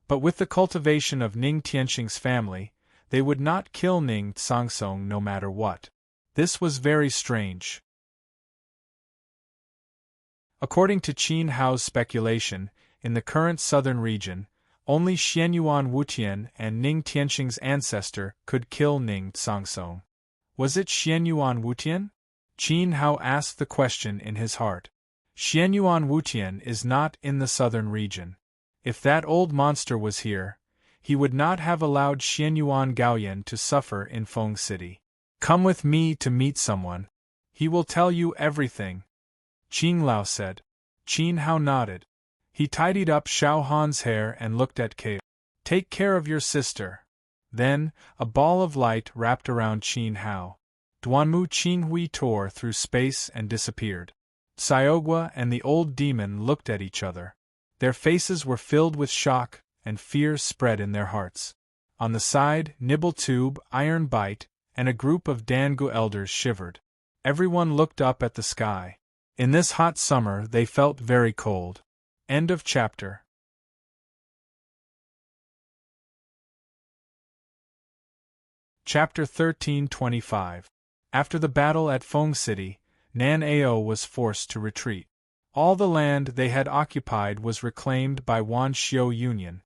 But with the cultivation of Ning Tianqing's family, they would not kill Ning Tsongtsong no matter what. This was very strange. According to Qin Hao's speculation, in the current southern region, only Xianyuan Wutian and Ning Tianqing's ancestor could kill Ning Tsongtsong. Was it Xianyuan Wutian? Qin Hao asked the question in his heart. Xianyuan Wutian is not in the southern region. If that old monster was here, he would not have allowed Xianyuan Gaoyan to suffer in Feng City. Come with me to meet someone. He will tell you everything. Qin Lao said. Qin Hao nodded. He tidied up Xiao Han's hair and looked at Kao. Take care of your sister. Then, a ball of light wrapped around Qin Hao. Duanmu Qinghui tore through space and disappeared. Sayogwa and the old demon looked at each other. Their faces were filled with shock, and fear spread in their hearts. On the side, Nibble Tube, Iron Bite, and a group of Dangu elders shivered. Everyone looked up at the sky. In this hot summer they felt very cold. End of chapter. Chapter 1325. After the battle at Feng City, Nan Ao was forced to retreat. All the land they had occupied was reclaimed by Wan Xiu Union.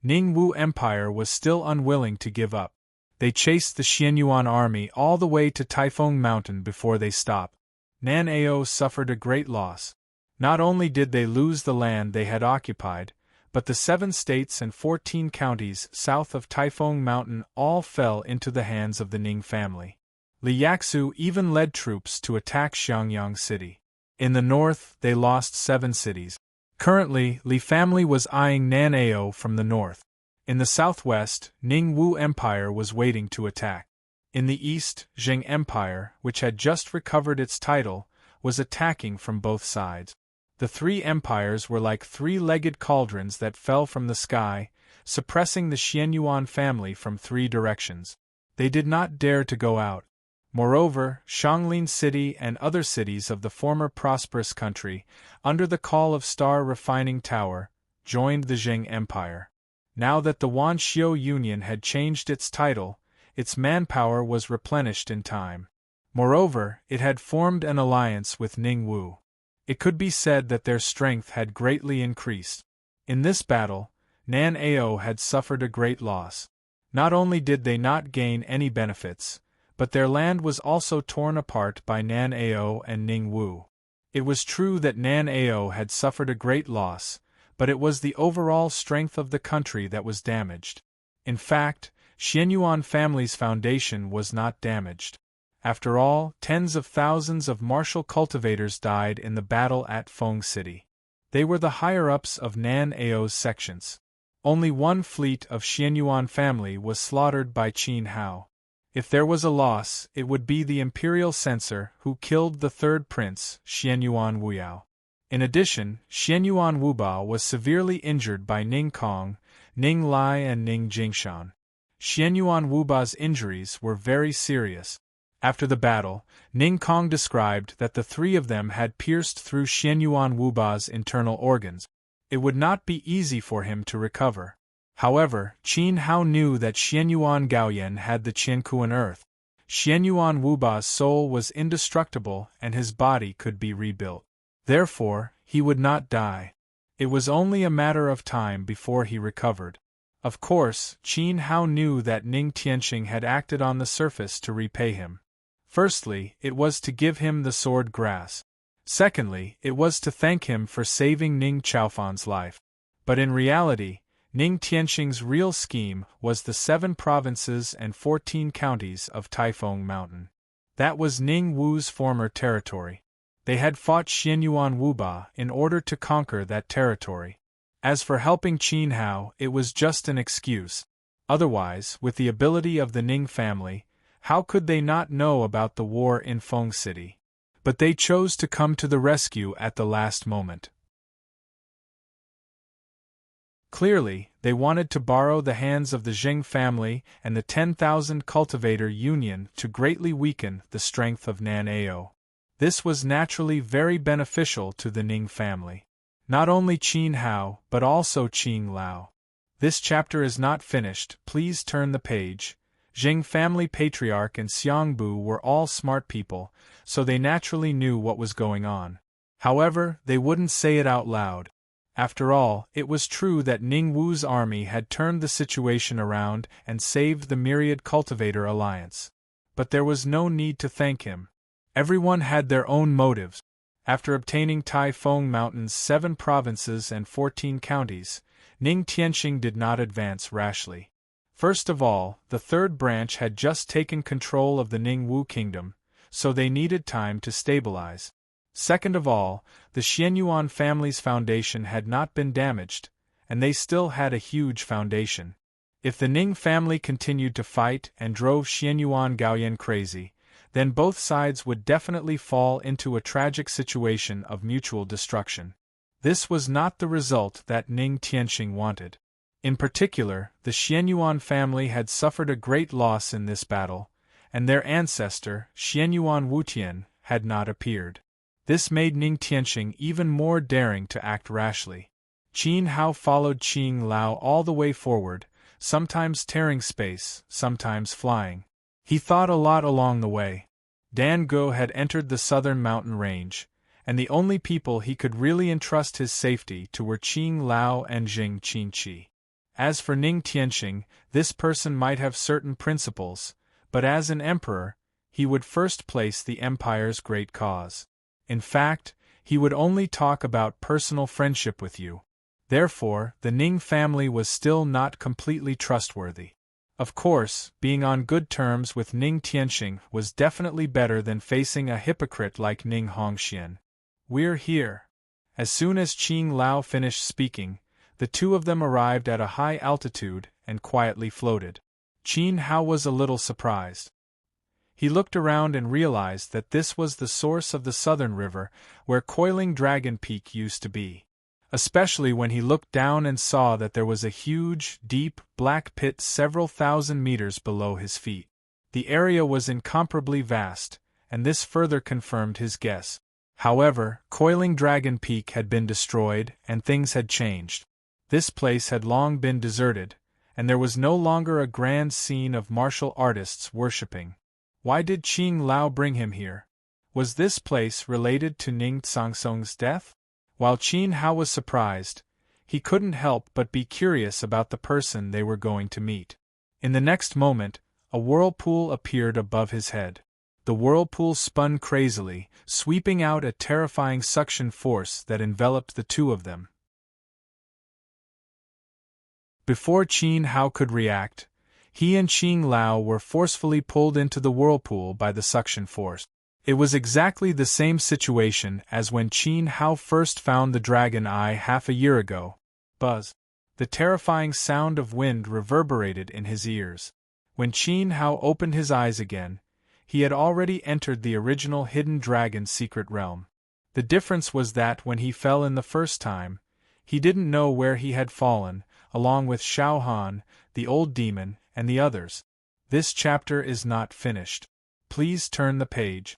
Ningwu Empire was still unwilling to give up. They chased the Xianyuan army all the way to Taifeng Mountain before they stopped. Nan Ao suffered a great loss. Not only did they lose the land they had occupied, but the 7 states and 14 counties south of Taifeng Mountain all fell into the hands of the Ning family. Li Yaxu even led troops to attack Xiangyang City. In the north, they lost 7 cities. Currently, Li family was eyeing Nan Ao from the north. In the southwest, Ningwu Empire was waiting to attack. In the east, Jing Empire, which had just recovered its title, was attacking from both sides. The 3 empires were like 3-legged cauldrons that fell from the sky, suppressing the Xianyuan family from 3 directions. They did not dare to go out. Moreover, Xianglin City and other cities of the former prosperous country, under the call of Star Refining Tower, joined the Jing Empire. Now that the Wan Xiu Union had changed its title, its manpower was replenished in time. Moreover, it had formed an alliance with Ningwu. It could be said that their strength had greatly increased. In this battle, Nan Ao had suffered a great loss. Not only did they not gain any benefits, but their land was also torn apart by Nan Ao and Ningwu. It was true that Nan Ao had suffered a great loss, but it was the overall strength of the country that was damaged. In fact, Xianyuan family's foundation was not damaged. After all, tens of thousands of martial cultivators died in the battle at Feng City. They were the higher-ups of Nan Ao's sections. Only 1 fleet of Xianyuan family was slaughtered by Qin Hao. If there was a loss, it would be the imperial censor who killed the 3rd prince, Xianyuan Wuyao. In addition, Xianyuan Wubao was severely injured by Ning Kong, Ning Lai and Ning Jingshan. Xianyuan Wuba's injuries were very serious. After the battle, Ning Kong described that the 3 of them had pierced through Xianyuan Wuba's internal organs. It would not be easy for him to recover. However, Qin Hao knew that Xianyuan Gaoyan had the Qiankuan earth. Xianyuan Wuba's soul was indestructible and his body could be rebuilt. Therefore, he would not die. It was only a matter of time before he recovered. Of course, Qin Hao knew that Ning Tianxing had acted on the surface to repay him. Firstly, it was to give him the sword grass. Secondly, it was to thank him for saving Ning Chaofan's life. But in reality, Ning Tianxing's real scheme was the 7 provinces and 14 counties of Taifeng Mountain. That was Ning Wu's former territory. They had fought Xianyuan Wuba in order to conquer that territory. As for helping Qin Hao, it was just an excuse. Otherwise, with the ability of the Ning family, how could they not know about the war in Feng City? But they chose to come to the rescue at the last moment. Clearly, they wanted to borrow the hands of the Jing family and the 10,000 cultivator union to greatly weaken the strength of Nan Ao. This was naturally very beneficial to the Ning family. Not only Qin Hao, but also Qing Lao. This chapter is not finished, please turn the page. Jing family patriarch and Xiangbu were all smart people, so they naturally knew what was going on. However, they wouldn't say it out loud. After all, it was true that Ning Wu's army had turned the situation around and saved the myriad cultivator alliance. But there was no need to thank him. Everyone had their own motives. After obtaining Taifeng Mountain's 7 provinces and 14 counties, Ning Tianxing did not advance rashly. First of all, the 3rd branch had just taken control of the Ning Wu kingdom, so they needed time to stabilize. Second of all, the Xianyuan family's foundation had not been damaged, and they still had a huge foundation. If the Ning family continued to fight and drove Xianyuan Gaoyan crazy, then both sides would definitely fall into a tragic situation of mutual destruction. This was not the result that Ning Tianxing wanted. In particular, the Xianyuan family had suffered a great loss in this battle, and their ancestor, Xianyuan Wutian, had not appeared. This made Ning Tianxing even more daring to act rashly. Qin Hao followed Qing Lao all the way forward, sometimes tearing space, sometimes flying. He thought a lot along the way. Dan Go had entered the southern mountain range, and the only people he could really entrust his safety to were Qing Lao and Jing Qinqi. As for Ning Tianxing, this person might have certain principles, but as an emperor, he would first place the empire's great cause. In fact, he would only talk about personal friendship with you. Therefore, the Ning family was still not completely trustworthy. Of course, being on good terms with Ning Tianxing was definitely better than facing a hypocrite like Ning Hongxian. We're here. As soon as Qing Lao finished speaking, the two of them arrived at a high altitude and quietly floated. Qin Hao was a little surprised. He looked around and realized that this was the source of the southern river where Coiling Dragon Peak used to be. Especially when he looked down and saw that there was a huge, deep, black pit several thousand meters below his feet. The area was incomparably vast, and this further confirmed his guess. However, Coiling Dragon Peak had been destroyed and things had changed. This place had long been deserted, and there was no longer a grand scene of martial artists worshipping. Why did Qing Lao bring him here? Was this place related to Ning Tsangtsong's death? While Qin Hao was surprised, he couldn't help but be curious about the person they were going to meet. In the next moment, a whirlpool appeared above his head. The whirlpool spun crazily, sweeping out a terrifying suction force that enveloped the two of them. Before Qin Hao could react, he and Qing Lao were forcefully pulled into the whirlpool by the suction force. It was exactly the same situation as when Qin Hao first found the dragon eye half a year ago. Buzz. The terrifying sound of wind reverberated in his ears. When Qin Hao opened his eyes again, he had already entered the original hidden dragon's secret realm. The difference was that when he fell in the first time, he didn't know where he had fallen, along with Xiao Han, the old demon, and the others. This chapter is not finished. Please turn the page.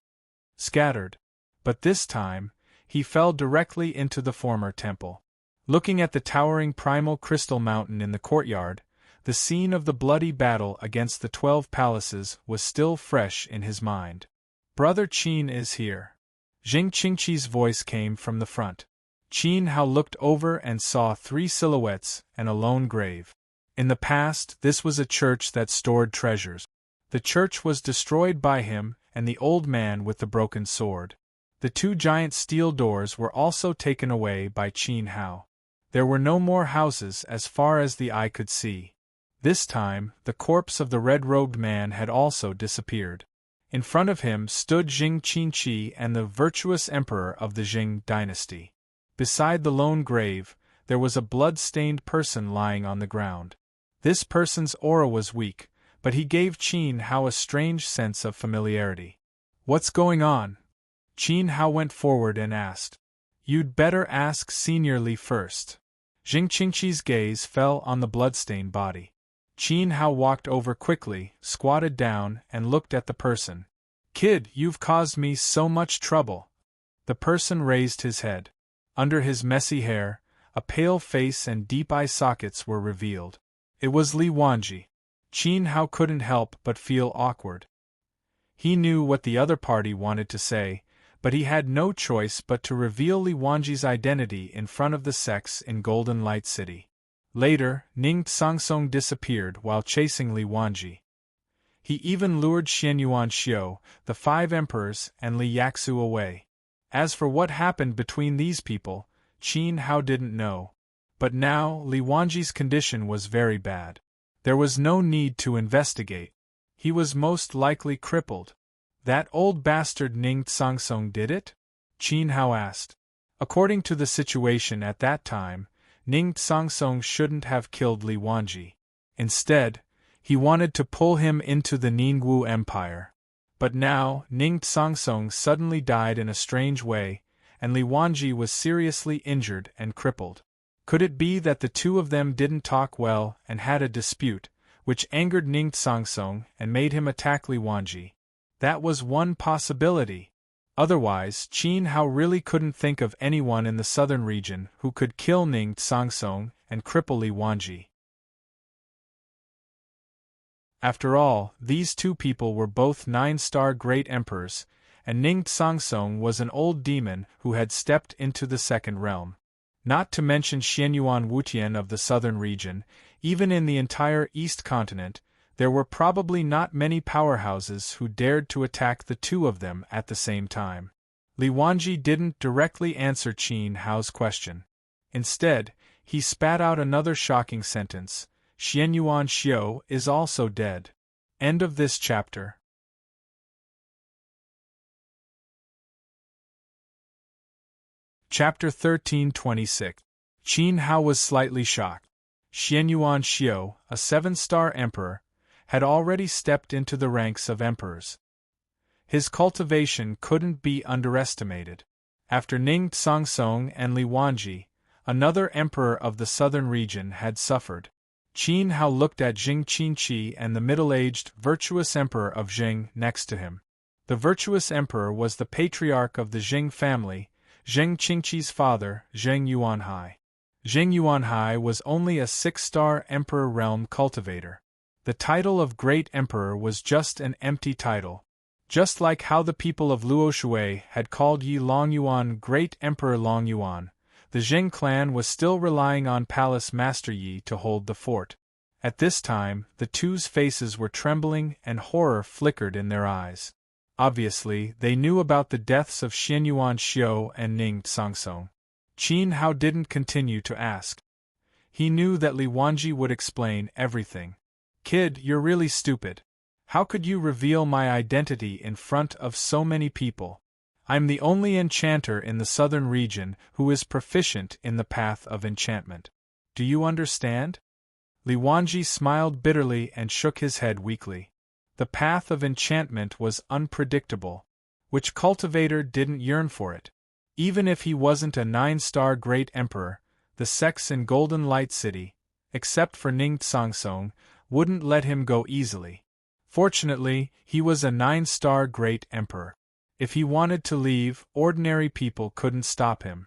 Scattered. But this time, he fell directly into the former temple. Looking at the towering primal crystal mountain in the courtyard, the scene of the bloody battle against the 12 palaces was still fresh in his mind. Brother Qin is here. Jing Qingqi's voice came from the front. Qin Hao looked over and saw 3 silhouettes and a lone grave. In the past, this was a church that stored treasures. The church was destroyed by him and the old man with the broken sword. The 2 giant steel doors were also taken away by Qin Hao. There were no more houses as far as the eye could see. This time, the corpse of the red-robed man had also disappeared. In front of him stood Jing Qinqi and the virtuous emperor of the Jing dynasty. Beside the lone grave, there was a blood-stained person lying on the ground. This person's aura was weak, but he gave Qin Hao a strange sense of familiarity. What's going on? Qin Hao went forward and asked. You'd better ask Senior Li first. Jing Qingqi's gaze fell on the bloodstained body. Qin Hao walked over quickly, squatted down, and looked at the person. Kid, you've caused me so much trouble. The person raised his head. Under his messy hair, a pale face and deep eye sockets were revealed. It was Li Wanji. Qin Hao couldn't help but feel awkward. He knew what the other party wanted to say, but he had no choice but to reveal Li Wanji's identity in front of the sects in Golden Light City. Later, Ning Tsangtsong disappeared while chasing Li Wanji. He even lured Xianyuan Xiu, the 5 emperors, and Li Yaxu away. As for what happened between these people, Qin Hao didn't know. But now, Li Wanji's condition was very bad. There was no need to investigate. He was most likely crippled. That old bastard Ning Tsangtsong did it? Qin Hao asked. According to the situation at that time, Ning Tsangtsong shouldn't have killed Li Wanji. Instead, he wanted to pull him into the Ningwu Empire. But now, Ning Tsangtsong suddenly died in a strange way, and Li Wanji was seriously injured and crippled. Could it be that the two of them didn't talk well and had a dispute, which angered Ning Tsangtsong and made him attack Li Wanji? That was one possibility. Otherwise, Qin Hao really couldn't think of anyone in the southern region who could kill Ning Sangsong and cripple Li Wanji. After all, these two people were both 9-star great emperors, and Ning Sangsong was an old demon who had stepped into the second realm. Not to mention Xianyuan Wutian of the southern region, even in the entire East continent, there were probably not many powerhouses who dared to attack the two of them at the same time. Li Wanji didn't directly answer Qin Hao's question. Instead, he spat out another shocking sentence: Xianyuan Xiao is also dead. End of this chapter. Chapter 1326. Qin Hao was slightly shocked. Xianyuan Xiao, a 7-star emperor, had already stepped into the ranks of emperors. His cultivation couldn't be underestimated. After Ning Sangsong and Li Wanji, another emperor of the southern region had suffered. Qin Hao looked at Jing Qinqi and the middle-aged, virtuous emperor of Jing next to him. The virtuous emperor was the patriarch of the Jing family, Zheng Qingqi's father, Zheng Yuanhai. Zheng Yuanhai was only a 6-star emperor realm cultivator. The title of Great Emperor was just an empty title. Just like how the people of Luoshui had called Yi Longyuan Great Emperor Longyuan, the Zheng clan was still relying on Palace Master Yi to hold the fort. At this time, the two's faces were trembling and horror flickered in their eyes. Obviously, they knew about the deaths of Xianyuan Xiao and Ning Sangsong. Qin Hao didn't continue to ask. He knew that Li Wanji would explain everything. "Kid, you're really stupid. How could you reveal my identity in front of so many people? I'm the only enchanter in the southern region who is proficient in the path of enchantment. Do you understand?" Li Wanji smiled bitterly and shook his head weakly. The path of enchantment was unpredictable. Which cultivator didn't yearn for it? Even if he wasn't a 9-star great emperor, the sects in Golden Light City, except for Ning Sangsong, wouldn't let him go easily. Fortunately, he was a 9-star great emperor. If he wanted to leave, ordinary people couldn't stop him.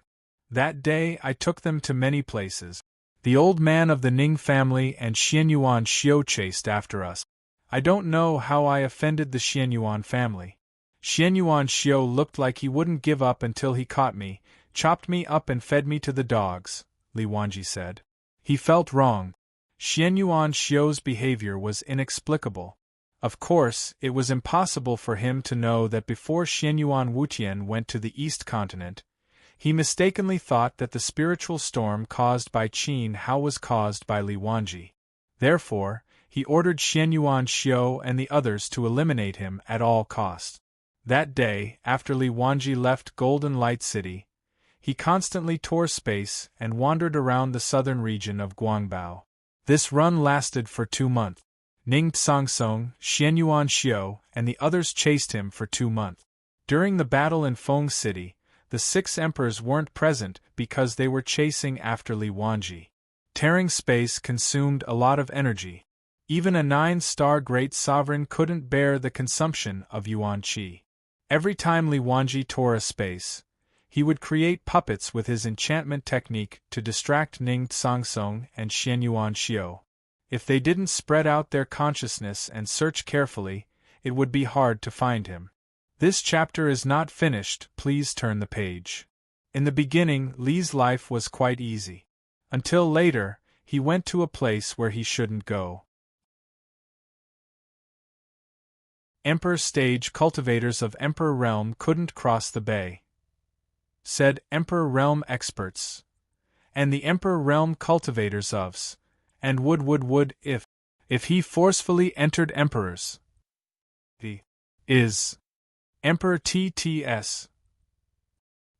That day I took them to many places. The old man of the Ning family and Xianyuan Xiao chased after us. I don't know how I offended the Xianyuan family. Xianyuan Xiao looked like he wouldn't give up until he caught me, chopped me up and fed me to the dogs, Li Wanji said. He felt wrong. Xianyuan Xiao's behavior was inexplicable. Of course, it was impossible for him to know that before Xianyuan Wutian went to the East Continent, he mistakenly thought that the spiritual storm caused by Qin Hao was caused by Li Wanji. Therefore, he ordered Xianyuan Xiao and the others to eliminate him at all costs. That day, after Li Wanji left Golden Light City, he constantly tore space and wandered around the southern region of Guangbao. This run lasted for 2 months. Ning Sangsong, Xianyuan Xiao, and the others chased him for 2 months. During the battle in Feng City, the 6 emperors weren't present because they were chasing after Li Wanji. Tearing space consumed a lot of energy. Even a 9-star great sovereign couldn't bear the consumption of yuan qi. Every time Li Wanji tore a space, he would create puppets with his enchantment technique to distract Ning Sangsong and Xianyuan Xiao. If they didn't spread out their consciousness and search carefully, it would be hard to find him. This chapter is not finished, please turn the page. In the beginning, Li's life was quite easy. Until later, he went to a place where he shouldn't go. Emperor stage cultivators of Emperor Realm couldn't cross the bay, said Emperor Realm experts. And the Emperor Realm cultivators ofs, and would if he forcefully entered emperors. The is Emperor TTS.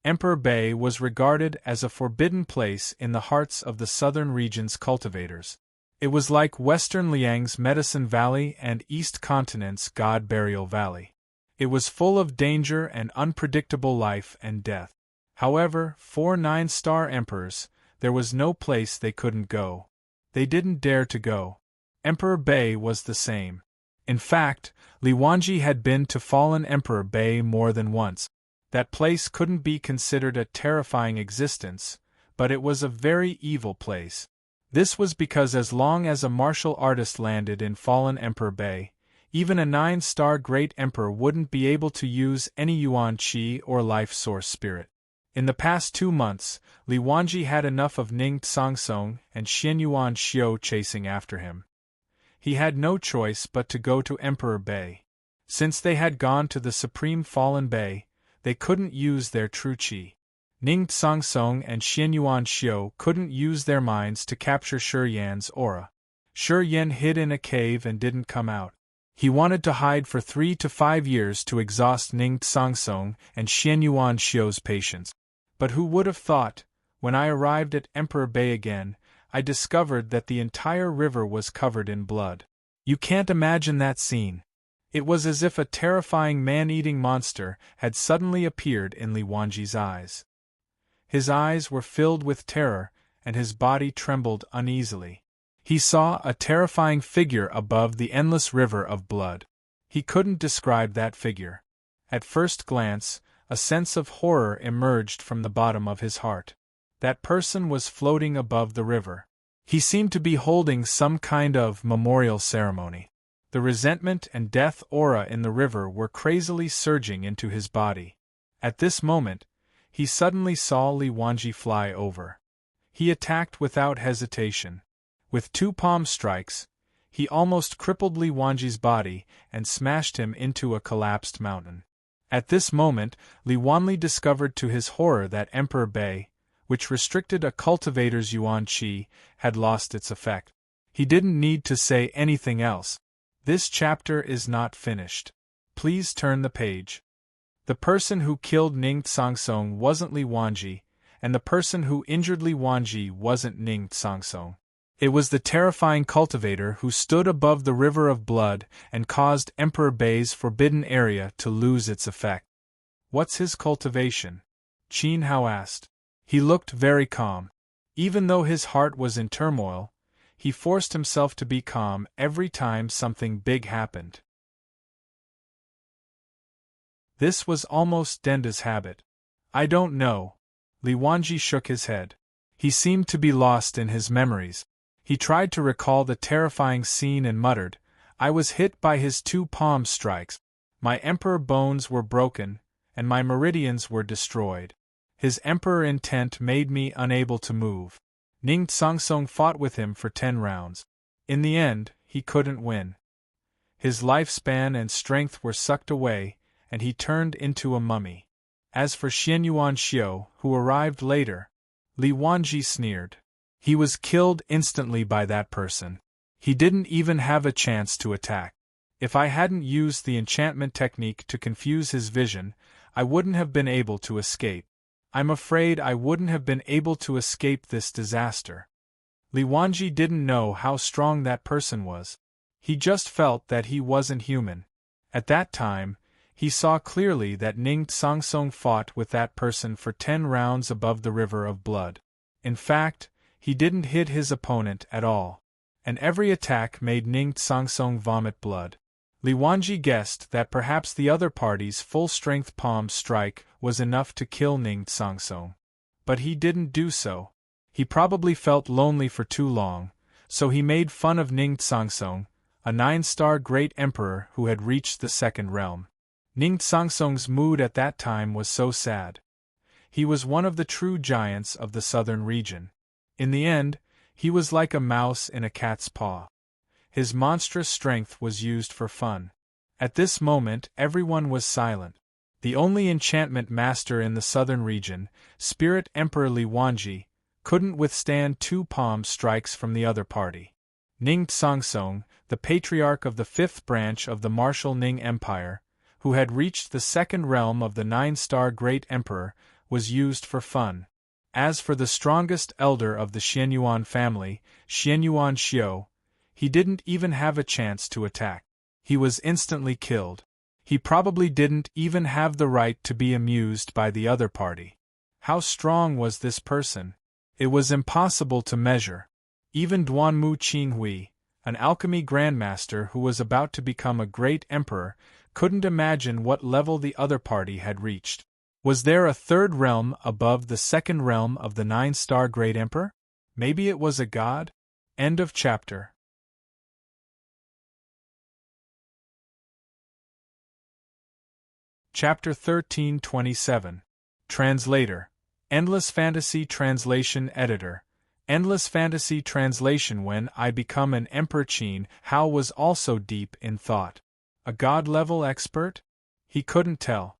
Emperor Bay was regarded as a forbidden place in the hearts of the southern region's cultivators. It was like Western Liang's Medicine Valley and East Continent's God Burial Valley. It was full of danger and unpredictable life and death. However, for 9-star emperors, there was no place they couldn't go. They didn't dare to go. Emperor Bay was the same. In fact, Li Wanji had been to fallen Emperor Bay more than once. That place couldn't be considered a terrifying existence, but it was a very evil place. This was because as long as a martial artist landed in fallen Emperor Bay, even a 9-star great emperor wouldn't be able to use any Yuan Qi or life source spirit. In the past 2 months, Li Wanji had enough of Ning Sangsong and Xian Yuan Xiao chasing after him. He had no choice but to go to Emperor Bay. Since they had gone to the Supreme Fallen Bay, they couldn't use their true qi. Ning Sangsong and Xian Yuan Xiao couldn't use their minds to capture Shi Yan's aura. Shi Yan hid in a cave and didn't come out. He wanted to hide for 3 to 5 years to exhaust Ning Sangsong and Xian Yuan Xiao's patience. But who would have thought, when I arrived at Emperor Bay again, I discovered that the entire river was covered in blood. You can't imagine that scene. It was as if a terrifying man-eating monster had suddenly appeared in Li Wanji's eyes. His eyes were filled with terror, and his body trembled uneasily. He saw a terrifying figure above the endless river of blood. He couldn't describe that figure. At first glance, a sense of horror emerged from the bottom of his heart. That person was floating above the river. He seemed to be holding some kind of memorial ceremony. The resentment and death aura in the river were crazily surging into his body. At this moment, he suddenly saw Li Wanji fly over. He attacked without hesitation. With 2 palm strikes, he almost crippled Li Wanji's body and smashed him into a collapsed mountain. At this moment, Li Wanli discovered to his horror that Emperor Bay, which restricted a cultivator's Yuan Qi, had lost its effect. He didn't need to say anything else. This chapter is not finished. Please turn the page. The person who killed Ning Sangsong wasn't Li Wanji, and the person who injured Li Wanji wasn't Ning Sangsong. It was the terrifying cultivator who stood above the river of blood and caused Emperor Bay's forbidden area to lose its effect. What's his cultivation? Qin Hao asked. He looked very calm. Even though his heart was in turmoil, he forced himself to be calm every time something big happened. This was almost Denda's habit. I don't know. Li Wanji shook his head. He seemed to be lost in his memories. He tried to recall the terrifying scene and muttered, I was hit by his 2 palm strikes. My emperor bones were broken, and my meridians were destroyed. His emperor intent made me unable to move. Ning Sangsong fought with him for 10 rounds. In the end, he couldn't win. His lifespan and strength were sucked away, and he turned into a mummy. As for Xian Yuan Xiao, who arrived later, Li Wanji sneered. He was killed instantly by that person. He didn't even have a chance to attack. If I hadn't used the enchantment technique to confuse his vision, I wouldn't have been able to escape. I'm afraid I wouldn't have been able to escape this disaster. Li Wanji didn't know how strong that person was. He just felt that he wasn't human. At that time, he saw clearly that Ning Sangsong fought with that person for 10 rounds above the river of blood. In fact, he didn't hit his opponent at all. And every attack made Ning Sangsong vomit blood. Li Wanji guessed that perhaps the other party's full-strength palm strike was enough to kill Ning Sangsong. But he didn't do so. He probably felt lonely for too long, so he made fun of Ning Sangsong, a 9-star great emperor who had reached the 2nd realm. Ning Sangsong's mood at that time was so sad. He was one of the true giants of the southern region. In the end, he was like a mouse in a cat's paw. His monstrous strength was used for fun. At this moment, everyone was silent. The only enchantment master in the southern region, Spirit Emperor Li Wanji, couldn't withstand 2 palm strikes from the other party. Ning Sangsong, the patriarch of the 5th branch of the martial Ning Empire, who had reached the 2nd realm of the 9-star great emperor, was used for fun. As for the strongest elder of the Xianyuan family, Xian Yuan Xiao, he didn't even have a chance to attack. He was instantly killed. He probably didn't even have the right to be amused by the other party. How strong was this person? It was impossible to measure. Even Duanmu Qinghui, an alchemy grandmaster who was about to become a great emperor, couldn't imagine what level the other party had reached. Was there a third realm above the second realm of the 9-star Great Emperor? Maybe it was a god? End of chapter. Chapter 1327. Translator. Endless Fantasy Translation Editor. Endless Fantasy Translation. When I become an Emperor, Qin Hao was also deep in thought. A god-level expert? He couldn't tell.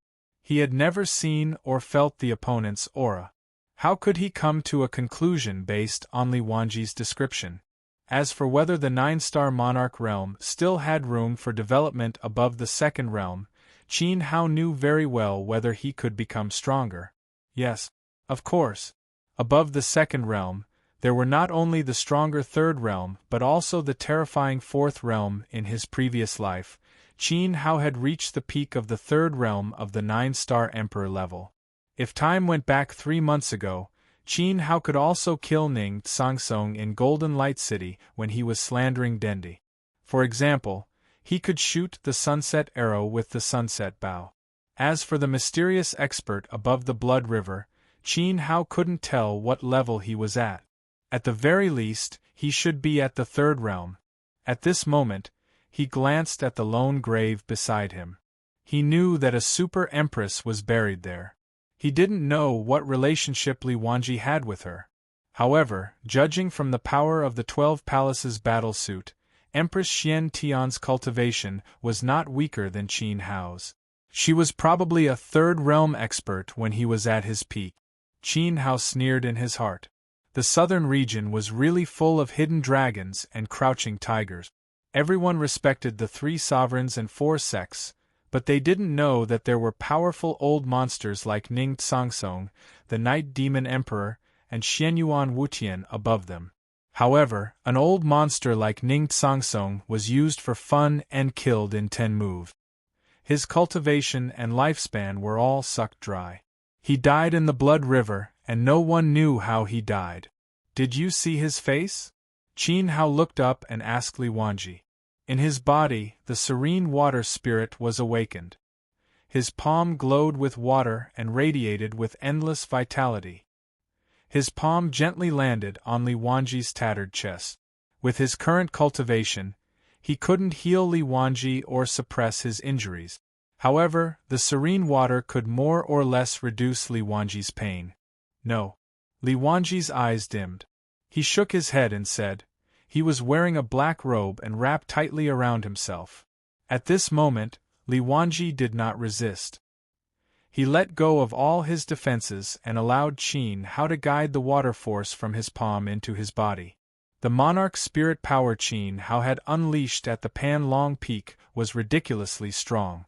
He had never seen or felt the opponent's aura. How could he come to a conclusion based on Li Wanji's description? As for whether the 9-star monarch realm still had room for development above the second realm, Qin Hao knew very well whether he could become stronger. Yes, of course. Above the second realm, there were not only the stronger third realm but also the terrifying fourth realm. In his previous life, Qin Hao had reached the peak of the third realm of the 9-star emperor level. If time went back 3 months ago, Qin Hao could also kill Ning Sangsong in Golden Light City when he was slandering Dendi. For example, he could shoot the sunset arrow with the sunset bow. As for the mysterious expert above the Blood River, Qin Hao couldn't tell what level he was at. At the very least, he should be at the third realm. At this moment, he glanced at the lone grave beside him. He knew that a super empress was buried there. He didn't know what relationship Li Wanji had with her. However, judging from the power of the 12 Palaces battlesuit, Empress Xian Tian's cultivation was not weaker than Qin Hao's. She was probably a third realm expert when he was at his peak. Qin Hao sneered in his heart. The southern region was really full of hidden dragons and crouching tigers. Everyone respected the 3 sovereigns and 4 sects, but they didn't know that there were powerful old monsters like Ning Sangsong, the Night Demon Emperor, and Xianyuan Wutian above them. However, an old monster like Ning Sangsong was used for fun and killed in 10 moves. His cultivation and lifespan were all sucked dry. He died in the Blood River, and no one knew how he died. Did you see his face? Qin Hao looked up and asked Li Wanji. In his body, the serene water spirit was awakened. His palm glowed with water and radiated with endless vitality. His palm gently landed on Li Wanji's tattered chest. With his current cultivation, he couldn't heal Li Wanji or suppress his injuries. However, the serene water could more or less reduce Li Wanji's pain. No. Li Wanji's eyes dimmed. He shook his head and said, he was wearing a black robe and wrapped tightly around himself. At this moment, Li Wanji did not resist. He let go of all his defenses and allowed Qin Hao to guide the water force from his palm into his body. The monarch spirit power Qin Hao had unleashed at the Pan Long Peak was ridiculously strong.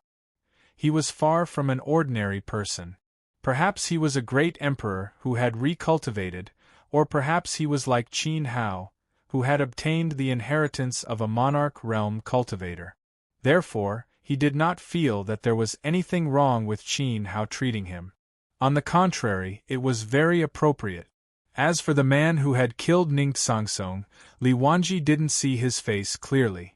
He was far from an ordinary person. Perhaps he was a great emperor who had recultivated, or perhaps he was like Qin Hao, who had obtained the inheritance of a monarch realm cultivator. Therefore, he did not feel that there was anything wrong with Qin Hao treating him. On the contrary, it was very appropriate. As for the man who had killed Ning Sangsong, Li Wanji didn't see his face clearly.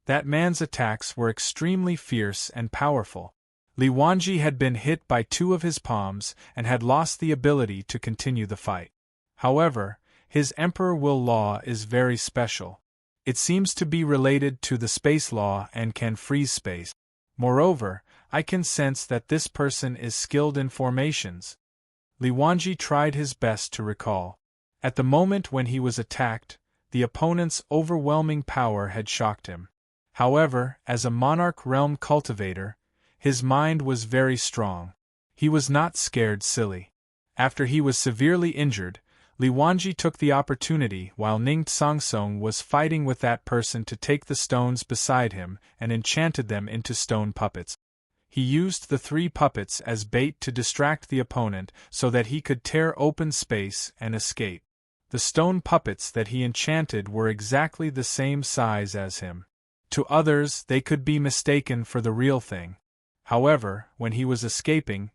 That man's attacks were extremely fierce and powerful. Li Wanji had been hit by 2 of his palms and had lost the ability to continue the fight. However, his Emperor Will Law is very special. It seems to be related to the space law and can freeze space. Moreover, I can sense that this person is skilled in formations. Li Wanji tried his best to recall. At the moment when he was attacked, the opponent's overwhelming power had shocked him. However, as a monarch realm cultivator, his mind was very strong. He was not scared silly. After he was severely injured, Li Wanji took the opportunity while Ning Sangsong was fighting with that person to take the stones beside him and enchanted them into stone puppets. He used the 3 puppets as bait to distract the opponent so that he could tear open space and escape. The stone puppets that he enchanted were exactly the same size as him. To others, they could be mistaken for the real thing. However, when he was escaping,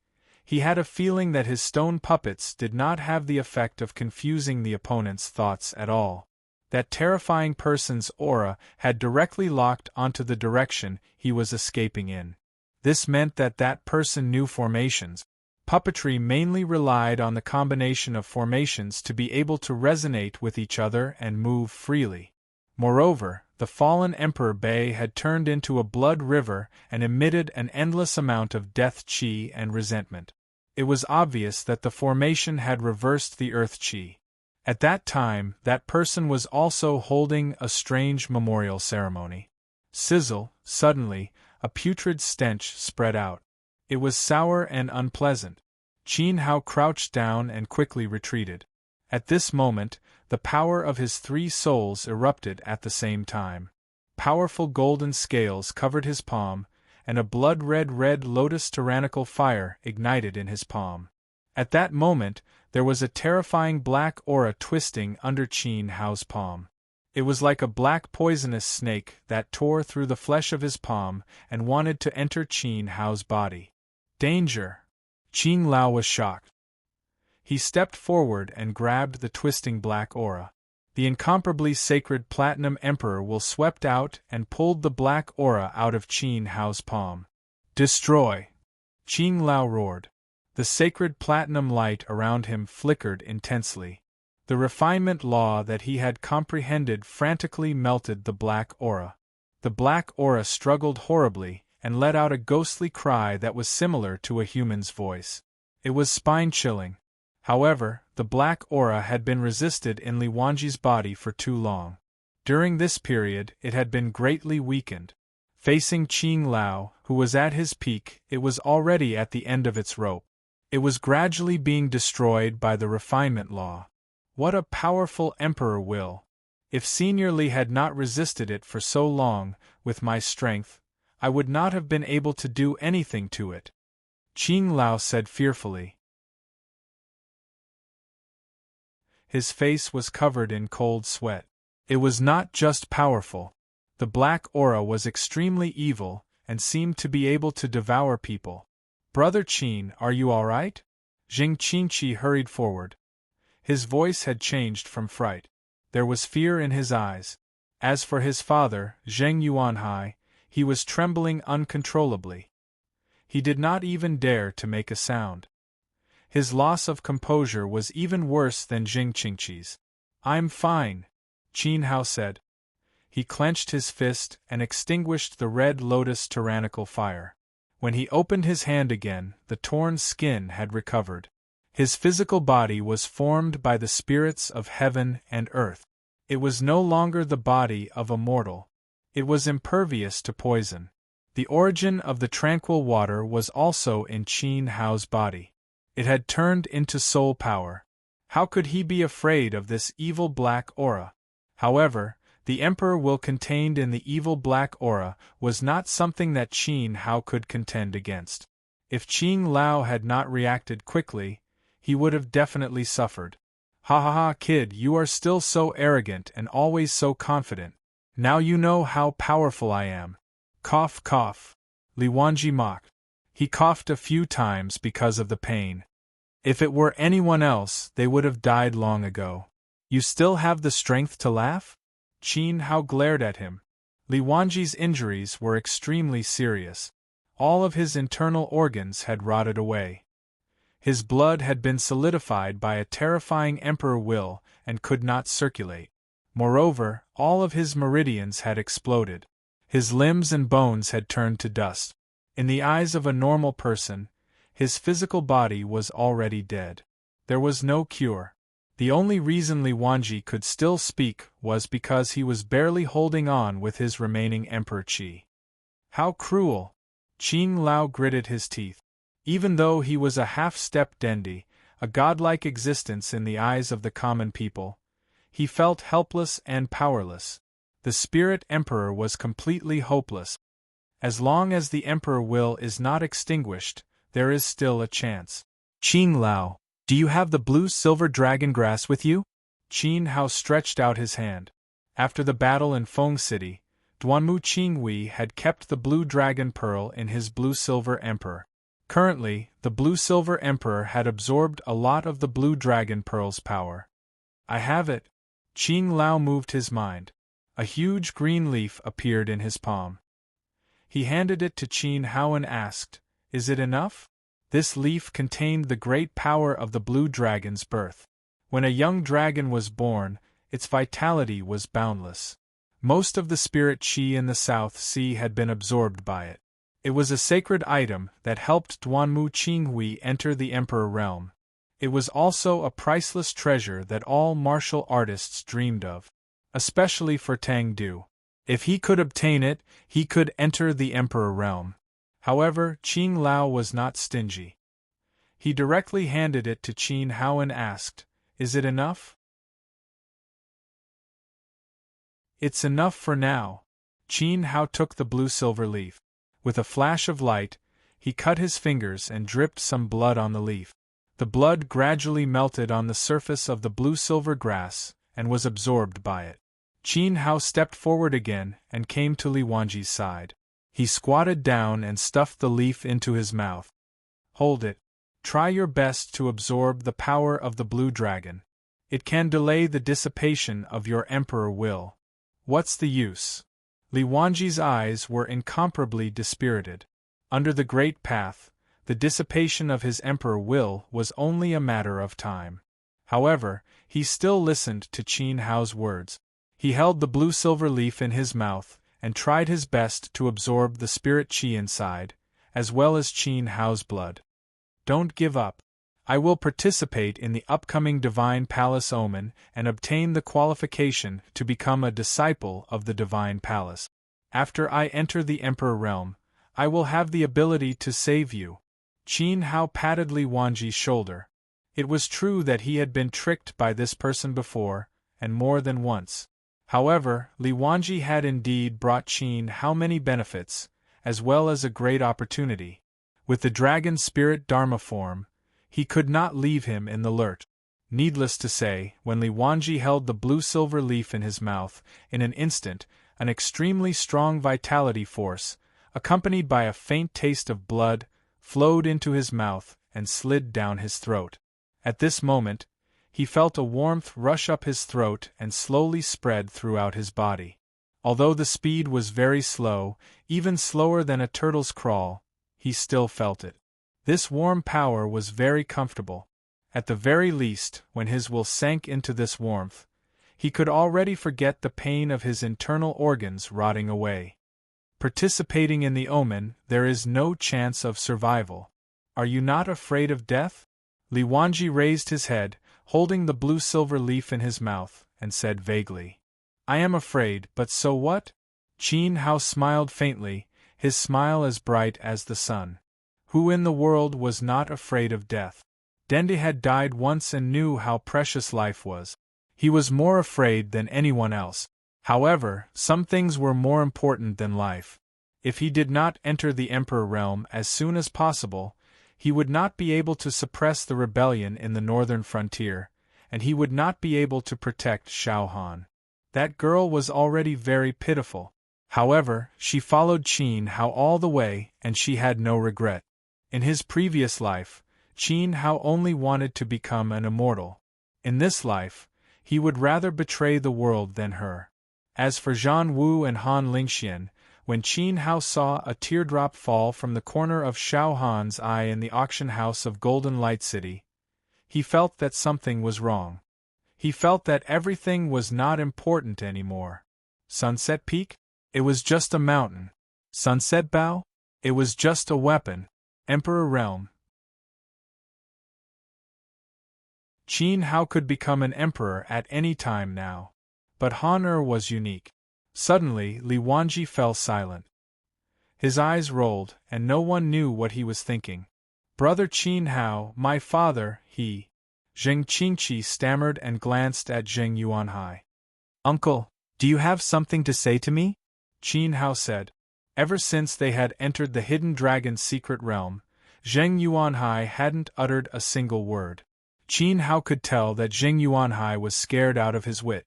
he had a feeling that his stone puppets did not have the effect of confusing the opponent's thoughts at all. That terrifying person's aura had directly locked onto the direction he was escaping in. This meant that that person knew formations. Puppetry mainly relied on the combination of formations to be able to resonate with each other and move freely. Moreover, the fallen Emperor Bei had turned into a blood river and emitted an endless amount of death qi and resentment. It was obvious that the formation had reversed the earth qi. At that time, that person was also holding a strange memorial ceremony. Sizzle, suddenly, a putrid stench spread out. It was sour and unpleasant. Qin Hao crouched down and quickly retreated. At this moment, the power of his 3 souls erupted at the same time. Powerful golden scales covered his palm, and a blood-red lotus tyrannical fire ignited in his palm. At that moment, there was a terrifying black aura twisting under Qin Hao's palm. It was like a black poisonous snake that tore through the flesh of his palm and wanted to enter Qin Hao's body. Danger! Qin Lao was shocked. He stepped forward and grabbed the twisting black aura. The incomparably sacred Platinum Emperor will swept out and pulled the black aura out of Qin Hao's palm. Destroy! Qin Lao roared. The sacred platinum light around him flickered intensely. The refinement law that he had comprehended frantically melted the black aura. The black aura struggled horribly and let out a ghostly cry that was similar to a human's voice. It was spine-chilling. However, the black aura had been resisted in Li Wanji's body for too long. During this period, it had been greatly weakened. Facing Qin Lao, who was at his peak, it was already at the end of its rope. It was gradually being destroyed by the refinement law. What a powerful emperor will! If Senior Li had not resisted it for so long, with my strength, I would not have been able to do anything to it. Qin Lao said fearfully. His face was covered in cold sweat. It was not just powerful. The black aura was extremely evil and seemed to be able to devour people. Brother Qin, are you all right? Jing Qinqi hurried forward. His voice had changed from fright. There was fear in his eyes. As for his father, Zheng Yuanhai, he was trembling uncontrollably. He did not even dare to make a sound. His loss of composure was even worse than Jing Qingqi's. I'm fine, Qin Hao said. He clenched his fist and extinguished the red lotus tyrannical fire. When he opened his hand again, the torn skin had recovered. His physical body was formed by the spirits of heaven and earth. It was no longer the body of a mortal. It was impervious to poison. The origin of the tranquil water was also in Qin Hao's body. It had turned into soul power. How could he be afraid of this evil black aura? However, the emperor will contained in the evil black aura was not something that Qin Hao could contend against. If Qin Lao had not reacted quickly, he would have definitely suffered. Ha ha ha, kid, you are still so arrogant and always so confident. Now you know how powerful I am. Cough, cough. Li Wanji mocked. He coughed a few times because of the pain. If it were anyone else, they would have died long ago. You still have the strength to laugh? Qin Hao glared at him. Li Wanji's injuries were extremely serious. All of his internal organs had rotted away. His blood had been solidified by a terrifying emperor will and could not circulate. Moreover, all of his meridians had exploded. His limbs and bones had turned to dust. In the eyes of a normal person, his physical body was already dead. There was no cure. The only reason Li Wanji could still speak was because he was barely holding on with his remaining emperor qi. How cruel! Qin Lao gritted his teeth. Even though he was a half-step dendi, a godlike existence in the eyes of the common people, he felt helpless and powerless. The spirit emperor was completely hopeless. As long as the emperor will is not extinguished, there is still a chance. Qin Lao, do you have the blue-silver dragon grass with you? Qin Hao stretched out his hand. After the battle in Feng City, Duanmu Qinghui had kept the blue dragon pearl in his blue-silver emperor. Currently, the blue-silver emperor had absorbed a lot of the blue dragon pearl's power. I have it. Qin Lao moved his mind. A huge green leaf appeared in his palm. He handed it to Qin Hao and asked, "Is it enough?" This leaf contained the great power of the blue dragon's birth. When a young dragon was born, its vitality was boundless. Most of the spirit qi in the South Sea had been absorbed by it. It was a sacred item that helped Duanmu Qinghui enter the Emperor realm. It was also a priceless treasure that all martial artists dreamed of, especially for Tang Du. If he could obtain it, he could enter the Emperor realm. However, Qin Lao was not stingy. He directly handed it to Qin Hao and asked, "Is it enough?" "It's enough for now." Qin Hao took the blue-silver leaf. With a flash of light, he cut his fingers and dripped some blood on the leaf. The blood gradually melted on the surface of the blue-silver grass and was absorbed by it. Qin Hao stepped forward again and came to Li Wanji's side. He squatted down and stuffed the leaf into his mouth. "Hold it. Try your best to absorb the power of the blue dragon. It can delay the dissipation of your emperor will." "What's the use?" Li Wanji's eyes were incomparably dispirited. Under the Great Path, the dissipation of his emperor will was only a matter of time. However, he still listened to Qin Hao's words. He held the blue-silver leaf in his mouth and tried his best to absorb the spirit qi inside, as well as Qin Hao's blood. "Don't give up. I will participate in the upcoming Divine Palace Omen and obtain the qualification to become a disciple of the Divine Palace. After I enter the Emperor realm, I will have the ability to save you." Qin Hao patted Li Wanji's shoulder. It was true that he had been tricked by this person before, and more than once. However, Li Wanji had indeed brought Qin Hao many benefits, as well as a great opportunity. With the dragon spirit Dharma form, he could not leave him in the lurch. Needless to say, when Li Wanji held the blue-silver leaf in his mouth, in an instant, an extremely strong vitality force, accompanied by a faint taste of blood, flowed into his mouth and slid down his throat. At this moment, he felt a warmth rush up his throat and slowly spread throughout his body. Although the speed was very slow, even slower than a turtle's crawl, he still felt it. This warm power was very comfortable. At the very least, when his will sank into this warmth, he could already forget the pain of his internal organs rotting away. Participating in the omen, there is no chance of survival. Are you not afraid of death? Li Wanji raised his head, holding the blue-silver leaf in his mouth, and said vaguely, "I am afraid, but so what?" Qin Hao smiled faintly, his smile as bright as the sun. Who in the world was not afraid of death? Dende had died once and knew how precious life was. He was more afraid than anyone else. However, some things were more important than life. If he did not enter the Emperor realm as soon as possible, he would not be able to suppress the rebellion in the northern frontier, and he would not be able to protect Shao Han. That girl was already very pitiful. However, she followed Qin Hao all the way, and she had no regret. In his previous life, Qin Hao only wanted to become an immortal. In this life, he would rather betray the world than her. As for Zhan Wu and Han Lingxian, when Qin Hao saw a teardrop fall from the corner of Shao Han's eye in the auction house of Golden Light City, he felt that something was wrong. He felt that everything was not important anymore. Sunset Peak? It was just a mountain. Sunset Bow? It was just a weapon. Emperor Realm. Qin Hao could become an emperor at any time now. But Han was unique. Suddenly, Li Wanji fell silent. His eyes rolled, and no one knew what he was thinking. "Brother Qin Hao, my father," he. Zheng Qingqi stammered and glanced at Zheng Yuanhai. "Uncle, do you have something to say to me?" Qin Hao said. Ever since they had entered the hidden dragon's secret realm, Zheng Yuanhai hadn't uttered a single word. Qin Hao could tell that Zheng Yuanhai was scared out of his wit.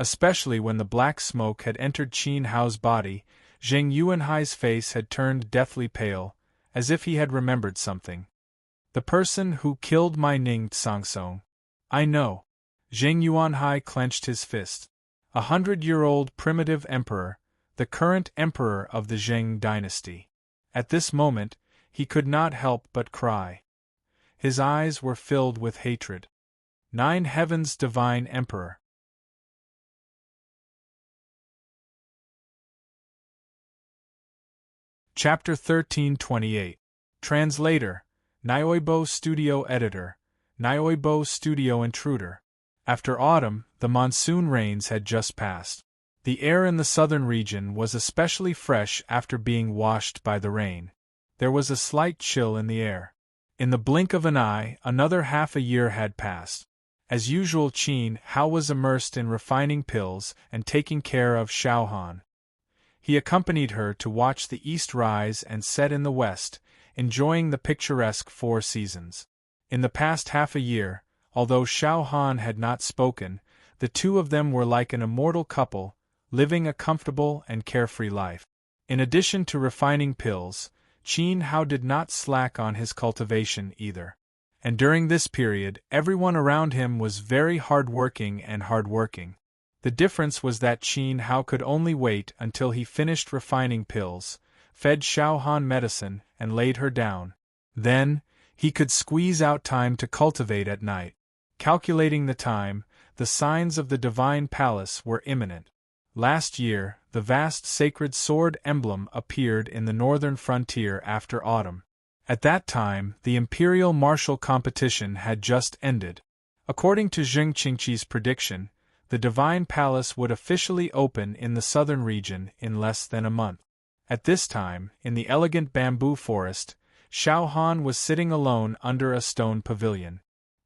Especially when the black smoke had entered Qin Hao's body, Zheng Yuanhai's face had turned deathly pale, as if he had remembered something. "The person who killed my Ning Tsangsong. I know." Zheng Yuanhai clenched his fist. 100-year-old primitive emperor, the current emperor of the Zheng dynasty. At this moment, he could not help but cry. His eyes were filled with hatred. 9 Heaven's Divine Emperor. Chapter 1328. Translator, Nyoibo Studio Editor, Nyoibo Studio Intruder. After autumn, the monsoon rains had just passed. The air in the southern region was especially fresh after being washed by the rain. There was a slight chill in the air. In the blink of an eye, another half a year had passed. As usual, Qin Hao was immersed in refining pills and taking care of Xiao Han. He accompanied her to watch the east rise and set in the west, enjoying the picturesque 4 seasons. In the past half a year, although Xiao Han had not spoken, the two of them were like an immortal couple, living a comfortable and carefree life. In addition to refining pills, Qin Hao did not slack on his cultivation either. And during this period, everyone around him was very hard-working. The difference was that Qin Hao could only wait until he finished refining pills, fed Xiao Han medicine, and laid her down. Then, he could squeeze out time to cultivate at night. Calculating the time, the signs of the divine palace were imminent. Last year, the vast sacred sword emblem appeared in the northern frontier after autumn. At that time, the imperial martial competition had just ended. According to Zheng Qingqi's prediction, the divine palace would officially open in the southern region in less than a month. At this time, in the elegant bamboo forest, Xiao Han was sitting alone under a stone pavilion.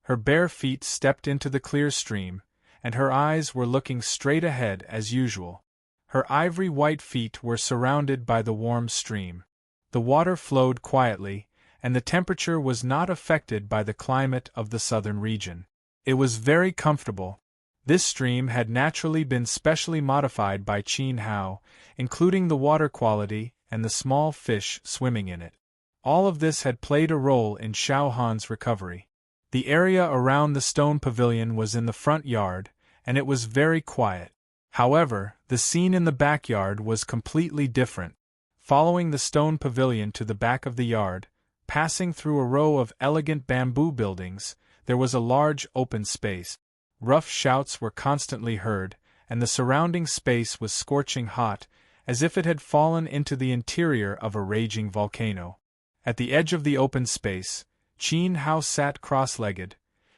Her bare feet stepped into the clear stream, and her eyes were looking straight ahead as usual. Her ivory-white feet were surrounded by the warm stream. The water flowed quietly, and the temperature was not affected by the climate of the southern region. It was very comfortable. This stream had naturally been specially modified by Qin Hao, including the water quality and the small fish swimming in it. All of this had played a role in Xiao Han's recovery. The area around the stone pavilion was in the front yard, and it was very quiet. However, the scene in the backyard was completely different. Following the stone pavilion to the back of the yard, passing through a row of elegant bamboo buildings, there was a large open space. Rough shouts were constantly heard, and the surrounding space was scorching hot, as if it had fallen into the interior of a raging volcano. At the edge of the open space, Qin Hao sat cross-legged,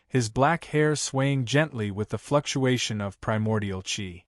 his black hair swaying gently with the fluctuation of primordial qi.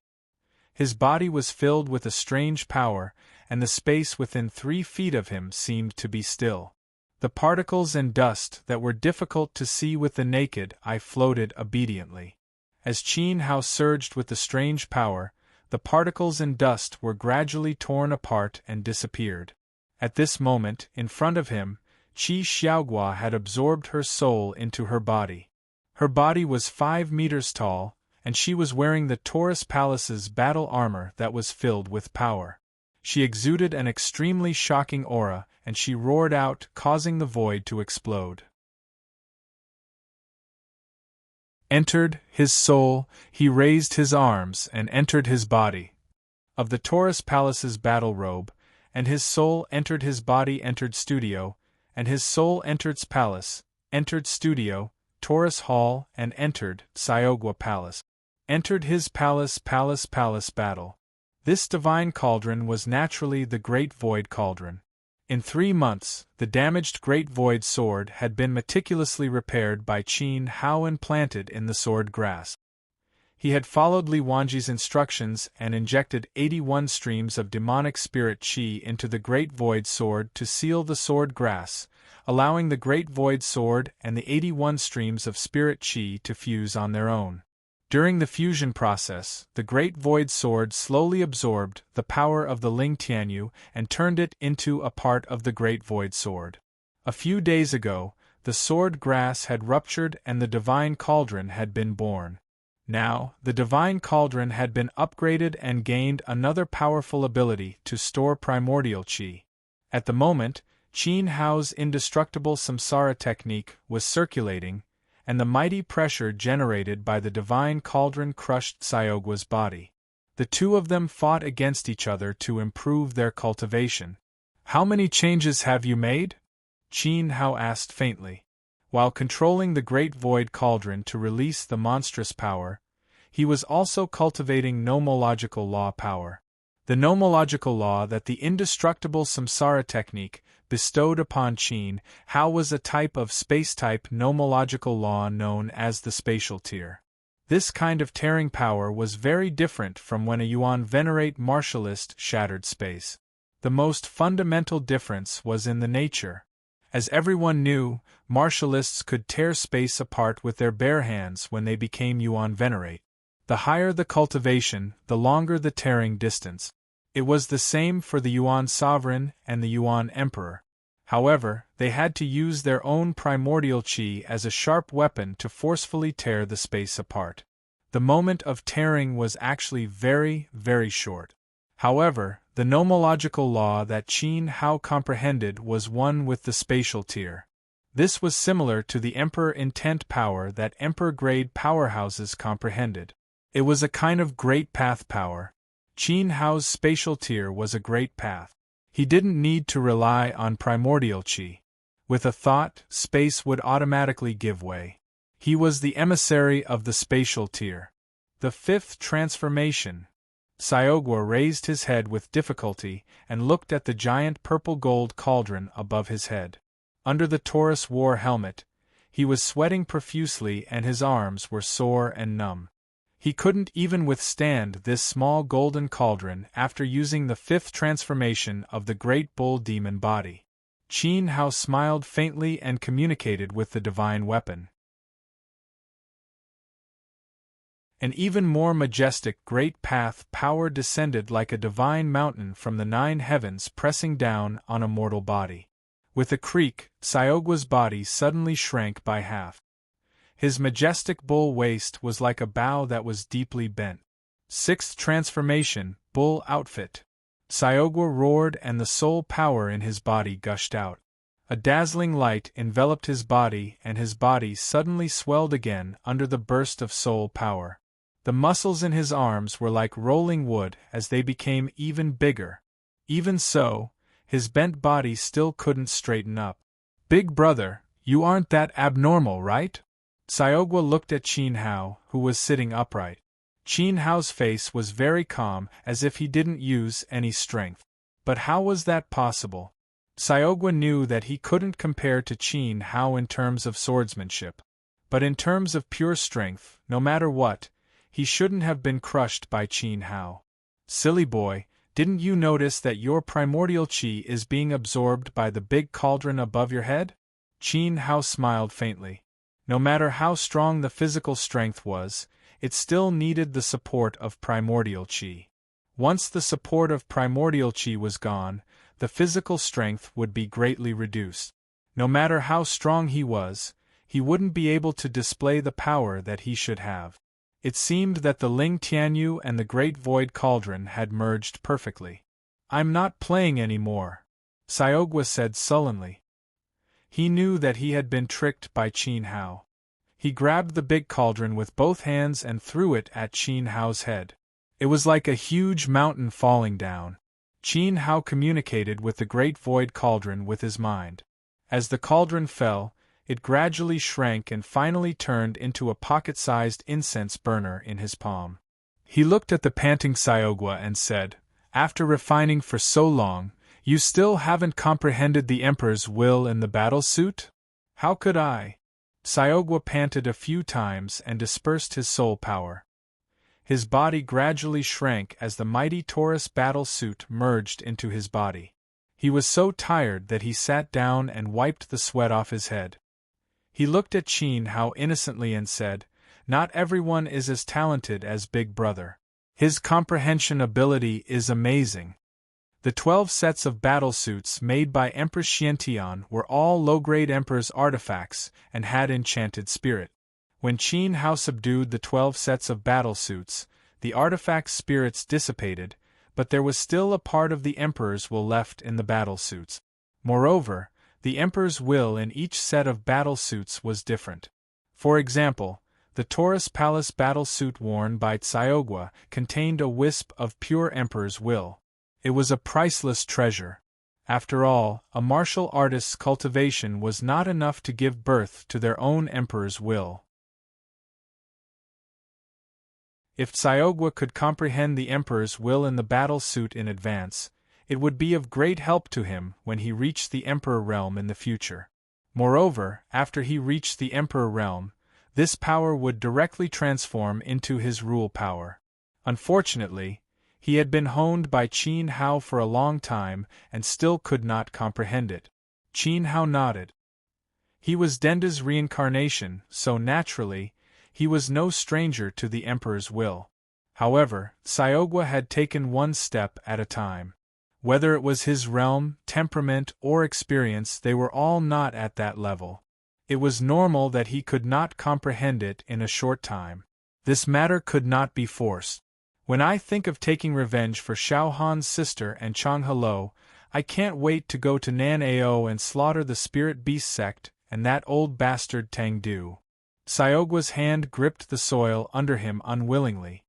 His body was filled with a strange power, and the space within 3 feet of him seemed to be still. The particles and dust that were difficult to see with the naked eye floated obediently. As Qin Hao surged with the strange power, the particles and dust were gradually torn apart and disappeared. At this moment, in front of him, Qi Xiaogua had absorbed her soul into her body. Her body was 5 meters tall, and she was wearing the Taurus Palace's battle armor that was filled with power. She exuded an extremely shocking aura, and she roared out, causing the void to explode. Entered his soul, he raised his arms and entered his body. Of the Taurus Palace's battle robe, and his soul entered his body, entered studio, and his soul entered palace, entered studio, Taurus Hall, and entered Xiaogua Palace. Entered his palace battle. This divine cauldron was naturally the Great Void Cauldron. In 3 months, the damaged Great Void sword had been meticulously repaired by Qin Hao and planted in the sword grass. He had followed Li Wanji's instructions and injected 81 streams of demonic spirit qi into the Great Void sword to seal the sword grass, allowing the Great Void sword and the 81 streams of spirit qi to fuse on their own. During the fusion process, the Great Void sword slowly absorbed the power of the Ling Tianyu and turned it into a part of the Great Void sword. A few days ago, the sword grass had ruptured and the divine cauldron had been born. Now, the divine cauldron had been upgraded and gained another powerful ability to store primordial qi. At the moment, Qin Hao's indestructible samsara technique was circulating, and the mighty pressure generated by the divine cauldron crushed Xiaogua's body. The two of them fought against each other to improve their cultivation. How many changes have you made? Qin Hao asked faintly. While controlling the great void cauldron to release the monstrous power, he was also cultivating nomological law power. The nomological law that the indestructible samsara technique bestowed upon Qin Hao was a type of space-type nomological law known as the spatial tear. This kind of tearing power was very different from when a yuan venerate martialist shattered space. The most fundamental difference was in the nature. As everyone knew, martialists could tear space apart with their bare hands when they became yuan venerate. The higher the cultivation, the longer the tearing distance. It was the same for the yuan sovereign and the yuan emperor. However, they had to use their own primordial qi as a sharp weapon to forcefully tear the space apart. The moment of tearing was actually very, very short. However, the nomological law that Qin Hao comprehended was one with the spatial tear. This was similar to the emperor intent power that emperor-grade powerhouses comprehended. It was a kind of great path power. Qin Hao's spatial tear was a great path. He didn't need to rely on primordial qi. With a thought, space would automatically give way. He was the emissary of the spatial tear. The fifth transformation. Xiaogua raised his head with difficulty and looked at the giant purple-gold cauldron above his head. Under the Taurus war helmet, he was sweating profusely and his arms were sore and numb. He couldn't even withstand this small golden cauldron after using the fifth transformation of the great bull demon body. Qin Hao smiled faintly and communicated with the divine weapon. An even more majestic great path power descended like a divine mountain from the 9 heavens pressing down on a mortal body. With a creak, Xiaogua's body suddenly shrank by half. His majestic bull waist was like a bow that was deeply bent. Sixth transformation, bull outfit. Xiaogua roared and the soul power in his body gushed out. A dazzling light enveloped his body and his body suddenly swelled again under the burst of soul power. The muscles in his arms were like rolling wood as they became even bigger. Even so, his bent body still couldn't straighten up. Big brother, you aren't that abnormal, right? Xiaogua looked at Qin Hao, who was sitting upright. Qin Hao's face was very calm, as if he didn't use any strength. But how was that possible? Xiaogua knew that he couldn't compare to Qin Hao in terms of swordsmanship. But in terms of pure strength, no matter what, he shouldn't have been crushed by Qin Hao. Silly boy, didn't you notice that your primordial qi is being absorbed by the big cauldron above your head? Qin Hao smiled faintly. No matter how strong the physical strength was, it still needed the support of primordial qi. Once the support of primordial qi was gone, the physical strength would be greatly reduced. No matter how strong he was, he wouldn't be able to display the power that he should have. It seemed that the Ling Tianyu and the Great Void Cauldron had merged perfectly. I'm not playing anymore, Xiaogua said sullenly. He knew that he had been tricked by Qin Hao. He grabbed the big cauldron with both hands and threw it at Qin Hao's head. It was like a huge mountain falling down. Qin Hao communicated with the Great Void Cauldron with his mind. As the cauldron fell, it gradually shrank and finally turned into a pocket-sized incense burner in his palm. He looked at the panting Xiaogua and said, "After refining for so long, you still haven't comprehended the Emperor's will in the battle-suit? How could I?" Xiaogua panted a few times and dispersed his soul power. His body gradually shrank as the mighty Taurus battle-suit merged into his body. He was so tired that he sat down and wiped the sweat off his head. He looked at Qin Hao innocently and said, "Not everyone is as talented as Big Brother. His comprehension ability is amazing." The 12 sets of battlesuits made by Empress Xiantian were all low-grade Emperor's artifacts and had enchanted spirit. When Qin Hao subdued the 12 sets of battlesuits, the artifact's spirits dissipated, but there was still a part of the Emperor's will left in the battlesuits. Moreover, the Emperor's will in each set of battlesuits was different. For example, The Taurus Palace battlesuit worn by Tsiogwa contained a wisp of pure Emperor's will. It was a priceless treasure. After all, a martial artist's cultivation was not enough to give birth to their own Emperor's will. If Tsiogwa could comprehend the Emperor's will in the battlesuit in advance, it would be of great help to him when he reached the Emperor realm in the future. Moreover, after he reached the Emperor realm, this power would directly transform into his rule power. Unfortunately, he had been honed by Qin Hao for a long time and still could not comprehend it. Qin Hao nodded. He was Denda's reincarnation, so naturally, he was no stranger to the Emperor's will. However, Tsiogwa had taken one step at a time. Whether it was his realm, temperament, or experience, they were all not at that level. It was normal that he could not comprehend it in a short time. This matter could not be forced. When I think of taking revenge for Xiao Han's sister and Changhalo, I can't wait to go to Nan Ao and slaughter the Spirit Beast sect and that old bastard Tang Du. Tsiogwa's hand gripped the soil under him unwillingly.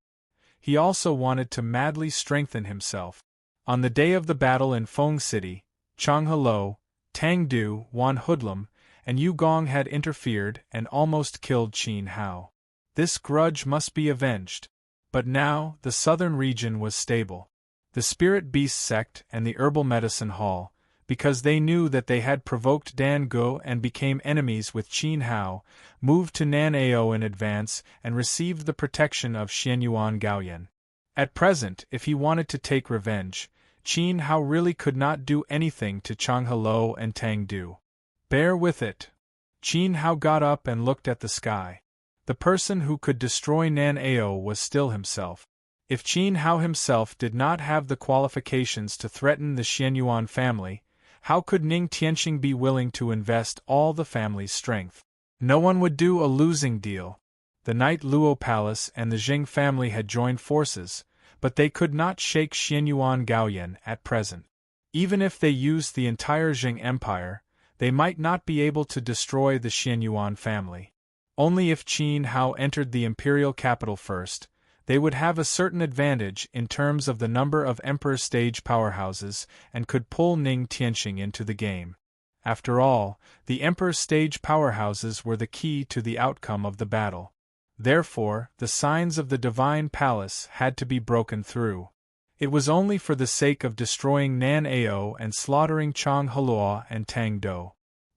He also wanted to madly strengthen himself. On the day of the battle in Feng City, Changhalo, Tang Du, Wan Hoodlum, and Yu Gong had interfered and almost killed Qin Hao. This grudge must be avenged. But now, the southern region was stable. The Spirit Beast sect and the Herbal Medicine Hall, because they knew that they had provoked Dan Go and became enemies with Qin Hao, moved to Nan Ao in advance and received the protection of Xianyuan Gaoyan. At present, if he wanted to take revenge, Qin Hao really could not do anything to Changhalo and Tang Du. Bear with it. Qin Hao got up and looked at the sky. The person who could destroy Nan Ao was still himself. If Qin Hao himself did not have the qualifications to threaten the Xianyuan family, how could Ning Tianqing be willing to invest all the family's strength? No one would do a losing deal. The Knight Luo Palace and the Jing family had joined forces, but they could not shake Xianyuan Gaoyan at present. Even if they used the entire Jing Empire, they might not be able to destroy the Xianyuan family. Only if Qin Hao entered the imperial capital first, they would have a certain advantage in terms of the number of Emperor stage powerhouses and could pull Ning Tianqing into the game. After all, the Emperor stage powerhouses were the key to the outcome of the battle. Therefore, the signs of the Divine Palace had to be broken through. It was only for the sake of destroying Nan Ao and slaughtering Chang Halua and Tang Do.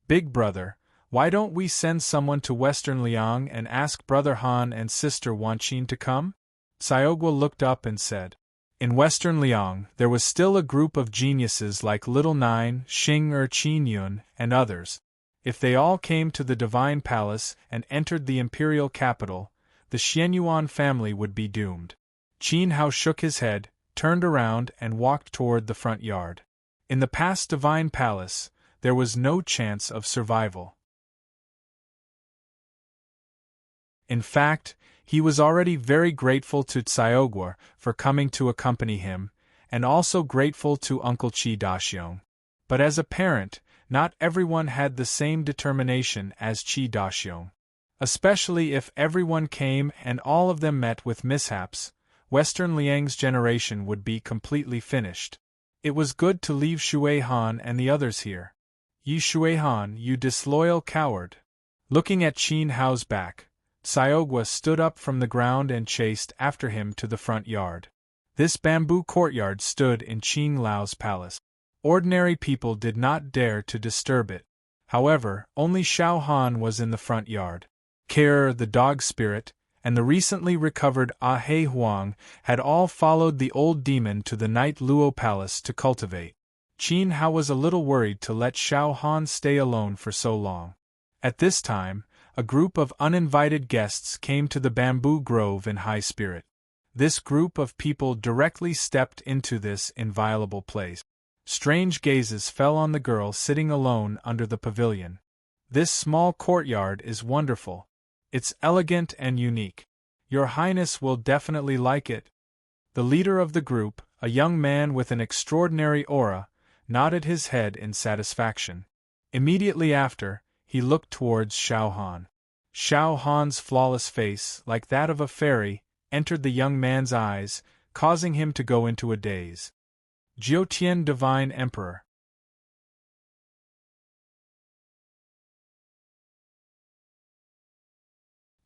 Big brother, why don't we send someone to Western Liang and ask Brother Han and Sister Wanqin to come? Tsiogwa looked up and said. In Western Liang, there was still a group of geniuses like Little Nine, Xing Qin Yun, and others. If they all came to the Divine Palace and entered the imperial capital, the Xianyuan family would be doomed. Qin Hao shook his head, turned around and walked toward the front yard. In the past Divine Palace, there was no chance of survival. In fact, he was already very grateful to Tsiogwa for coming to accompany him, and also grateful to Uncle Qi Daxiong. But as a parent, not everyone had the same determination as Qi Daxiong. Especially if everyone came and all of them met with mishaps, Western Liang's generation would be completely finished. It was good to leave Shui Han and the others here. Yi Shui Han, you disloyal coward. Looking at Qin Hao's back, Tsiogwa stood up from the ground and chased after him to the front yard. This bamboo courtyard stood in Qin Lao's palace. Ordinary people did not dare to disturb it. However, only Xiao Han was in the front yard. Kare, the dog spirit, and the recently recovered He Huang had all followed the old demon to the Knight Luo Palace to cultivate. Qin Hao was a little worried to let Xiao Han stay alone for so long. At this time, a group of uninvited guests came to the bamboo grove in high spirit. This group of people directly stepped into this inviolable place. Strange gazes fell on the girl sitting alone under the pavilion. This small courtyard is wonderful. It's elegant and unique. Your Highness will definitely like it. The leader of the group, a young man with an extraordinary aura, nodded his head in satisfaction. Immediately after, he looked towards Xiao Han. Xiao Han's flawless face, like that of a fairy, entered the young man's eyes, causing him to go into a daze. Jiutian Divine Emperor.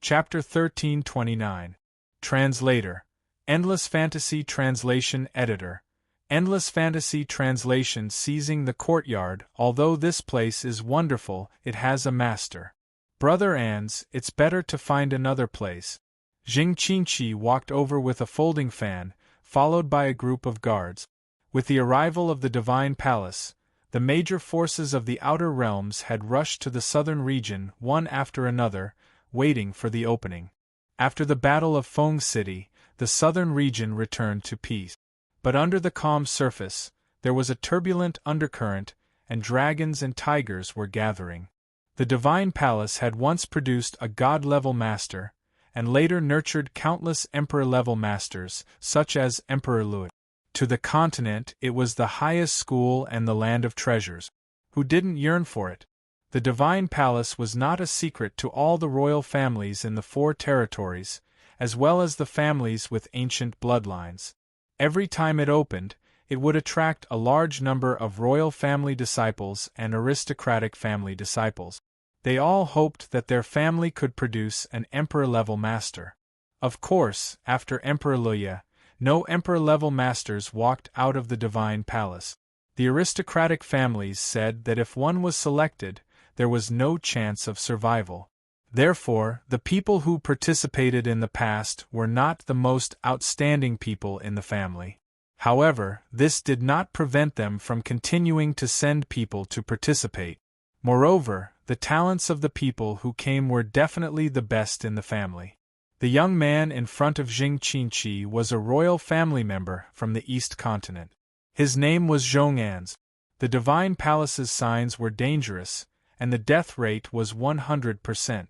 Chapter 1329. Translator. Endless Fantasy Translation Editor. Endless Fantasy Translation. Seizing the courtyard. Although this place is wonderful, it has a master. Brother Ans, it's better to find another place. Jing Qinqi walked over with a folding fan, followed by a group of guards. With the arrival of the Divine Palace, the major forces of the Outer Realms had rushed to the southern region, one after another, waiting for the opening. After the Battle of Feng City, the southern region returned to peace. But under the calm surface, there was a turbulent undercurrent, and dragons and tigers were gathering. The Divine Palace had once produced a god-level master, and later nurtured countless emperor-level masters, such as Emperor Louis. To the continent, it was the highest school and the land of treasures. Who didn't yearn for it? The Divine Palace was not a secret to all the royal families in the 4 territories, as well as the families with ancient bloodlines. Every time it opened, it would attract a large number of royal family disciples and aristocratic family disciples. They all hoped that their family could produce an emperor-level master. Of course, after Emperor Luya, no emperor-level masters walked out of the Divine Palace. The aristocratic families said that if one was selected, there was no chance of survival. Therefore, the people who participated in the past were not the most outstanding people in the family. However, this did not prevent them from continuing to send people to participate. Moreover, the talents of the people who came were definitely the best in the family. The young man in front of Jing Qinqi was a royal family member from the East Continent. His name was Zhong Ans. The Divine Palace's signs were dangerous, and the death rate was 100%.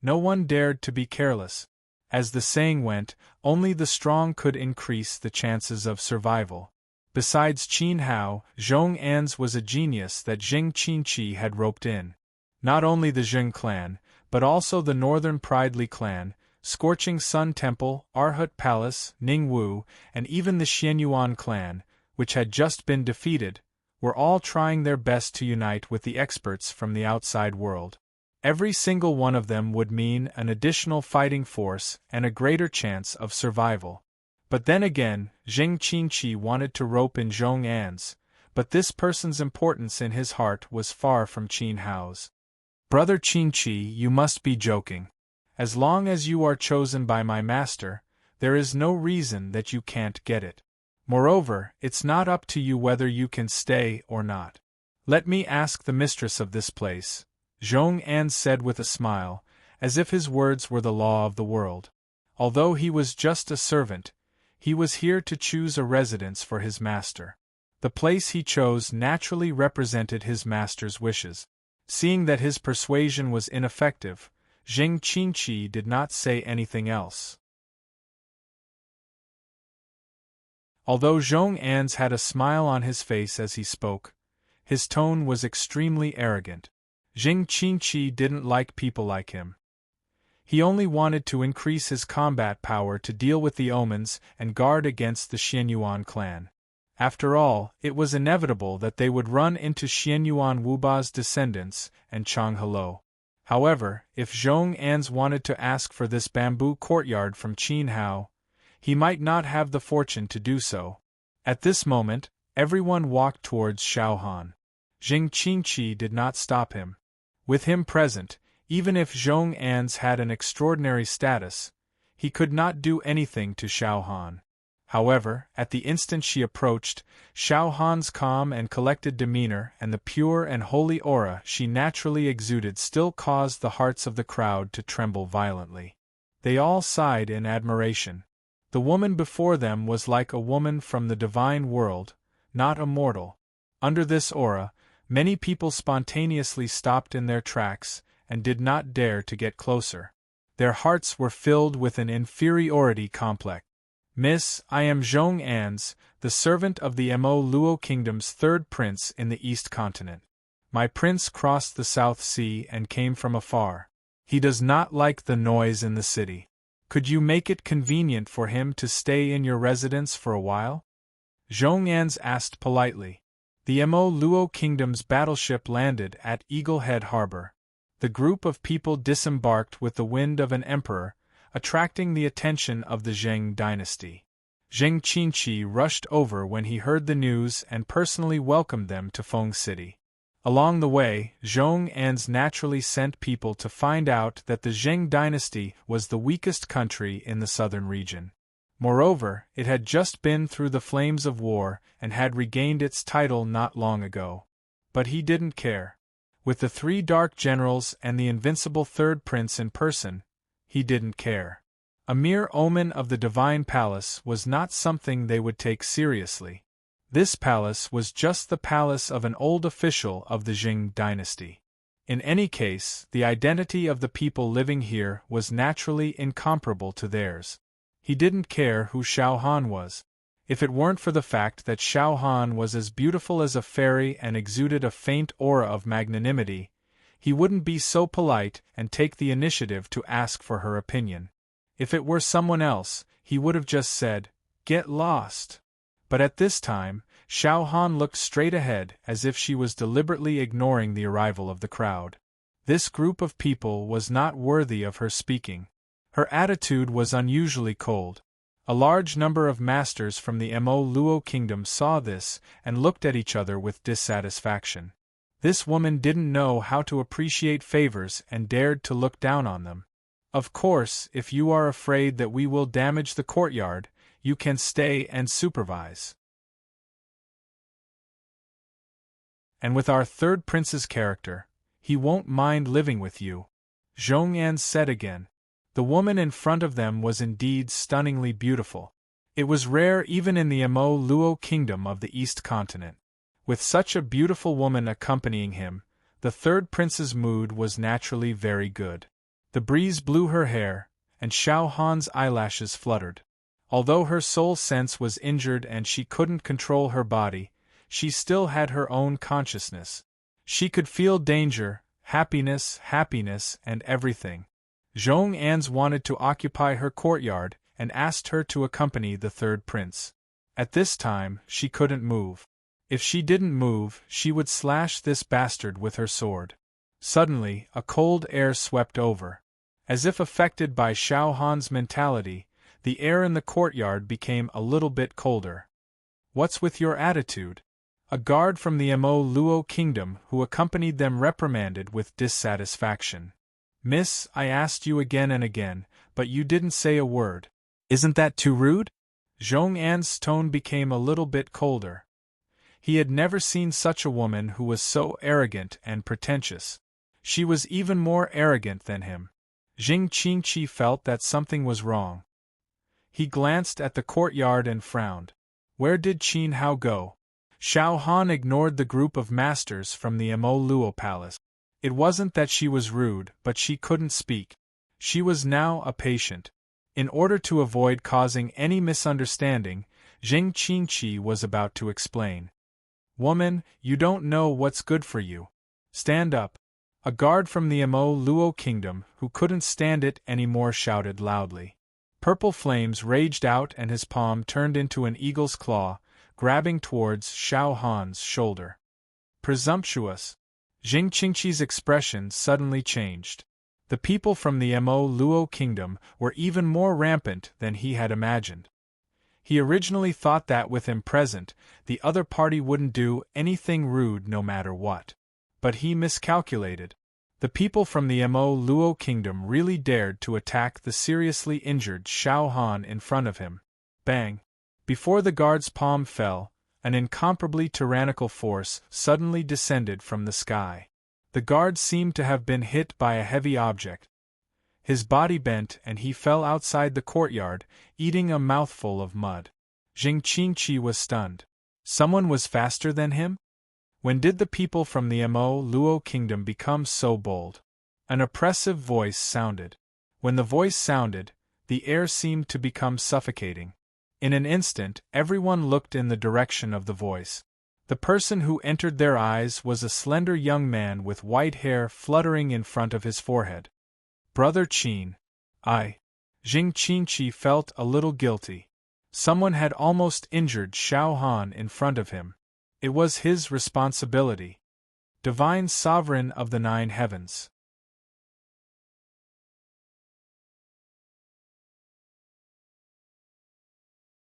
No one dared to be careless. As the saying went, only the strong could increase the chances of survival. Besides Qin Hao, Zhong Ans was a genius that Jing Qinqi had roped in. Not only the Zheng clan, but also the Northern Pridely clan, Scorching Sun Temple, Arhut Palace, Ningwu, and even the Xianyuan clan, which had just been defeated, were all trying their best to unite with the experts from the outside world. Every single one of them would mean an additional fighting force and a greater chance of survival. But then again, Jing Qinqi wanted to rope in Zhong Ans, but this person's importance in his heart was far from Qin Hao's. Brother Qinqi, you must be joking. As long as you are chosen by my master, there is no reason that you can't get it. Moreover, it's not up to you whether you can stay or not. Let me ask the mistress of this place, Zhong An said with a smile, as if his words were the law of the world. Although he was just a servant, he was here to choose a residence for his master. The place he chose naturally represented his master's wishes. Seeing that his persuasion was ineffective, Jing Qinqi did not say anything else. Although Zhong An's had a smile on his face as he spoke, his tone was extremely arrogant. Jing Qinqi didn't like people like him. He only wanted to increase his combat power to deal with the omens and guard against the Xianyuan clan. After all, it was inevitable that they would run into Xianyuan Wuba's descendants and Chang Helou. However, if Zhong Ans wanted to ask for this bamboo courtyard from Qin Hao, he might not have the fortune to do so. At this moment, everyone walked towards Xiao Han. Jing Qinqi did not stop him. With him present, even if Zhong Ans had an extraordinary status, he could not do anything to Xiao Han. However, at the instant she approached, Xiao Han's calm and collected demeanor and the pure and holy aura she naturally exuded still caused the hearts of the crowd to tremble violently. They all sighed in admiration. The woman before them was like a woman from the divine world, not a mortal. Under this aura, many people spontaneously stopped in their tracks and did not dare to get closer. Their hearts were filled with an inferiority complex. Miss, I am Zhong Ans, the servant of the Mo Luo Kingdom's third prince in the East Continent. My prince crossed the South Sea and came from afar. He does not like the noise in the city. Could you make it convenient for him to stay in your residence for a while? Zhong-An's asked politely. The Mo Luo Kingdom's battleship landed at Eagle Head Harbor. The group of people disembarked with the wind of an emperor, attracting the attention of the Zheng dynasty. Zheng Qinqi rushed over when he heard the news and personally welcomed them to Feng City. Along the way, Zhong-An's naturally sent people to find out that the Zheng dynasty was the weakest country in the southern region. Moreover, it had just been through the flames of war and had regained its title not long ago. But he didn't care. With the 3 dark generals and the invincible third prince in person, he didn't care. A mere omen of the divine palace was not something they would take seriously. This palace was just the palace of an old official of the Zheng dynasty. In any case, the identity of the people living here was naturally incomparable to theirs. He didn't care who Xiao Han was. If it weren't for the fact that Xiao Han was as beautiful as a fairy and exuded a faint aura of magnanimity, he wouldn't be so polite and take the initiative to ask for her opinion. If it were someone else, he would have just said, "Get lost." But at this time, Xiao Han looked straight ahead as if she was deliberately ignoring the arrival of the crowd. This group of people was not worthy of her speaking. Her attitude was unusually cold. A large number of masters from the Mo Luo Kingdom saw this and looked at each other with dissatisfaction. This woman didn't know how to appreciate favors and dared to look down on them. Of course, if you are afraid that we will damage the courtyard, you can stay and supervise. And with our third prince's character, he won't mind living with you, Zhong-An said again. The woman in front of them was indeed stunningly beautiful. It was rare even in the Mo Luo Kingdom of the East Continent. With such a beautiful woman accompanying him, the third prince's mood was naturally very good. The breeze blew her hair, and Xiao Han's eyelashes fluttered. Although her soul sense was injured and she couldn't control her body, she still had her own consciousness. She could feel danger, happiness, and everything. Zhong-An's wanted to occupy her courtyard and asked her to accompany the third prince. At this time, she couldn't move. If she didn't move, she would slash this bastard with her sword. Suddenly, a cold air swept over. As if affected by Xiao Han's mentality, the air in the courtyard became a little bit colder. "What's with your attitude?" A guard from the Mo Luo Kingdom who accompanied them reprimanded with dissatisfaction. "Miss, I asked you again and again, but you didn't say a word. Isn't that too rude?" Zhong-An's tone became a little bit colder. He had never seen such a woman who was so arrogant and pretentious. She was even more arrogant than him. Zheng Qinqi felt that something was wrong. He glanced at the courtyard and frowned. Where did Qin Hao go? Xiao Han ignored the group of masters from the Mo Luo Palace. It wasn't that she was rude, but she couldn't speak. She was now a patient. In order to avoid causing any misunderstanding, Zheng Qinqi was about to explain. "Woman, you don't know what's good for you. Stand up." A guard from the Mo Luo Kingdom, who couldn't stand it anymore, shouted loudly. Purple flames raged out and his palm turned into an eagle's claw, grabbing towards Xiao Han's shoulder. Presumptuous. Zheng Qinqi's expression suddenly changed. The people from the Mo Luo Kingdom were even more rampant than he had imagined. He originally thought that with him present, the other party wouldn't do anything rude no matter what. But he miscalculated. The people from the Mo Luo Kingdom really dared to attack the seriously injured Xiao Han in front of him. Bang! Before the guard's palm fell, an incomparably tyrannical force suddenly descended from the sky. The guard seemed to have been hit by a heavy object. His body bent and he fell outside the courtyard, eating a mouthful of mud. Zheng Qinqi was stunned. Someone was faster than him? When did the people from the Mo Luo Kingdom become so bold? An oppressive voice sounded. When the voice sounded, the air seemed to become suffocating. In an instant, everyone looked in the direction of the voice. The person who entered their eyes was a slender young man with white hair fluttering in front of his forehead. Brother Qin. Jing Qingqi felt a little guilty. Someone had almost injured Xiao Han in front of him. It was his responsibility. Divine Sovereign of the Nine Heavens.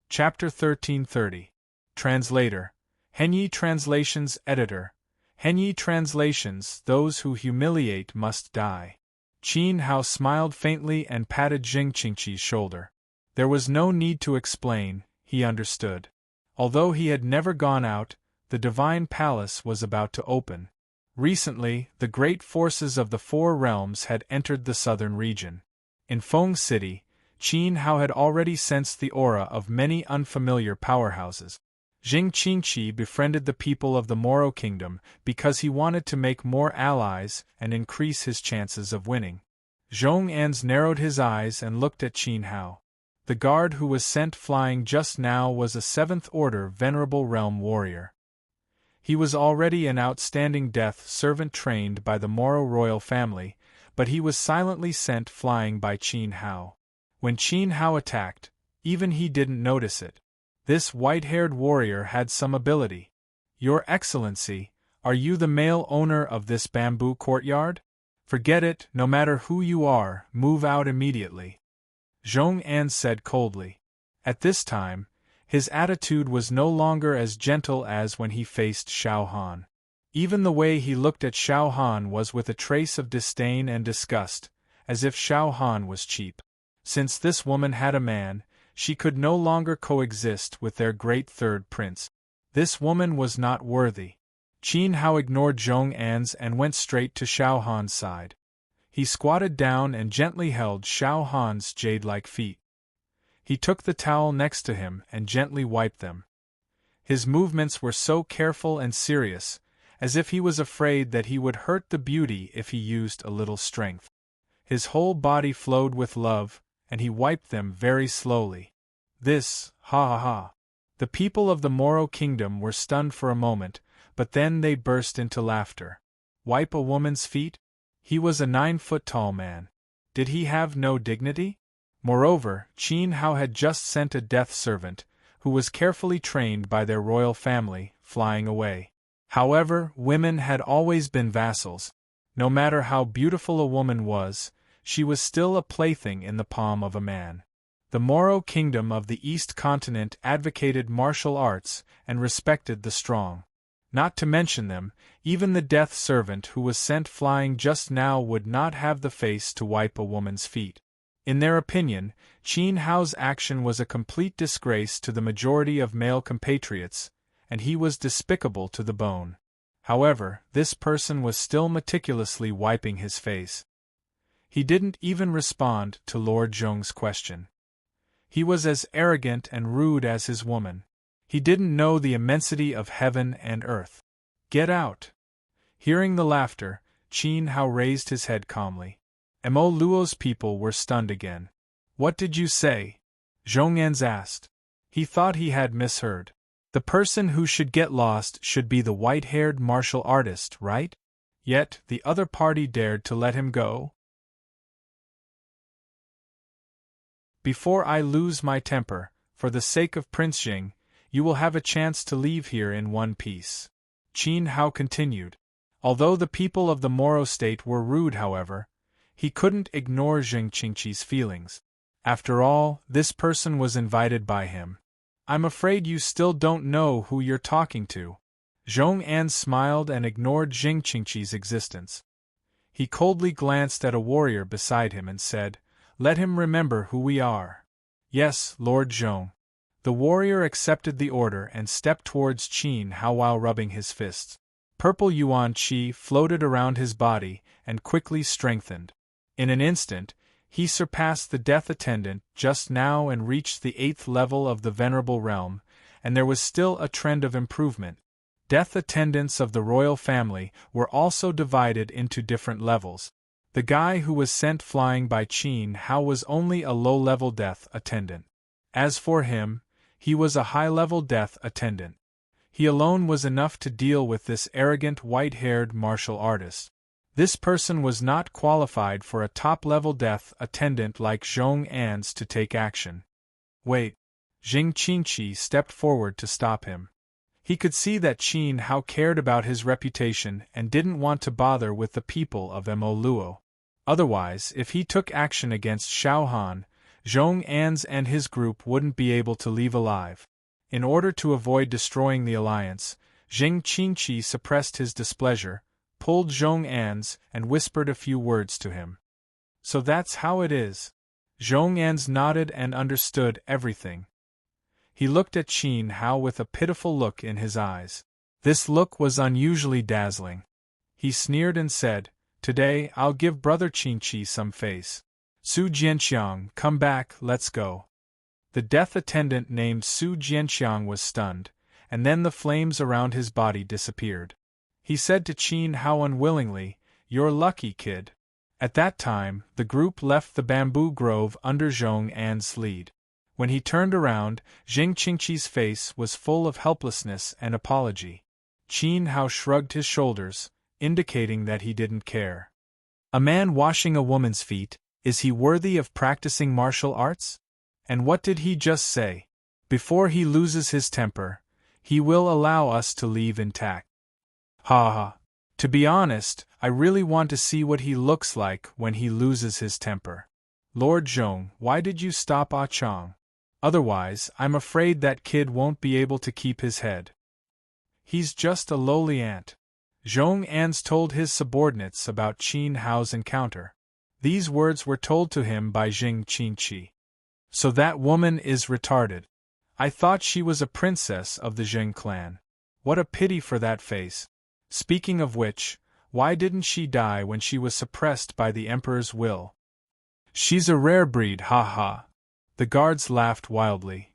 Chapter 1330. Translator. Henyi Translations Editor. Henyi Translations. Those who humiliate must die. Qin Hao smiled faintly and patted Jing Qingqi's shoulder. There was no need to explain, he understood. Although he had never gone out, the Divine Palace was about to open. Recently, the great forces of the Four Realms had entered the southern region. In Feng City, Qin Hao had already sensed the aura of many unfamiliar powerhouses. Jing Qingqi befriended the people of the Moro Kingdom because he wanted to make more allies and increase his chances of winning. Zhong An's narrowed his eyes and looked at Qin Hao. The guard who was sent flying just now was a 7th Order Venerable Realm warrior. He was already an outstanding death servant trained by the Moro royal family, but he was silently sent flying by Qin Hao. When Qin Hao attacked, even he didn't notice it. This white-haired warrior had some ability. Your Excellency, are you the male owner of this bamboo courtyard? Forget it, no matter who you are, move out immediately. Zhong An said coldly. At this time, his attitude was no longer as gentle as when he faced Xiao Han. Even the way he looked at Xiao Han was with a trace of disdain and disgust, as if Xiao Han was cheap. Since this woman had a man, she could no longer coexist with their great third prince. This woman was not worthy. Qin Hao ignored Zhong An's and went straight to Xiao Han's side. He squatted down and gently held Xiao Han's jade-like feet. He took the towel next to him and gently wiped them. His movements were so careful and serious, as if he was afraid that he would hurt the beauty if he used a little strength. His whole body flowed with love, and he wiped them very slowly. This, ha ha ha. The people of the Moro Kingdom were stunned for a moment, but then they burst into laughter. Wipe a woman's feet? He was a 9-foot-tall man. Did he have no dignity? Moreover, Qin Hao had just sent a death servant, who was carefully trained by their royal family, flying away. However, women had always been vassals. No matter how beautiful a woman was, she was still a plaything in the palm of a man. The Moro Kingdom of the East Continent advocated martial arts and respected the strong. Not to mention them, even the death servant who was sent flying just now would not have the face to wipe a woman's feet. In their opinion, Qin Hao's action was a complete disgrace to the majority of male compatriots, and he was despicable to the bone. However, this person was still meticulously wiping his face. He didn't even respond to Lord Zhong's question. He was as arrogant and rude as his woman. He didn't know the immensity of heaven and earth. Get out! Hearing the laughter, Qin Hao raised his head calmly. Mo Luo's people were stunned again. What did you say? Zhong En's asked. He thought he had misheard. The person who should get lost should be the white-haired martial artist, right? Yet, the other party dared to let him go? Before I lose my temper, for the sake of Prince Jing, you will have a chance to leave here in one piece. Qin Hao continued. Although the people of the Moro state were rude, however, he couldn't ignore Jing Qingqi's feelings. After all, this person was invited by him. I'm afraid you still don't know who you're talking to. Zhong An smiled and ignored Jing Qingqi's existence. He coldly glanced at a warrior beside him and said, Let him remember who we are. Yes, Lord Zhong. The warrior accepted the order and stepped towards Qin Hao while rubbing his fists. Purple yuan qi floated around his body and quickly strengthened. In an instant, he surpassed the death attendant just now and reached the 8th level of the Venerable Realm, and there was still a trend of improvement. Death attendants of the royal family were also divided into different levels. The guy who was sent flying by Qin Hao was only a low-level death attendant. As for him, he was a high-level death attendant. He alone was enough to deal with this arrogant white-haired martial artist. This person was not qualified for a top-level death attendant like Zhong An's to take action. Wait. Jing Qinqi stepped forward to stop him. He could see that Qin Hao cared about his reputation and didn't want to bother with the people of Mo Luo. Otherwise, if he took action against Xiao Han, Zhong An's and his group wouldn't be able to leave alive. In order to avoid destroying the alliance, Jing Qinqi suppressed his displeasure, pulled Zhong An's, and whispered a few words to him. So that's how it is. Zhong An's nodded and understood everything. He looked at Qin Hao with a pitiful look in his eyes. This look was unusually dazzling. He sneered and said, "Today I'll give Brother Qinqi some face. Su Jianqiang, come back, let's go." The death attendant named Su Jianqiang was stunned, and then the flames around his body disappeared. He said to Qin Hao unwillingly, "You're lucky, kid." At that time, the group left the bamboo grove under Zhong An's lead. When he turned around, Jing Qingqi's face was full of helplessness and apology. Qin Hao shrugged his shoulders, indicating that he didn't care. A man washing a woman's feet, is he worthy of practicing martial arts? And what did he just say? Before he loses his temper, he will allow us to leave intact. Ha ha. To be honest, I really want to see what he looks like when he loses his temper. Lord Zhong, why did you stop Ah Chang? Otherwise, I'm afraid that kid won't be able to keep his head. He's just a lowly ant. Zhong An's told his subordinates about Qin Hao's encounter. These words were told to him by Jing Qinqi. So that woman is retarded. I thought she was a princess of the Zheng clan. What a pity for that face. Speaking of which, why didn't she die when she was suppressed by the emperor's will? She's a rare breed, ha ha. The guards laughed wildly.